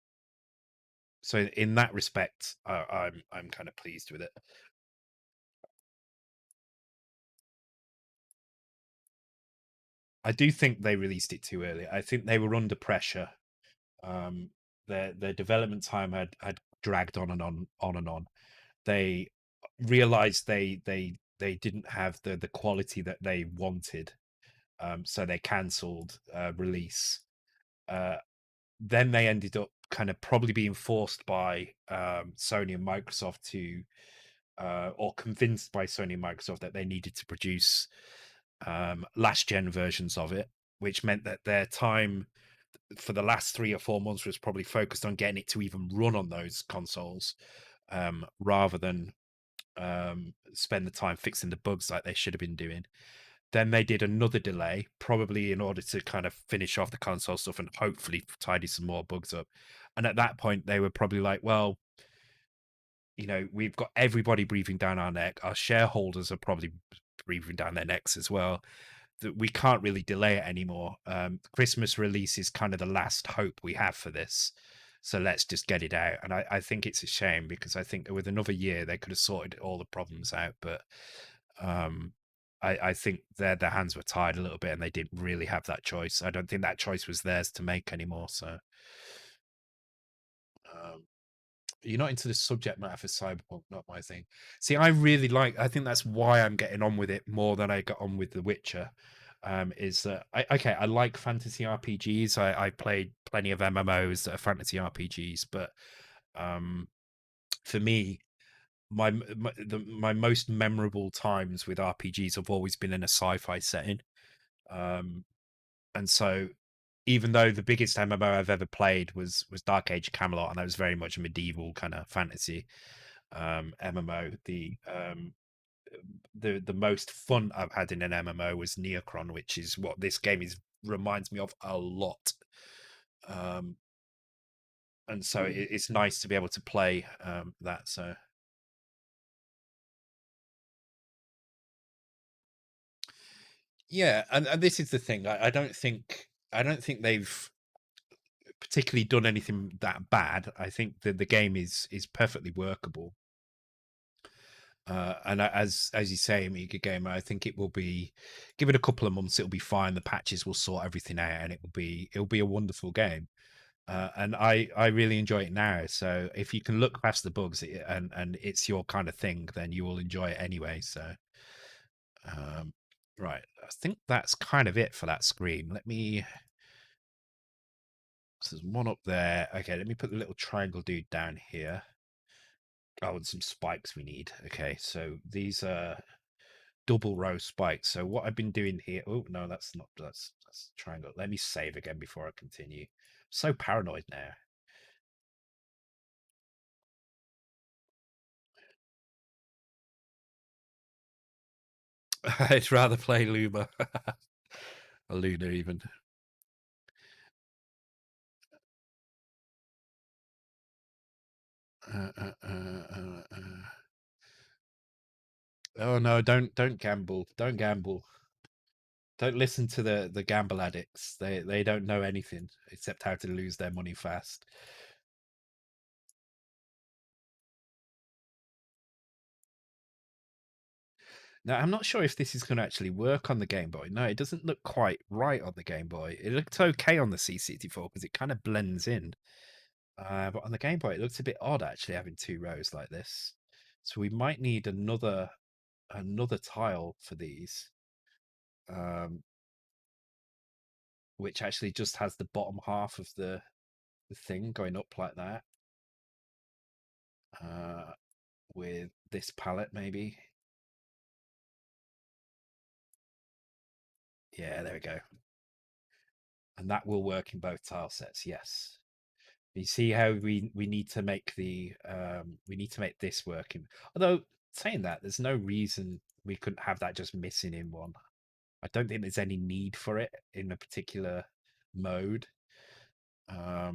S2: so in that respect, I'm kind of pleased with it. I do think they released it too early. I think they were under pressure. Um, their development time had dragged on and on and on. They realized they didn't have the quality that they wanted, so they cancelled release. Uh, then they ended up kind of probably being forced by Sony and Microsoft to, or convinced by Sony and Microsoft that they needed to produce last gen versions of it, which meant that their time for the last 3 or 4 months was probably focused on getting it to even run on those consoles, rather than spend the time fixing the bugs like they should have been doing. Then they did another delay, probably in order to kind of finish off the console stuff and hopefully tidy some more bugs up. And at that point, they were probably like, well, we've got everybody breathing down our neck. Our shareholders are probably breathing down their necks as well. That we can't really delay it anymore. Christmas release is kind of the last hope we have for this. So let's just get it out. And I think it's a shame because I think with another year they could have sorted all the problems out. But um, I think their hands were tied a little bit and they didn't really have that choice. I don't think that choice was theirs to make anymore. So um, you're not into the subject matter for Cyberpunk, not my thing. See, I think that's why I'm getting on with it more than I got on with The Witcher. Is that I like fantasy RPGs. I played plenty of MMOs that are fantasy RPGs, but um, for me, my most memorable times with RPGs have always been in a sci-fi setting. Um, and so even though the biggest MMO I've ever played was Dark Age Camelot, and that was very much a medieval kind of fantasy MMO. The most fun I've had in an MMO was Neocron, which is what this game is reminds me of a lot. And so it's nice to be able to play that. So yeah, and this is the thing. I don't think they've particularly done anything that bad. I think that the game is perfectly workable. And as you say, Amiga Gamer, I think it will be. Give it a couple of months, it'll be fine. The patches will sort everything out, and it'll be a wonderful game. And I really enjoy it now. So if you can look past the bugs and it's your kind of thing, then you will enjoy it anyway. So right, I think that's kind of it for that screen. Let me. So there's one up there. Okay, let me put the little triangle dude down here. Oh, and some spikes we need. Okay, so these are double row spikes. So what I've been doing here. Oh no, that's not. That's triangle. Let me save again before I continue. I'm so paranoid now. I'd rather play Luma. Or Luna even. Oh no, don't gamble. Don't gamble. Don't listen to the gamble addicts. They don't know anything except how to lose their money fast. Now, I'm not sure if this is going to actually work on the Game Boy. No, it doesn't look quite right on the Game Boy. It looked okay on the C64 because it kind of blends in. But on the Game Boy, it looks a bit odd actually having two rows like this. So we might need another tile for these, which actually just has the bottom half of the thing going up like that. With this palette maybe. Yeah, there we go. And that will work in both tile sets, yes. You see how we need to make the we need to make this working. Although saying that, there's no reason we couldn't have that just missing in one. I don't think there's any need for it in a particular mode. But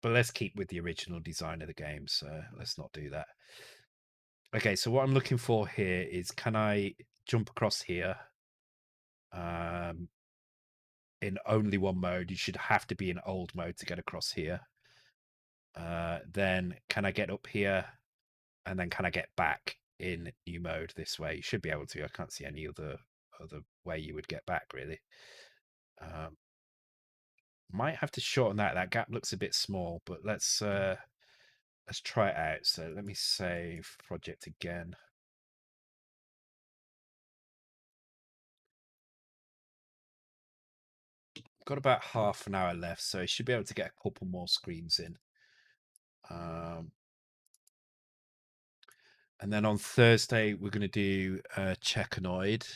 S2: let's keep with the original design of the game, so let's not do that. Okay, so what I'm looking for here is, can I jump across here? In only one mode. You should have to be in old mode to get across here. Then can I get up here? And then can I get back in new mode this way? You should be able to. I can't see any other way you would get back really. Might have to shorten that. That gap looks a bit small, but let's try it out. So let me save project again. Got about half an hour left, so I should be able to get a couple more screens in. And then on Thursday, we're going to do Checkanoid.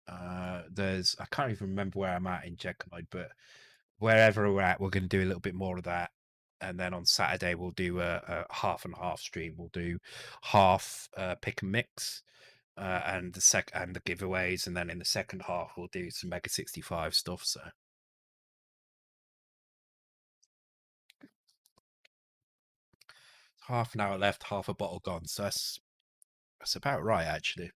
S2: I can't even remember where I'm at in Checkanoid, but wherever we're at, we're going to do a little bit more of that. And then on Saturday, we'll do a half and half stream. We'll do half pick and mix, and the giveaways, and then in the second half, we'll do some Mega 65 stuff. So half an hour left, half a bottle gone. So that's about right, actually.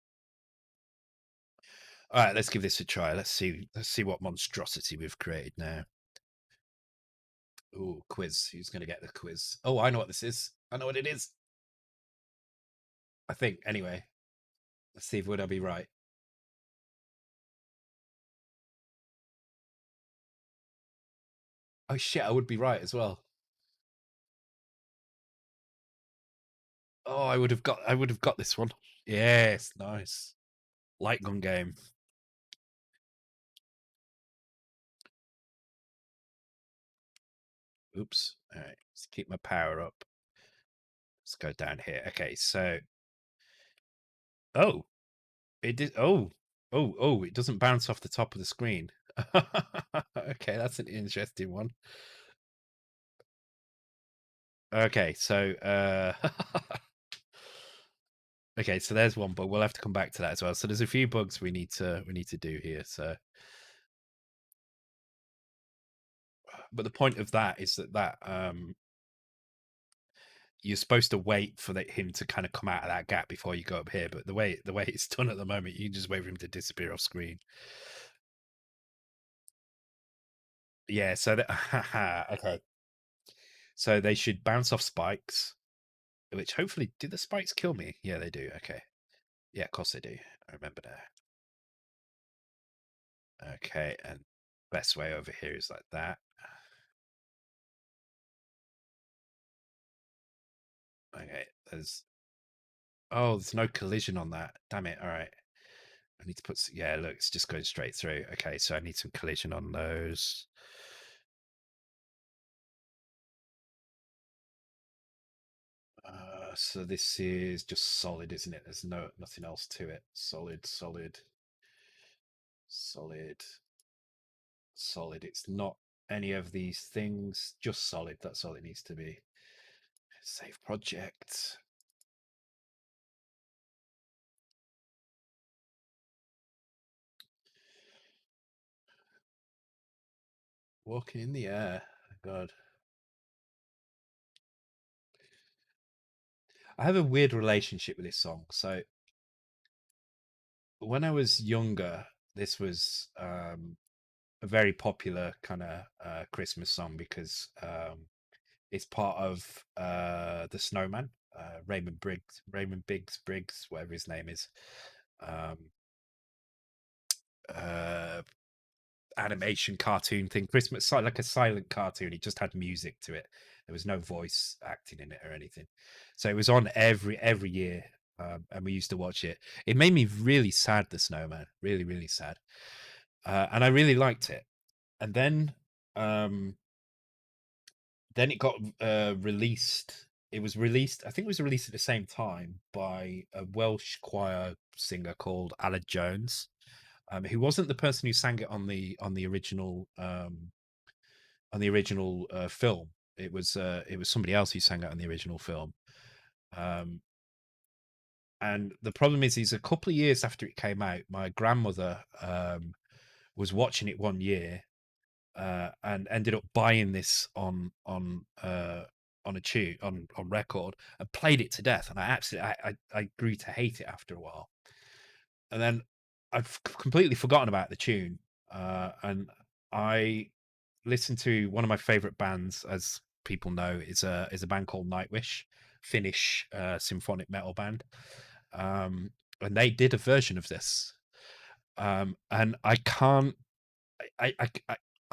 S2: All right, let's give this a try. Let's see what monstrosity we've created now. Oh, quiz. Who's going to get the quiz? Oh, I know what this is. I know what it is. I think. Anyway, let's see if would I be right. Oh shit, I would be right as well. Oh, I would have got this one. Yes, nice. Light gun game. Oops. All right, let's keep my power up. Let's go down here. Okay, so oh, it did. Oh, it doesn't bounce off the top of the screen. Okay, that's an interesting one. Okay, so okay, so there's one bug. We'll have to come back to that as well. So there's a few bugs we need to do here. So, but the point of that is that you're supposed to wait for him to kind of come out of that gap before you go up here. But the way it's done at the moment, you can just wait for him to disappear off screen. Yeah. So okay. So they should bounce off spikes, which hopefully do the spikes kill me? Yeah, they do. Okay. Yeah, of course they do. I remember now. Okay, and best way over here is like that. Okay, there's no collision on that. Damn it. All right. I need to yeah, look, it's just going straight through. Okay, so I need some collision on those. So this is just solid, isn't it? There's nothing else to it. Solid, solid, solid, solid. It's not any of these things, just solid. That's all it needs to be. Save project. Walking in the air. God. I have a weird relationship with this song. So when I was younger, this was a very popular kind of Christmas song because it's part of the Snowman, Raymond Briggs, whatever his name is. Um, uh, Animation cartoon thing, Christmas, like a silent cartoon. It just had music to it. There was no voice acting in it or anything. So it was on every year, and we used to watch it. It made me really sad. The Snowman, really, really sad, and I really liked it. And then it got released. It was released. I think it was released at the same time by a Welsh choir singer called Aled Jones, who wasn't the person who sang it on the original film. It was somebody else who sang it on the original film. Um, and the problem is a couple of years after it came out, my grandmother was watching it one year and ended up buying this on a tune on record and played it to death. And I grew to hate it after a while. And then I've completely forgotten about the tune, and I listened to one of my favorite bands, as people know, is a band called Nightwish, Finnish symphonic metal band, and they did a version of this, and I can't I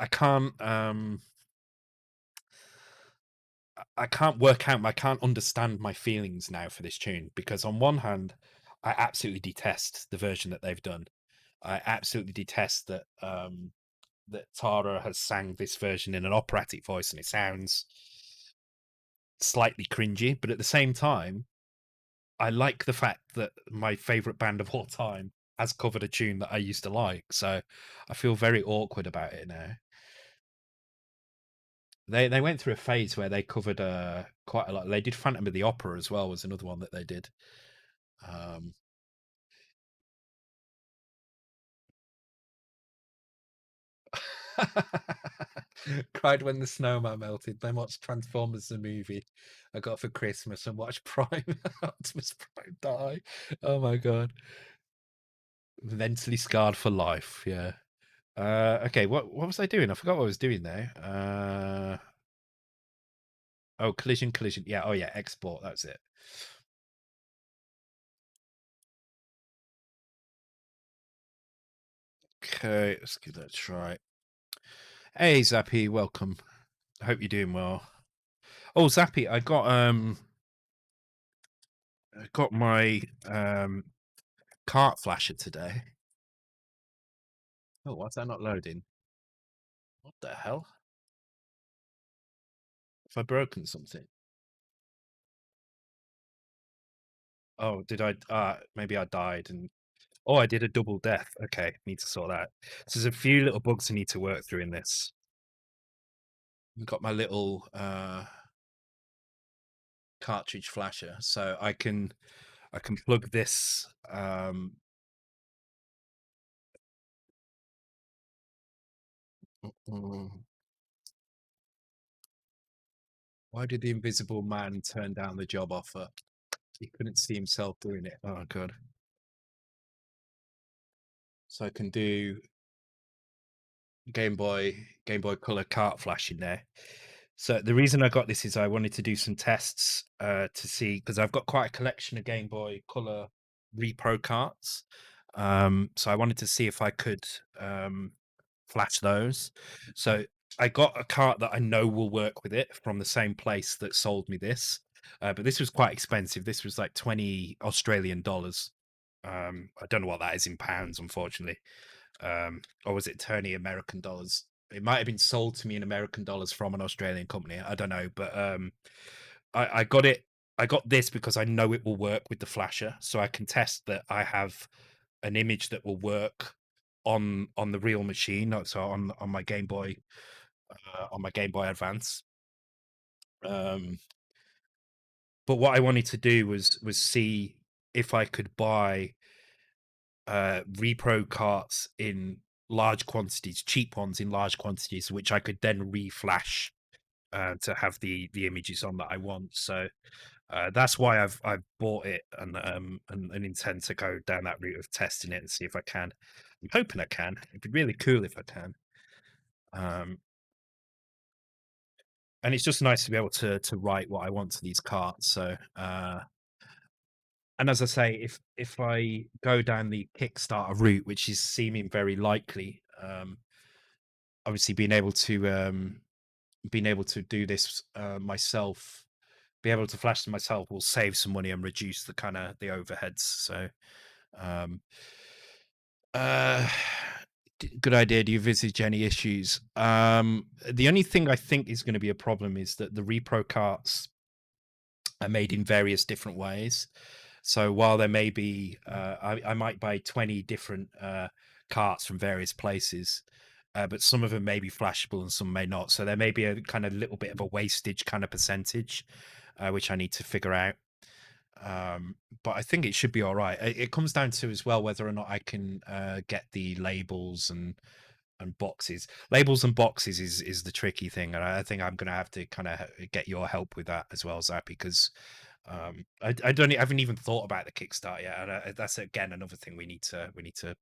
S2: can't work out, I can't understand my feelings now for this tune because on one hand, I absolutely detest the version that they've done. I absolutely detest that Tara has sang this version in an operatic voice and it sounds slightly cringy, but at the same time, I like the fact that my favorite band of all time has covered a tune that I used to like. So I feel very awkward about it now. They went through a phase where they covered quite a lot. They did Phantom of the Opera as well, was another one that they did. Um, Cried when the snowman melted. Then watched Transformers the movie I got for Christmas and watched Prime Optimus Prime die. Oh my god. Mentally scarred for life, yeah. Okay, what was I doing? I forgot what I was doing there. Oh, collision. Yeah, oh yeah, export, that's it. Okay, let's give that a try. Hey Zappy, welcome. I hope you're doing well. Oh Zappy, I got my cart flasher today. Oh, why's that not loading? What the hell? Have I broken something? Oh, did I? Maybe I died and Oh, I did a double death. Okay, need to sort that. So there's a few little bugs I need to work through in this.
S1: I've got my little cartridge flasher, so
S2: I can plug this.
S1: mm, why did the Invisible Man turn down the job offer? He couldn't see himself doing it. Oh god. So I can do Game Boy Color cart flash in there. So the reason I got this is I wanted to do some tests to see, because I've got quite a collection of Game Boy Color repro carts. So I wanted to see if I could flash those. So I got a cart that I know will work with it from the same place that sold me this. But this was quite expensive. This was like 20 Australian dollars. I don't know what that is in pounds, unfortunately. Or was it 20 American dollars? It might have been sold to me in American dollars from an Australian company. I don't know, but I got it. I got this because I know it will work with the flasher, so I can test that I have an image that will work on the real machine. So on my Game Boy, on my Game Boy Advance. Um, but what I wanted to do was see if I could buy repro carts in large quantities, cheap ones in large quantities, which I could then reflash to have the images on that I want. So that's why I've bought it and intend to go down that route of testing it and see if I can. I'm hoping I can. It'd be really cool if I can. Um, and it's just nice to be able to write what I want to these carts. So and as I say, if I go down the Kickstarter route, which is seeming very likely, obviously being able to do this myself, be able to flash them myself will save some money and reduce the kind of the overheads. So um uh good idea. Do you envisage any issues? The only thing I think is going to be a problem is that the repro carts are made in various different ways. So while there may be, I might buy 20 different carts from various places, but some of them may be flashable and some may not. So there may be a kind of little bit of a wastage kind of percentage, which I need to figure out. But I think it should be all right. It comes down to as well whether or not I can get the labels and boxes. Labels and boxes is the tricky thing, and I think I'm going to have to kind of get your help with that as well, Zach, because I haven't even thought about the Kickstarter yet, and that's again another thing we need to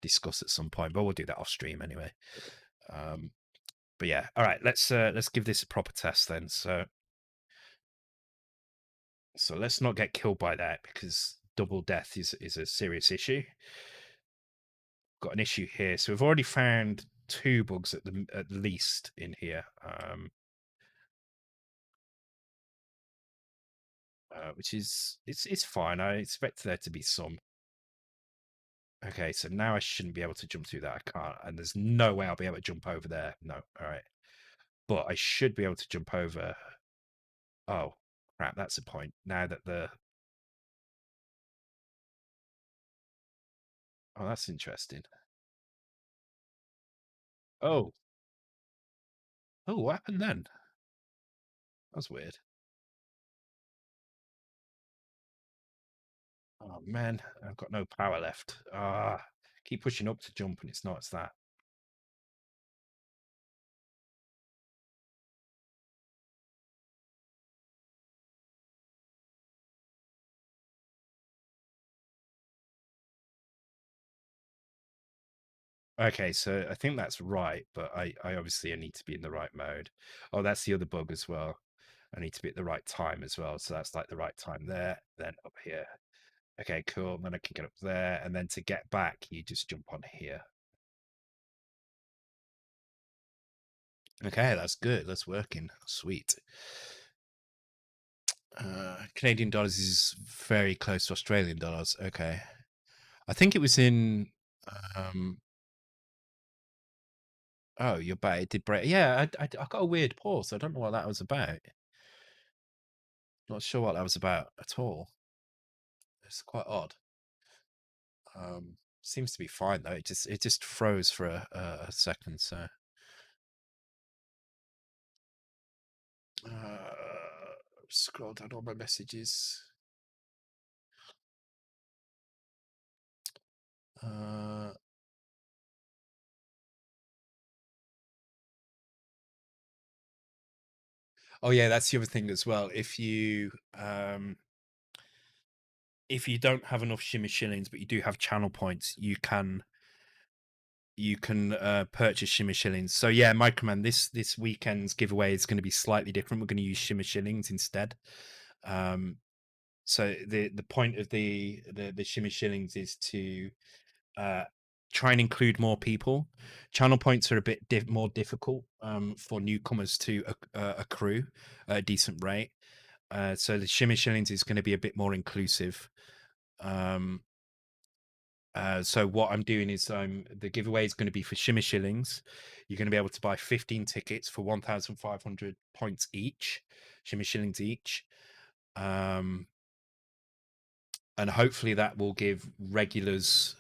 S1: discuss at some point. But we'll do that off stream anyway. But yeah, all right. Let's give this a proper test then. So let's not get killed by that because double death is a serious issue. Got an issue here. So we've already found 2 bugs at least in here, which is it's fine. I expect there to be some. Okay, so now I shouldn't be able to jump through that. I can't, and there's no way I'll be able to jump over there. No, all right, but I should be able to jump over. Oh crap, that's a point. Now that the that's interesting. Oh, what happened then? That's weird. Oh man, I've got no power left. Keep pushing up to jump and it's not. It's that. Okay, so I think that's right, but I obviously I need to be in the right mode. Oh, that's the other bug as well. I need to be at the right time as well. So that's like the right time there, then up here. Okay, cool. Then I can get up there, and then to get back, you just jump on here. Okay, that's good. That's working. Sweet. Canadian dollars is very close to Australian dollars. Okay. I think it was in. Um, oh, you're back. It did break. Yeah, I got a weird pause. I don't know what that was about. Not sure what that was about at all. It's quite odd.
S2: Seems to be fine though. It just froze for a second. So scroll down all my messages. Uh, oh yeah, that's the other thing as well. If you don't have enough shimmy shillings, but you do have channel points, you can purchase shimmy shillings. So yeah, Microman, this weekend's giveaway is going to be slightly different. We're going to use shimmy shillings instead. So the point of the shimmy shillings is to uh, try and include more people. Channel points are a bit more difficult for newcomers to accrue at a decent rate. So the shimmy shillings is going to be a bit more inclusive. Um, so what I'm doing is the giveaway is going to be for shimmy shillings. You're going to be able to buy 15 tickets for 1,500 points each, shimmy shillings each. And hopefully that will give regulars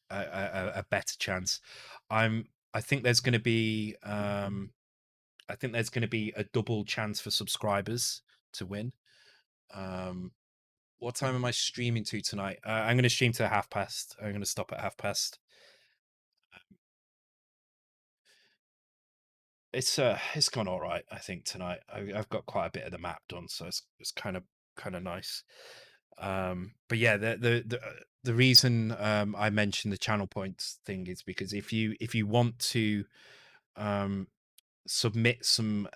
S2: a better chance. I think there's going to be a double chance for subscribers to win. What time am I streaming to tonight? I'm going to stream to past. I'm going to stop at past. It's gone all right. I think tonight I've got quite a bit of the map done, so it's kind of nice. But yeah, the reason I mentioned the channel points thing is because if you want to um submit some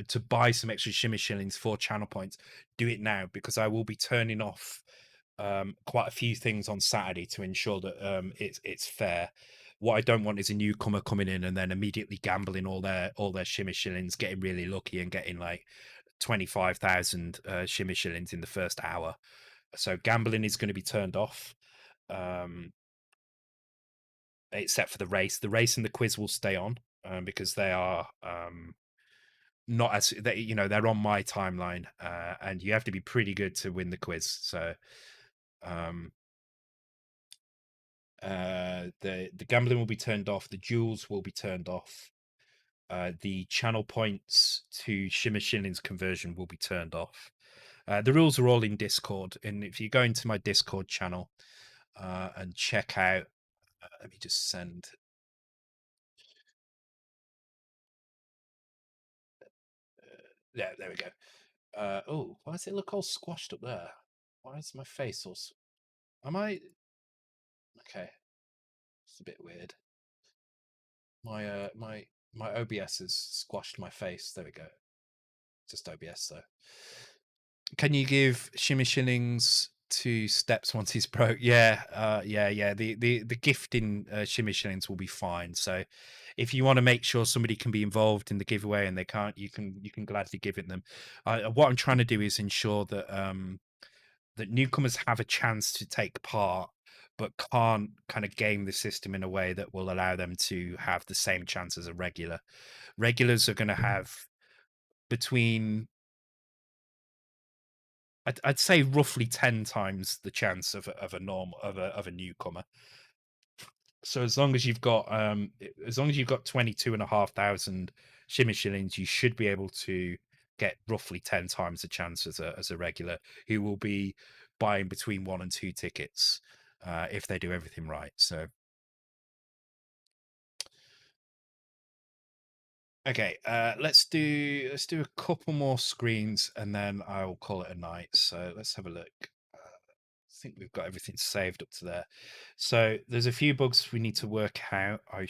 S2: to buy some extra shimmy shillings for channel points, do it now, because I will be turning off quite a few things on Saturday to ensure that it's fair. What I don't want is a newcomer coming in and then immediately gambling all their shimmy shillings, getting really lucky and getting like 25,000 shimmy shillings in the first hour. So gambling is going to be turned off, um, except for the race. The race and the quiz will stay on because they are not as they're on my timeline, and you have to be pretty good to win the quiz. So um, the gambling will be turned off. The duels will be turned off. The channel points to shimmer shillings conversion will be turned off. The rules are all in Discord, and if you go into my Discord channel and check out, let me just send. Yeah, there we go. Oh, why does it look all squashed up there? Why is my face all? Am I okay? It's a bit weird. My OBS has squashed my face. There we go. Just OBS though. Can you give shimmy shillings to Steps once he's pro? Yeah, yeah. The gifting shimmy shillings will be fine. So if you want to make sure somebody can be involved in the giveaway and they can't, you can gladly give it them. What I'm trying to do is ensure that that newcomers have a chance to take part, but can't kind of game the system in a way that will allow them to have the same chance as a regular. Regulars are going to have between I'd say roughly 10 times the chance of a normal of a newcomer. So as long as you've got 22,500 shimmy shillings, you should be able to get roughly 10 times the chance as a regular who will be buying between 1 and 2 tickets if they do everything right. So okay, let's do a couple more screens and then I'll call it a night. So let's have a look. I think we've got everything saved up to there. So there's a few bugs we need to work out. I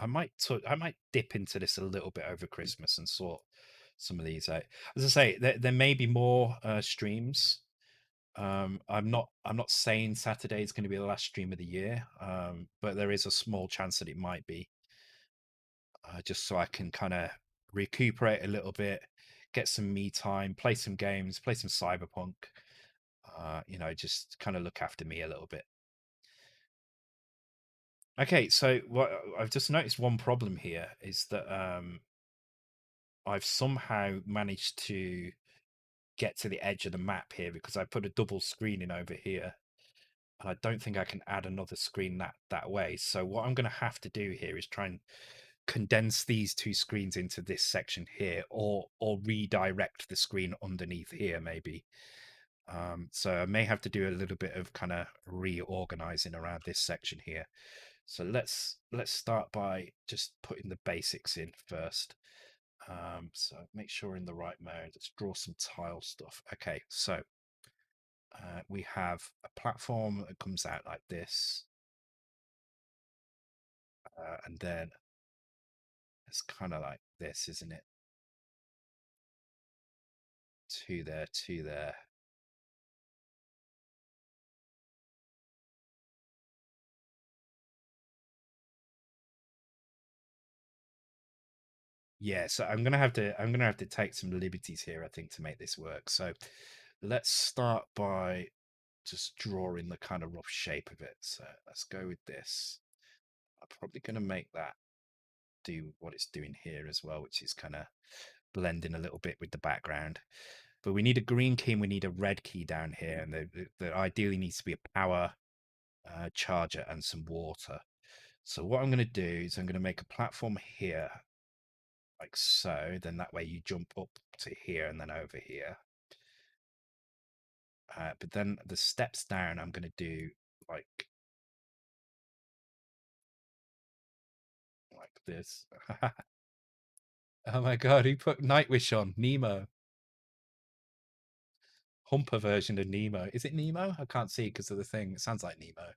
S2: might dip into this a little bit over Christmas and sort some of these out. As I say, there may be more streams. I'm not saying Saturday is going to be the last stream of the year, but there is a small chance that it might be. Just so I can kind of recuperate a little bit, get some me time, play some games, play some Cyberpunk. Just kind of look after me a little bit. Okay, so what I've just noticed one problem here is that I've somehow managed to get to the edge of the map here because I put a double screen in over here. and I don't think I can add another screen that way. So what I'm going to have to do here is try and condense these two screens into this section here, or redirect the screen underneath here maybe. So I may have to do a little bit of kind of reorganizing around this section here. So let's start by just putting the basics in first. So make sure we're in the right mode. Let's draw some tile stuff. Okay, so we have a platform that comes out like this, and then it's kind of like this, isn't it? Two there, two there. Yeah, so I'm gonna have to take some liberties here, I think, to make this work. So let's start by just drawing the kind of rough shape of it. So let's go with this. I'm probably gonna make that do what it's doing here as well, which is kind of blending a little bit with the background. But we need a green key and we need a red key down here, and there ideally needs to be a power charger and some water. So what I'm going to do is I'm going to make a platform here like so, then that way you jump up to here and then over here. But then the steps down I'm going to do like this. Oh my god, who put Nightwish on? Nemo. Humper version of Nemo. Is it Nemo? I can't see because of the thing. It sounds like Nemo.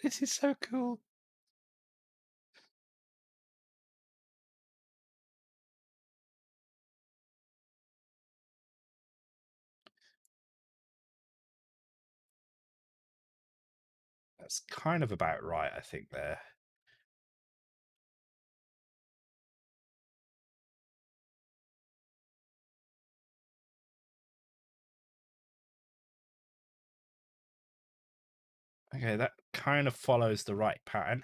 S2: This is so cool. That's kind of about right, I think, there. Okay, that kind of follows the right pattern.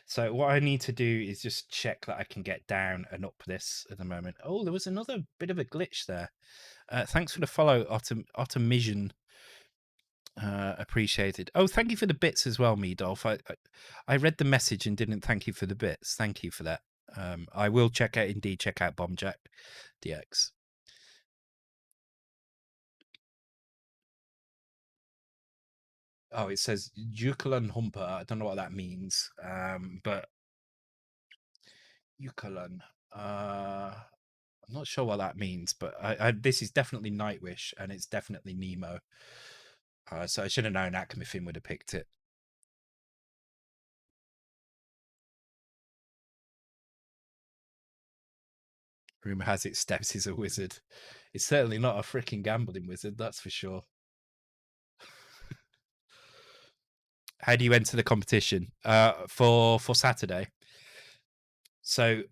S2: So what I need to do is just check that I can get down and up this at the moment. Oh, there was another bit of a glitch there. Thanks for the follow, Ottomission. Appreciated. Oh, thank you for the bits as well, Meadolf. I read the message and didn't thank you for the bits. Thank you for that. I will check out Bombjack DX. Oh, it says Jukalan Humper. I don't know what that means. But Jukalan. I'm not sure what that means, but this is definitely Nightwish and it's definitely Nemo. So I should have known Akmifin would have picked it. Rumor has it Steps is a wizard. It's certainly not a freaking gambling wizard, that's for sure. How do you enter the competition? For Saturday. So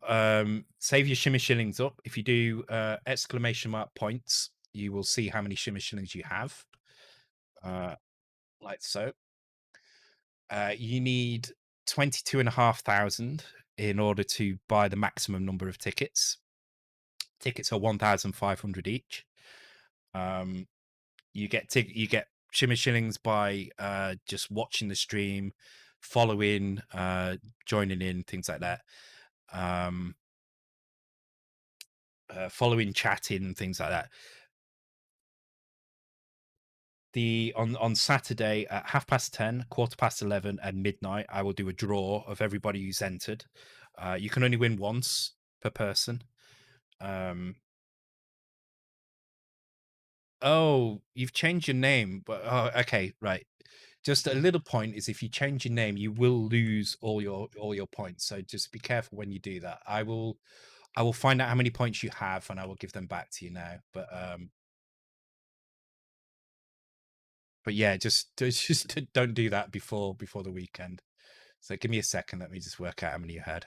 S2: save your shimmer shillings up. If you do exclamation mark points, you will see how many shimmer shillings you have. Like so. You need 22,500 in order to buy the maximum number of tickets. Tickets are 1,500 each. You get shimmer shillings by just watching the stream, following, joining in, things like that. Following, chatting, things like that. On Saturday at 10:30, 11:15, and midnight, I will do a draw of everybody who's entered. You can only win once per person. Oh, you've changed your name, but okay, right. Just a little point is if you change your name, you will lose all your points. So just be careful when you do that. I will find out how many points you have, and I will give them back to you now. But yeah, just don't do that before the weekend. So give me a second. Let me just work out how many you had.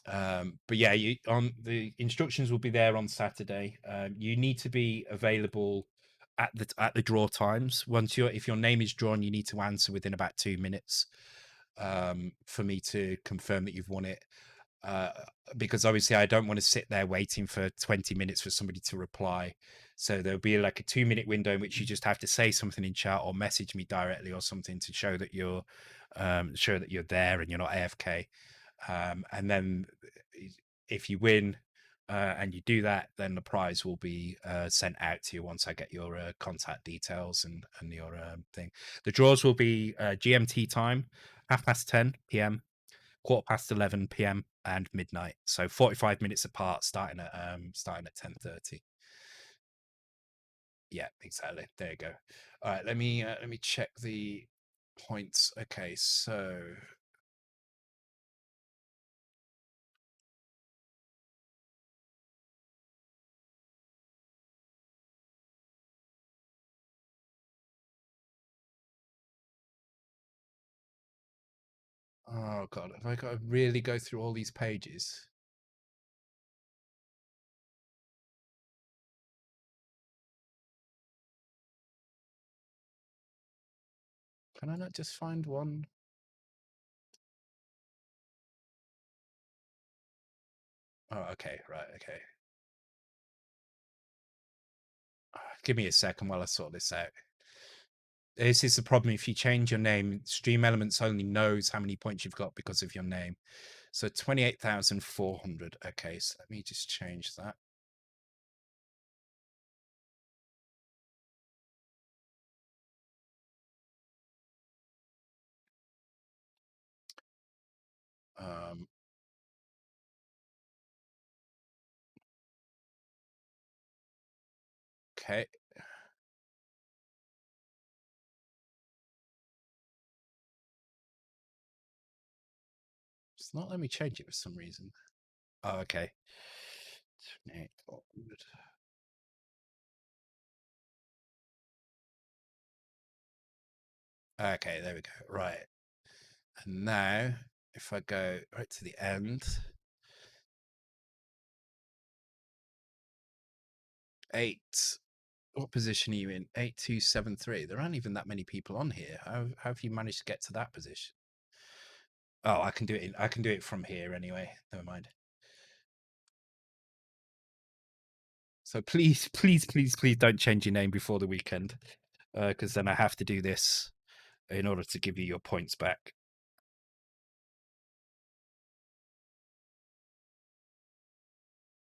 S2: But yeah, on the instructions will be there on Saturday. You need to be available at the draw times. If your name is drawn, you need to answer within about 2 minutes for me to confirm that you've won it. Uh, because obviously I don't want to sit there waiting for 20 minutes for somebody to reply. So there'll be like a 2 minute window in which you just have to say something in chat or message me directly or something to show that you're there and you're not AFK. And then if you win and you do that, then the prize will be sent out to you once I get your contact details and your thing. The draws will be GMT time, 10:30 p.m., 11:15 p.m. and midnight. So 45 minutes apart, starting at 10:30. Yeah, exactly. There you go. All right, let me check the points. Okay, so oh god, have I got to really go through all these pages? Can I not just find one? Oh, okay, right, okay. Give me a second while I sort this out. This is the problem. If you change your name, Stream Elements only knows how many points you've got because of your name. So 28,400. Okay, so let me just change that. Okay. It's not letting me change it for some reason. Oh, okay. 28,400. Okay, there we go. Right. And now, if I go right to the end, 8. What position are you in? 8273. There aren't even that many people on here. How have you managed to get to that position? Oh, I can do it. I can do it from here anyway. Never mind. So please, please, please, please don't change your name before the weekend, because then I have to do this in order to give you your points back.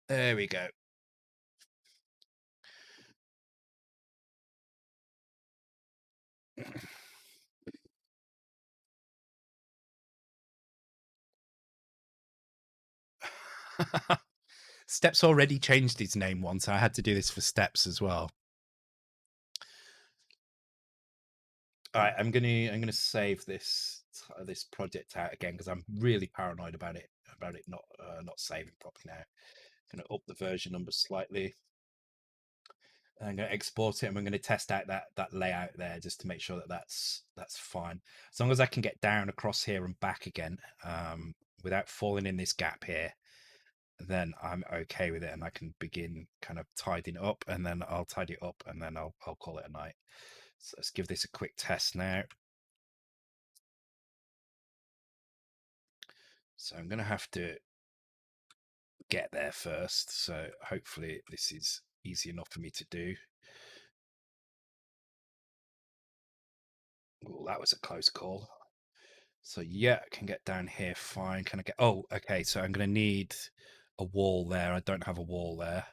S2: There we go. Steps already changed his name once. I had to do this for Steps as well. All right, I'm gonna save this project out again because I'm really paranoid about it not saving properly now. Gonna up the version number slightly. I'm going to export it and we're going to test out that layout there just to make sure that that's fine. As long as I can get down across here and back again without falling in this gap here, then I'm okay with it and I can begin kind of tidying it up, and then I'll tidy it up and then I'll call it a night. So let's give this a quick test now. So I'm going to have to get there first. So hopefully this is easy enough for me to do. Oh, that was a close call. So yeah, I can get down here fine. Can I get... Oh, okay. So I'm going to need a wall there. I don't have a wall there.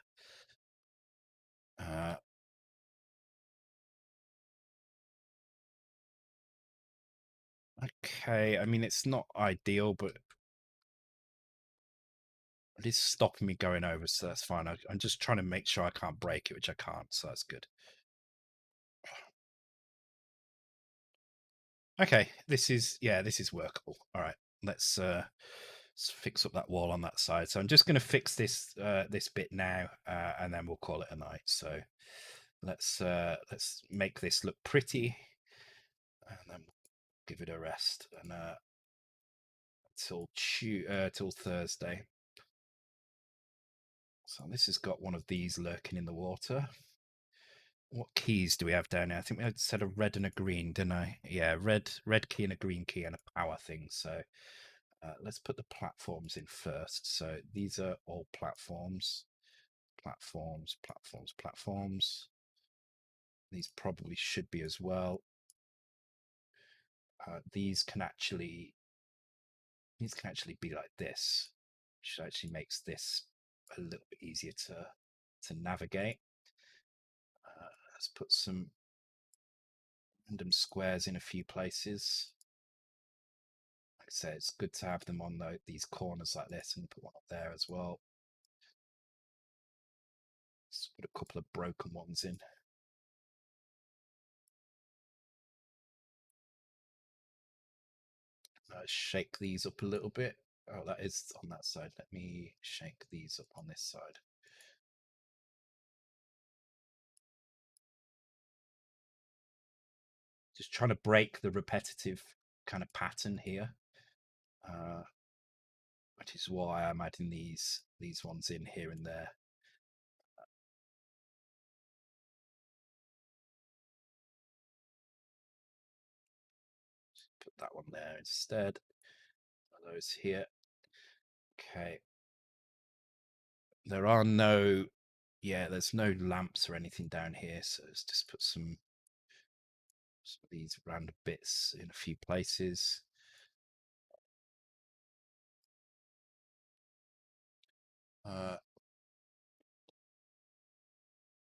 S2: Okay. I mean, it's not ideal, but it is stopping me going over, so that's fine. I'm just trying to make sure I can't break it, which I can't, so that's good. Okay, this is workable. All right, let's fix up that wall on that side. So I'm just going to fix this this bit now, and then we'll call it a night. So let's make this look pretty, and then give it a rest and till Thursday. So this has got one of these lurking in the water. what keys do we have down here? I think we had said a red and a green, didn't I? Yeah, red key and a green key and a power thing. So let's put the platforms in first. So these are all platforms. Platforms. These probably should be as well. These can actually be like this, which actually makes this a little bit easier to navigate. Let's put some random squares in a few places. Like I say, it's good to have them on these corners like this, and put one up there as well. Let's put a couple of broken ones in. Shake these up a little bit. Oh, that is on that side. Let me shake these up on this side. Just trying to break the repetitive kind of pattern here, which is why I'm adding these ones in here and there. Put that one there instead. Those here. Okay. There are no, there's no lamps or anything down here, so let's just put some of these random bits in a few places.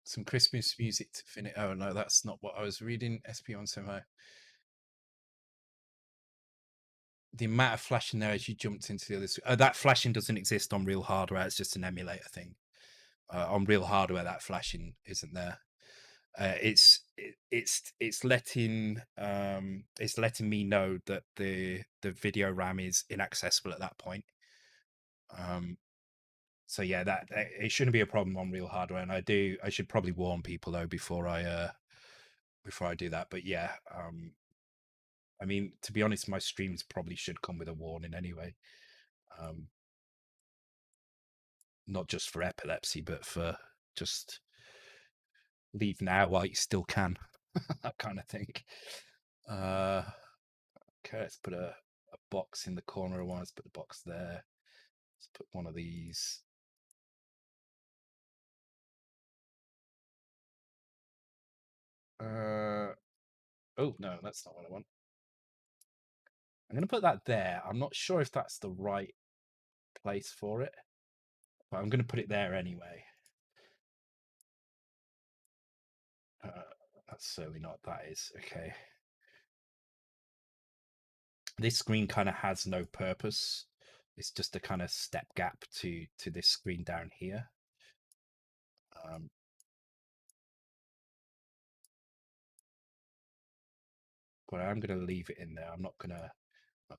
S2: Some Christmas music to finish. Oh no, that's not what I was reading. SP175. The amount of flashing there as you jumped into the other. That flashing doesn't exist on real hardware. It's just an emulator thing. On real hardware, that flashing isn't there. It's letting me know that the video RAM is inaccessible at that point. So yeah, that it shouldn't be a problem on real hardware, and I should probably warn people though before I do that. But yeah, I mean, to be honest, my streams probably should come with a warning anyway. Not just for epilepsy, but for just leave now while you still can. That kind of thing. Okay, let's put a box in the corner. I want to put the box there. Let's put one of these. Oh no, that's not what I want. I'm going to put that there. I'm not sure if that's the right place for it, but I'm going to put it there anyway. That's certainly not. That is okay. This screen kind of has no purpose. It's just a kind of stepgap to this screen down here. But I'm going to leave it in there. I'm not going to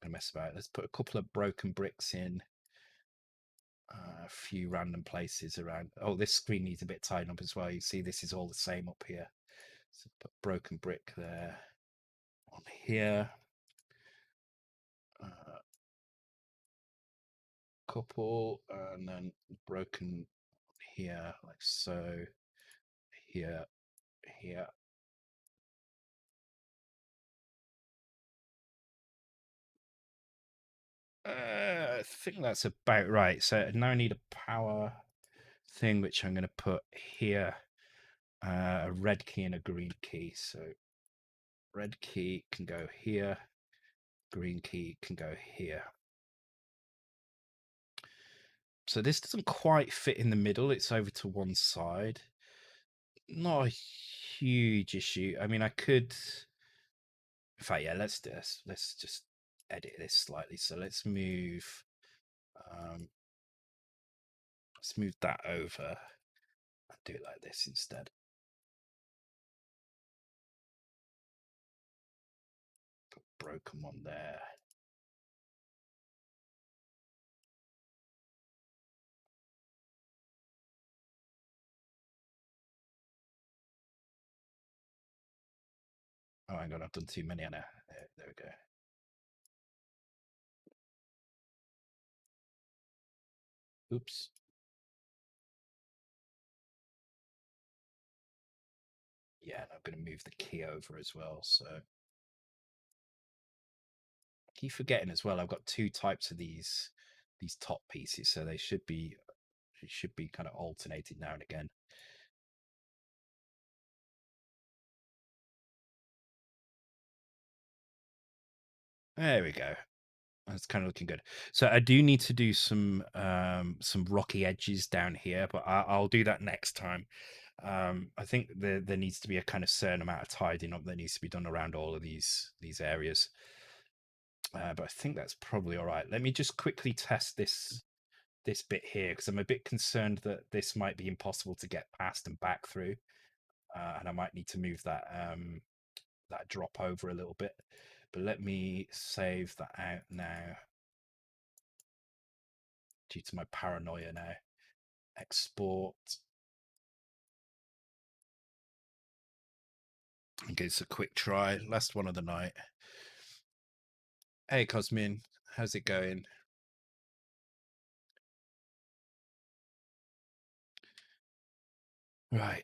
S2: mess about it. Let's put a couple of broken bricks in. A few random places around. Oh, this screen needs a bit tightened up as well. You see, this is all the same up here. So put broken brick there. On here. Couple, and then broken here, like so. Here. I think that's about right. So now I need a power thing, which I'm going to put here. A red key and a green key. So red key can go here. Green key can go here. So this doesn't quite fit in the middle. It's over to one side. Not a huge issue. I mean, I could. In fact, yeah, let's do this. Let's just edit this slightly. So let's move that over and do it like this instead. Put a broken one there. Oh, hang on, I've done too many now. There we go. Oops. I'm going to move the key over as well. So I keep forgetting as well. I've got two types of these top pieces, so they should be kind of alternated now and again. There we go. That's kind of looking good. So I do need to do some rocky edges down here, but I'll do that next time. I think there needs to be a kind of certain amount of tidying up that needs to be done around all of these areas. But I think that's probably all right. Let me just quickly test this bit here because I'm a bit concerned that this might be impossible to get past and back through, and I might need to move that that drop over a little bit. But let me save that out now due to my paranoia now. Export. And give this a quick try. Last one of the night. Hey, Cosmin, how's it going? Right,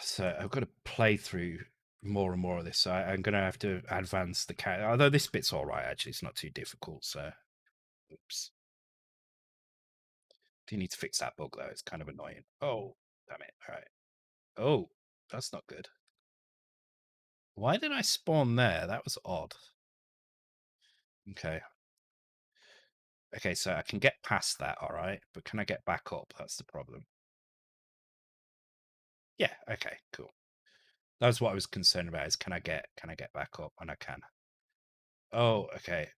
S2: so I've got to play through more and more of this. So I'm going to have to advance the cat. Although this bit's all right, actually, it's not too difficult. So, oops. Do need to fix that bug though? It's kind of annoying. Oh, damn it! All right. Oh, that's not good. Why did I spawn there? That was odd. Okay. Okay, so I can get past that, all right, but can I get back up? That's the problem. Yeah. Okay. Cool. That's what I was concerned about. Is can I get back up? And I can. Oh, okay.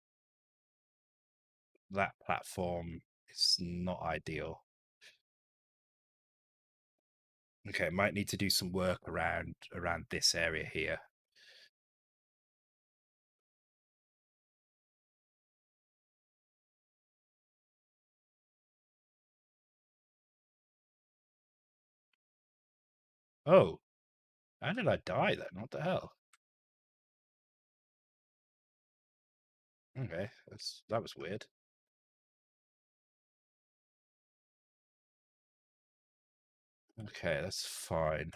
S2: That platform is not ideal. Okay, might need to do some work around this area here. Oh, how did I die then? What the hell? Okay, that was weird. Okay, that's fine.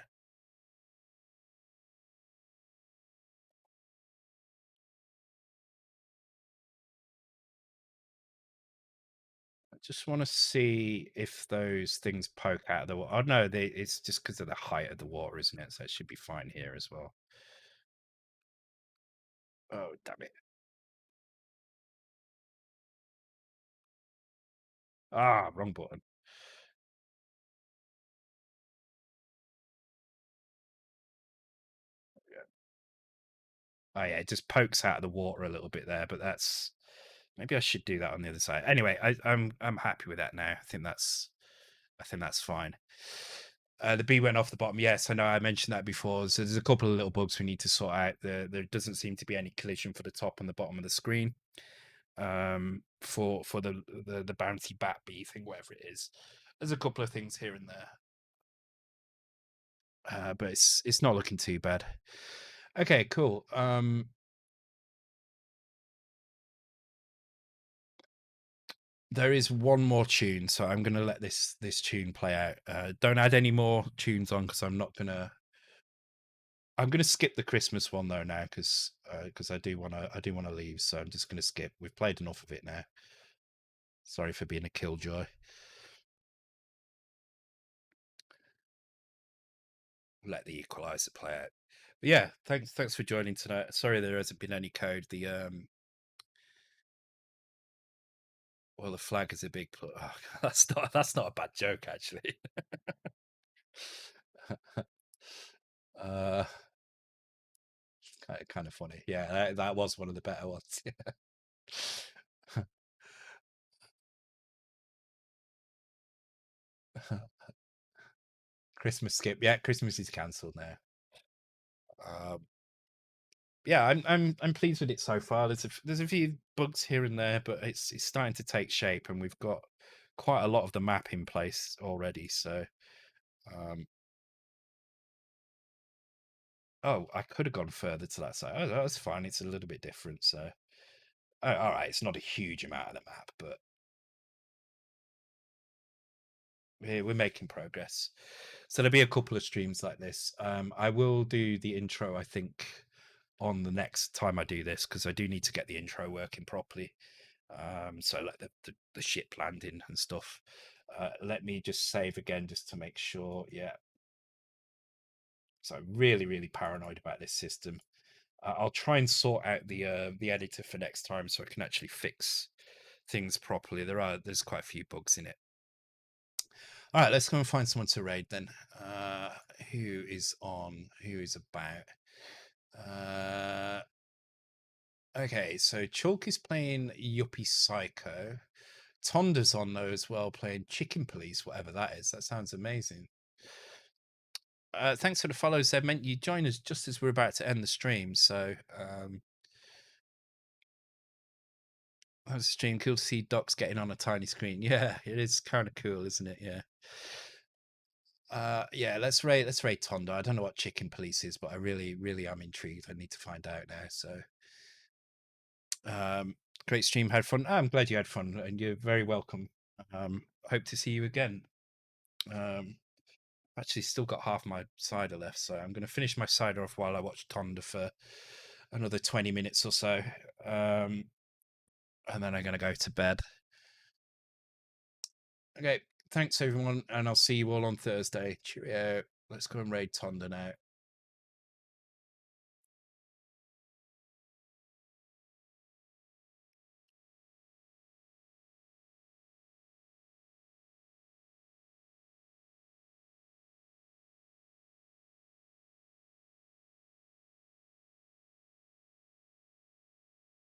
S2: I just want to see if those things poke out of the water. Oh no, it's just because of the height of the water, isn't it? So it should be fine here as well. Oh, damn it. Ah, wrong button. Oh yeah, it just pokes out of the water a little bit there, but that's maybe I should do that on the other side. Anyway, I'm happy with that now. I think that's fine. The bee went off the bottom. Yes, I know. I mentioned that before. So there's a couple of little bugs we need to sort out. There doesn't seem to be any collision for the top and the bottom of the screen. For the bouncy bat bee thing, whatever it is. There's a couple of things here and there. But it's not looking too bad. Okay, cool. There is one more tune, so I'm gonna let this tune play out. Don't add any more tunes on because I'm not gonna. I'm gonna skip the Christmas one though now because I do wanna leave. So I'm just gonna skip. We've played enough of it now. Sorry for being a killjoy. Let the equalizer play out. But yeah, thanks for joining tonight. Sorry there hasn't been any code. The flag is a big. Oh, that's not a bad joke actually. uh, kind of funny. Yeah, that was one of the better ones. Christmas skip. Yeah, Christmas is cancelled now. Um, yeah, I'm pleased with it so far. There's a few bugs here and there, but it's starting to take shape, and we've got quite a lot of the map in place already. So, oh, I could have gone further to that side. Oh, that's fine. It's a little bit different. So, oh, all right, it's not a huge amount of the map, but we're making progress. So there'll be a couple of streams like this. I will do the intro, I think, on the next time I do this, because I do need to get the intro working properly. So like the ship landing and stuff. Let me just save again just to make sure. Yeah. So I'm really, really paranoid about this system. I'll try and sort out the editor for next time so I can actually fix things properly. There's quite a few bugs in it. All right, let's go and find someone to raid then. Who is on? Who is about? Okay, so Chalk is playing Yuppie Psycho. Tonda's on though as well, playing Chicken Police, whatever that is. That sounds amazing. Thanks for the follow, Zeb. Meant you join us just as we're about to end the stream. So that was a stream. Cool to see Docs getting on a tiny screen. Yeah, it is kind of cool, isn't it? Yeah. Yeah, let's rate Tonda. I don't know what Chicken Police is, but I really am intrigued. I need to find out now. So great stream, had fun. I'm glad you had fun, and you're very welcome. Hope to see you again. Actually still got half my cider left, so I'm going to finish my cider off while I watch Tonda for another 20 minutes or so, and then I'm going to go to bed. Okay, thanks everyone, and I'll see you all on Thursday. Cheerio. Let's go and raid Tonda now.